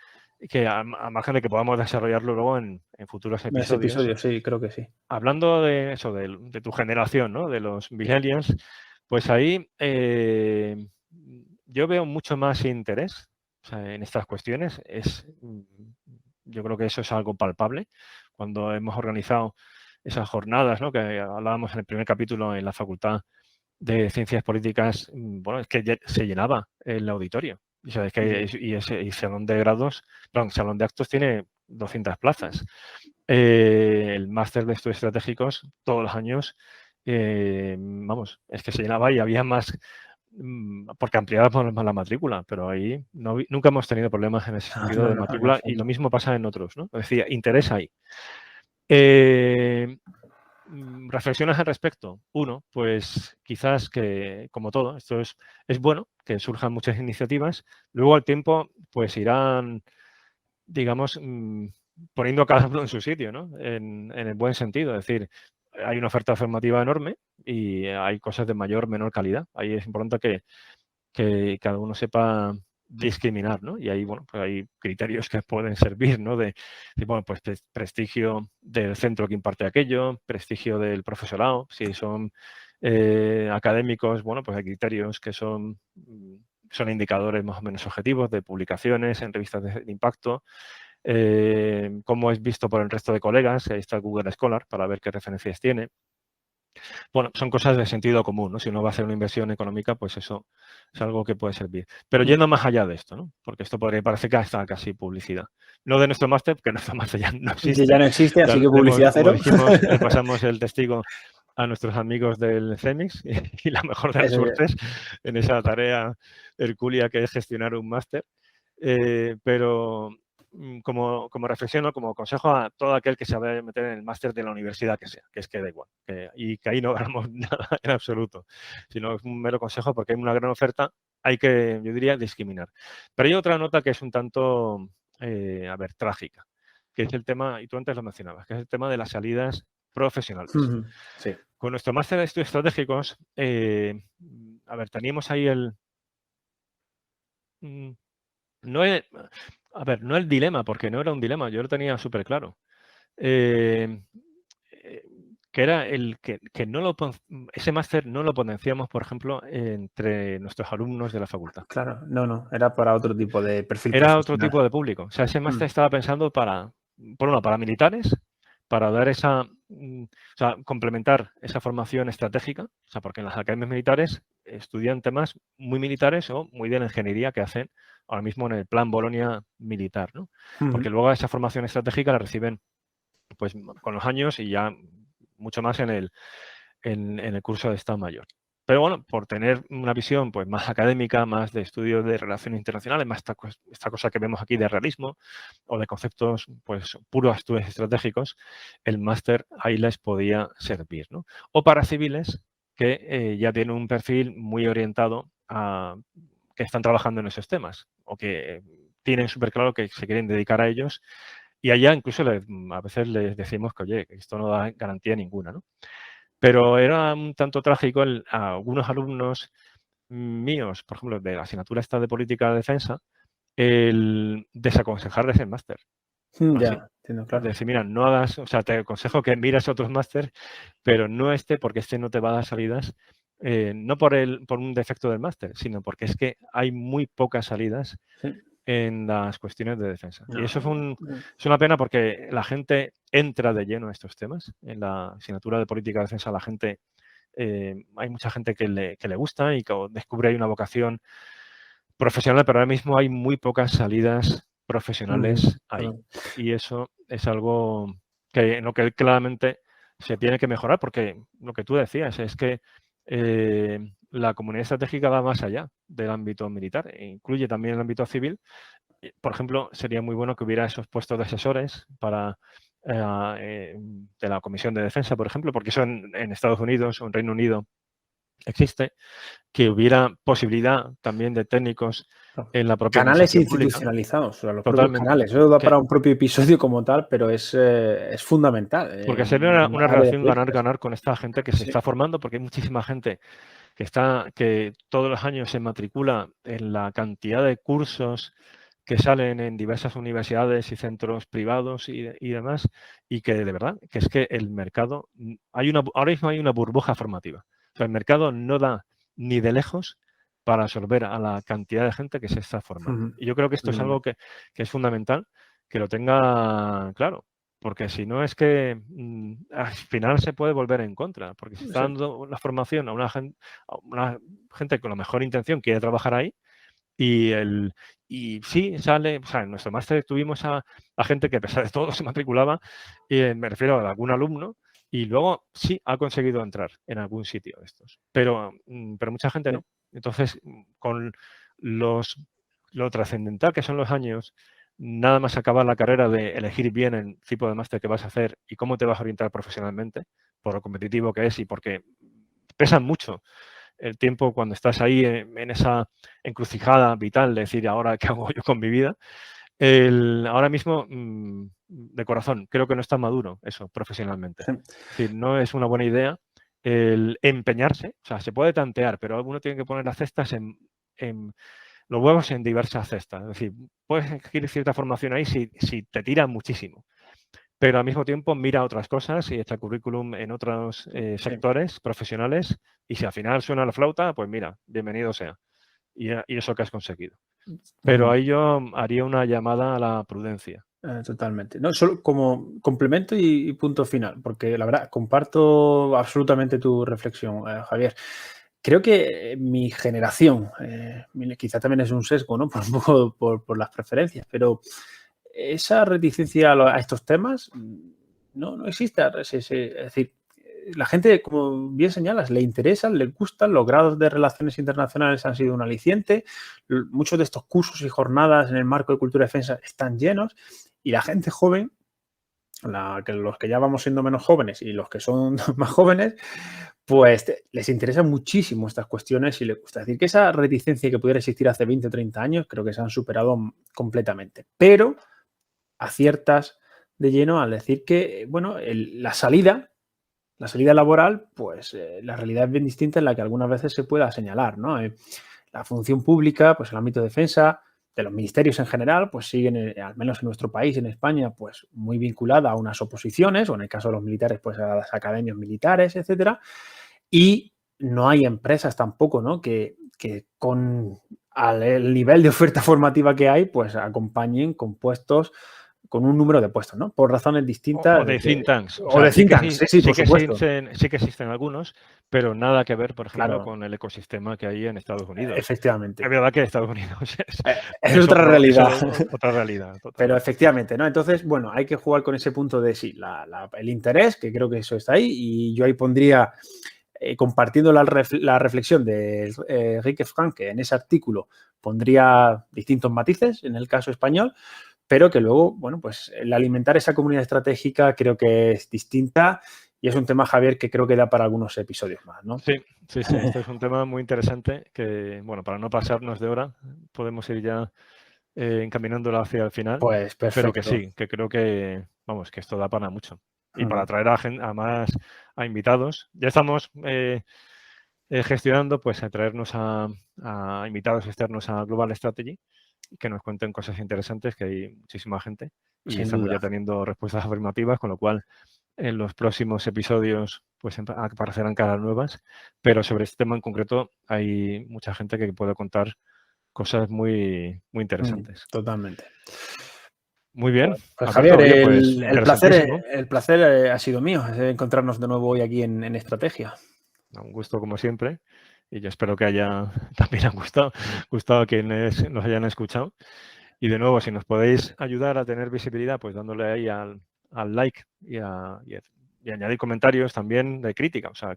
[SPEAKER 1] que a margen de que podamos desarrollarlo luego en futuros
[SPEAKER 2] En ese
[SPEAKER 1] episodios.
[SPEAKER 2] episodio, sí, creo que sí.
[SPEAKER 1] Hablando de eso, de tu generación, ¿no? De los millennials, pues ahí yo veo mucho más interés, o sea, en estas cuestiones. Yo creo que eso es algo palpable. Cuando hemos organizado esas jornadas, ¿no? Que hablábamos en el primer capítulo en la Facultad de Ciencias Políticas, bueno, es que se llenaba el auditorio. O sea, es que y salón de grados, perdón, salón de actos tiene 200 plazas. El máster de estudios estratégicos todos los años, vamos, es que se llenaba y había más, porque ampliábamos más la matrícula, pero ahí nunca hemos tenido problemas en ese sentido de matrícula y lo mismo pasa en otros, ¿no? Es decir, interés ahí. Reflexiones al respecto. Uno, pues quizás que, como todo, esto es bueno, que surjan muchas iniciativas. Luego al tiempo, pues irán, digamos, poniendo a cada uno en su sitio, ¿no? En el buen sentido. Es decir, hay una oferta formativa enorme y hay cosas de mayor o menor calidad. Ahí es importante que cada uno sepa discriminar, ¿no? Y ahí, bueno, pues hay criterios que pueden servir, ¿no? Bueno, pues prestigio del centro que imparte aquello, prestigio del profesorado, si son académicos, bueno, pues hay criterios que son indicadores más o menos objetivos de publicaciones en revistas de impacto, cómo es visto por el resto de colegas, ahí está Google Scholar para ver qué referencias tiene. Bueno, son cosas de sentido común, ¿no? Si uno va a hacer una inversión económica, pues eso es algo que puede servir. Pero yendo más allá de esto, ¿no? Porque esto podría parecer que está casi publicidad. No de nuestro máster, porque nuestro máster ya no existe.
[SPEAKER 2] Ya no existe, así que publicidad
[SPEAKER 1] Como
[SPEAKER 2] cero.
[SPEAKER 1] dijimos, le pasamos el testigo a nuestros amigos del CEMIX y la mejor de las suertes en esa tarea hercúlea que es gestionar un máster. Pero como reflexión, como consejo a todo aquel que se vaya a meter en el máster de la universidad que sea, que es que da igual, y que ahí no ganamos nada en absoluto, sino es un mero consejo porque hay una gran oferta, hay que, yo diría, discriminar. Pero hay otra nota que es un tanto, a ver, trágica, que es el tema, y tú antes lo mencionabas, que es el tema de las salidas profesionales.
[SPEAKER 2] Sí.
[SPEAKER 1] Con nuestro máster de estudios estratégicos, a ver, teníamos ahí no no el dilema, porque no era un dilema, yo lo tenía súper claro. Que era que ese máster no lo potenciamos, por ejemplo, entre nuestros alumnos de la facultad.
[SPEAKER 2] Claro, no, era para otro tipo de perfil
[SPEAKER 1] Era otro
[SPEAKER 2] profesional.
[SPEAKER 1] tipo de público. O sea, ese máster estaba pensado por uno, para militares, para dar o sea, complementar esa formación estratégica, o sea, porque en las academias militares estudian temas muy militares o muy de la ingeniería que hacen ahora mismo en el plan Bolonia militar, ¿no? Porque luego esa formación estratégica la reciben pues con los años y ya mucho más en el curso de Estado Mayor. Pero bueno, por tener una visión pues más académica, más de estudio de relaciones internacionales, más esta cosa que vemos aquí de realismo o de conceptos pues puros estudios estratégicos, el máster ahí les podía servir, ¿no? O para civiles que ya tienen un perfil muy orientado a que están trabajando en esos temas o que tienen súper claro que se quieren dedicar a ellos y allá incluso a veces les decimos que, oye, esto no da garantía ninguna, ¿no? Pero era un tanto trágico a algunos alumnos míos, por ejemplo, de la asignatura esta de política de defensa, el desaconsejarles el máster. Así.
[SPEAKER 2] Ya, entiendo, claro.
[SPEAKER 1] Decir, mira, no hagas, o sea, te aconsejo que mires otros máster, pero no porque este no te va a dar salidas, no por un defecto del máster, sino porque es que hay muy pocas salidas
[SPEAKER 2] Sí.
[SPEAKER 1] en las cuestiones de defensa. Y eso
[SPEAKER 2] No,
[SPEAKER 1] es una pena porque la gente entra de lleno a estos temas. En la asignatura de política de defensa la gente, hay mucha gente que le gusta y que descubre ahí una vocación profesional, pero ahora mismo hay muy pocas salidas profesionales ahí.
[SPEAKER 2] claro.
[SPEAKER 1] Y eso es algo en lo que claramente se tiene que mejorar, porque lo que tú decías es que la comunidad estratégica va más allá del ámbito militar, e incluye también el ámbito civil. Por ejemplo, sería muy bueno que hubiera esos puestos de asesores de la Comisión de Defensa, por ejemplo, porque eso en Estados Unidos o en Reino Unido existe, que hubiera posibilidad también de técnicos en la propia
[SPEAKER 2] Canales
[SPEAKER 1] administración pública.
[SPEAKER 2] institucionalizados, o sea, los propios
[SPEAKER 1] Totalmente.
[SPEAKER 2] canales. Eso da para un propio episodio como tal, pero es fundamental
[SPEAKER 1] Porque
[SPEAKER 2] en
[SPEAKER 1] sería
[SPEAKER 2] el
[SPEAKER 1] una
[SPEAKER 2] área de
[SPEAKER 1] relación
[SPEAKER 2] políticas.
[SPEAKER 1] ganar-ganar con esta gente que se
[SPEAKER 2] Sí,
[SPEAKER 1] está formando, porque hay muchísima gente que todos los años se matricula en la cantidad de cursos que salen en diversas universidades y centros privados y demás, y que de verdad, que es que el mercado, ahora mismo hay una burbuja formativa. O sea, el mercado no da ni de lejos para absorber a la cantidad de gente que se está formando. Y yo creo que esto es algo que es fundamental que lo tenga claro, porque si no es que al final se puede volver en contra, porque se está
[SPEAKER 2] sí.
[SPEAKER 1] dando la formación a una gente con la mejor intención quiere trabajar ahí y sí sale, o sea, en nuestro máster tuvimos a gente que a pesar de todo se matriculaba, y me refiero a algún alumno, y luego sí ha conseguido entrar en algún sitio de estos, pero mucha gente
[SPEAKER 2] Sí.
[SPEAKER 1] no. Entonces, con lo trascendental que son los años, nada más acabar la carrera de elegir bien el tipo de máster que vas a hacer y cómo te vas a orientar profesionalmente, por lo competitivo que es y porque pesan mucho el tiempo cuando estás ahí en esa encrucijada vital de decir, ahora qué hago yo con mi vida. Ahora mismo, de corazón, creo que no está maduro eso profesionalmente.
[SPEAKER 2] Sí.
[SPEAKER 1] Es decir, no es una buena idea el empeñarse, o sea, se puede tantear, pero uno tiene que poner las cestas en los huevos en diversas cestas. Es decir, puedes elegir cierta formación ahí si te tira muchísimo, pero al mismo tiempo mira otras cosas y echa currículum en otros
[SPEAKER 2] Sí.
[SPEAKER 1] sectores profesionales y si al final suena la flauta, pues mira, bienvenido sea. Y eso que has conseguido. Pero ahí yo haría una llamada a la prudencia.
[SPEAKER 2] Totalmente. No, solo como complemento y punto final, porque la verdad comparto absolutamente tu reflexión, Javier. Creo que mi generación, quizá también es un sesgo, ¿no? Por un poco por las preferencias, pero esa reticencia a estos temas no existe. Es decir, la gente, como bien señalas, le interesan, le gustan, los grados de relaciones internacionales han sido un aliciente, muchos de estos cursos y jornadas en el marco de cultura y defensa están llenos y la gente joven, los que ya vamos siendo menos jóvenes y los que son más jóvenes, pues les interesan muchísimo estas cuestiones y les gusta. Es decir, que esa reticencia que pudiera existir hace 20 o 30 años creo que se han superado completamente. Pero aciertas de lleno al decir que, bueno, la salida laboral, pues la realidad es bien distinta en la que algunas veces se pueda señalar, ¿no? la función pública, pues el ámbito de defensa, de los ministerios en general, pues siguen, al menos en nuestro país, en España, pues muy vinculada a unas oposiciones, o en el caso de los militares, pues a las academias militares, etcétera. Y no hay empresas tampoco, ¿no? que con el nivel de oferta formativa que hay, pues acompañen con puestos, con un número de puestos, ¿no? Por razones distintas.
[SPEAKER 1] O de think tanks.
[SPEAKER 2] O de think tanks, sí, por supuesto.
[SPEAKER 1] Sí que existen algunos, pero nada que ver, por ejemplo,
[SPEAKER 2] Claro.
[SPEAKER 1] con el ecosistema que hay en Estados Unidos.
[SPEAKER 2] Efectivamente.
[SPEAKER 1] Es verdad que Estados Unidos
[SPEAKER 2] es otra realidad.
[SPEAKER 1] Otra realidad. Total.
[SPEAKER 2] Pero efectivamente, ¿no? Entonces, bueno, hay que jugar con ese punto de sí, el interés, que creo que eso está ahí, y yo ahí pondría, compartiendo la reflexión de Enrique Franke en ese artículo, pondría distintos matices en el caso español, pero que luego, bueno, pues el alimentar esa comunidad estratégica creo que es distinta y es un tema, Javier, que creo que da para algunos episodios más, ¿no?
[SPEAKER 1] Sí. Este es un tema muy interesante que, bueno, para no pasarnos de hora, podemos ir ya encaminándolo hacia el final.
[SPEAKER 2] Pues perfecto.
[SPEAKER 1] Pero que sí, que creo que, vamos, que esto da para mucho. Y para traer a invitados. Ya estamos gestionando, pues, a traernos a invitados externos a Global Strategy que nos cuenten cosas interesantes, que hay muchísima gente y estamos ya teniendo respuestas afirmativas, con lo cual en los próximos episodios pues aparecerán caras nuevas, pero sobre este tema en concreto hay mucha gente que puede contar cosas muy, muy interesantes.
[SPEAKER 2] Totalmente.
[SPEAKER 1] Muy bien.
[SPEAKER 2] Pues, Javier, el placer ha sido mío encontrarnos de nuevo hoy aquí en Estrategia.
[SPEAKER 1] Un gusto como siempre y yo espero que también gustado a quienes nos hayan escuchado. Y de nuevo, si nos podéis ayudar a tener visibilidad, pues dándole ahí al like y añadir comentarios también de crítica. O sea,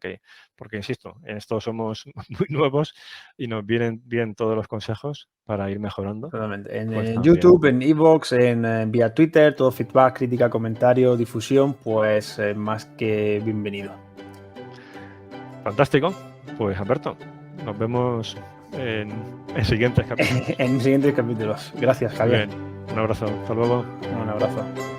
[SPEAKER 1] porque insisto, en esto somos muy nuevos y nos vienen bien todos los consejos para ir mejorando.
[SPEAKER 2] Totalmente. En YouTube, en iVoox, vía Twitter, todo feedback, crítica, comentario, difusión, pues más que bienvenido.
[SPEAKER 1] Fantástico. Pues Alberto, nos vemos en siguientes capítulos.
[SPEAKER 2] En siguientes capítulos. Gracias, Javier.
[SPEAKER 1] Bien. Un abrazo. Hasta luego.
[SPEAKER 2] Un abrazo.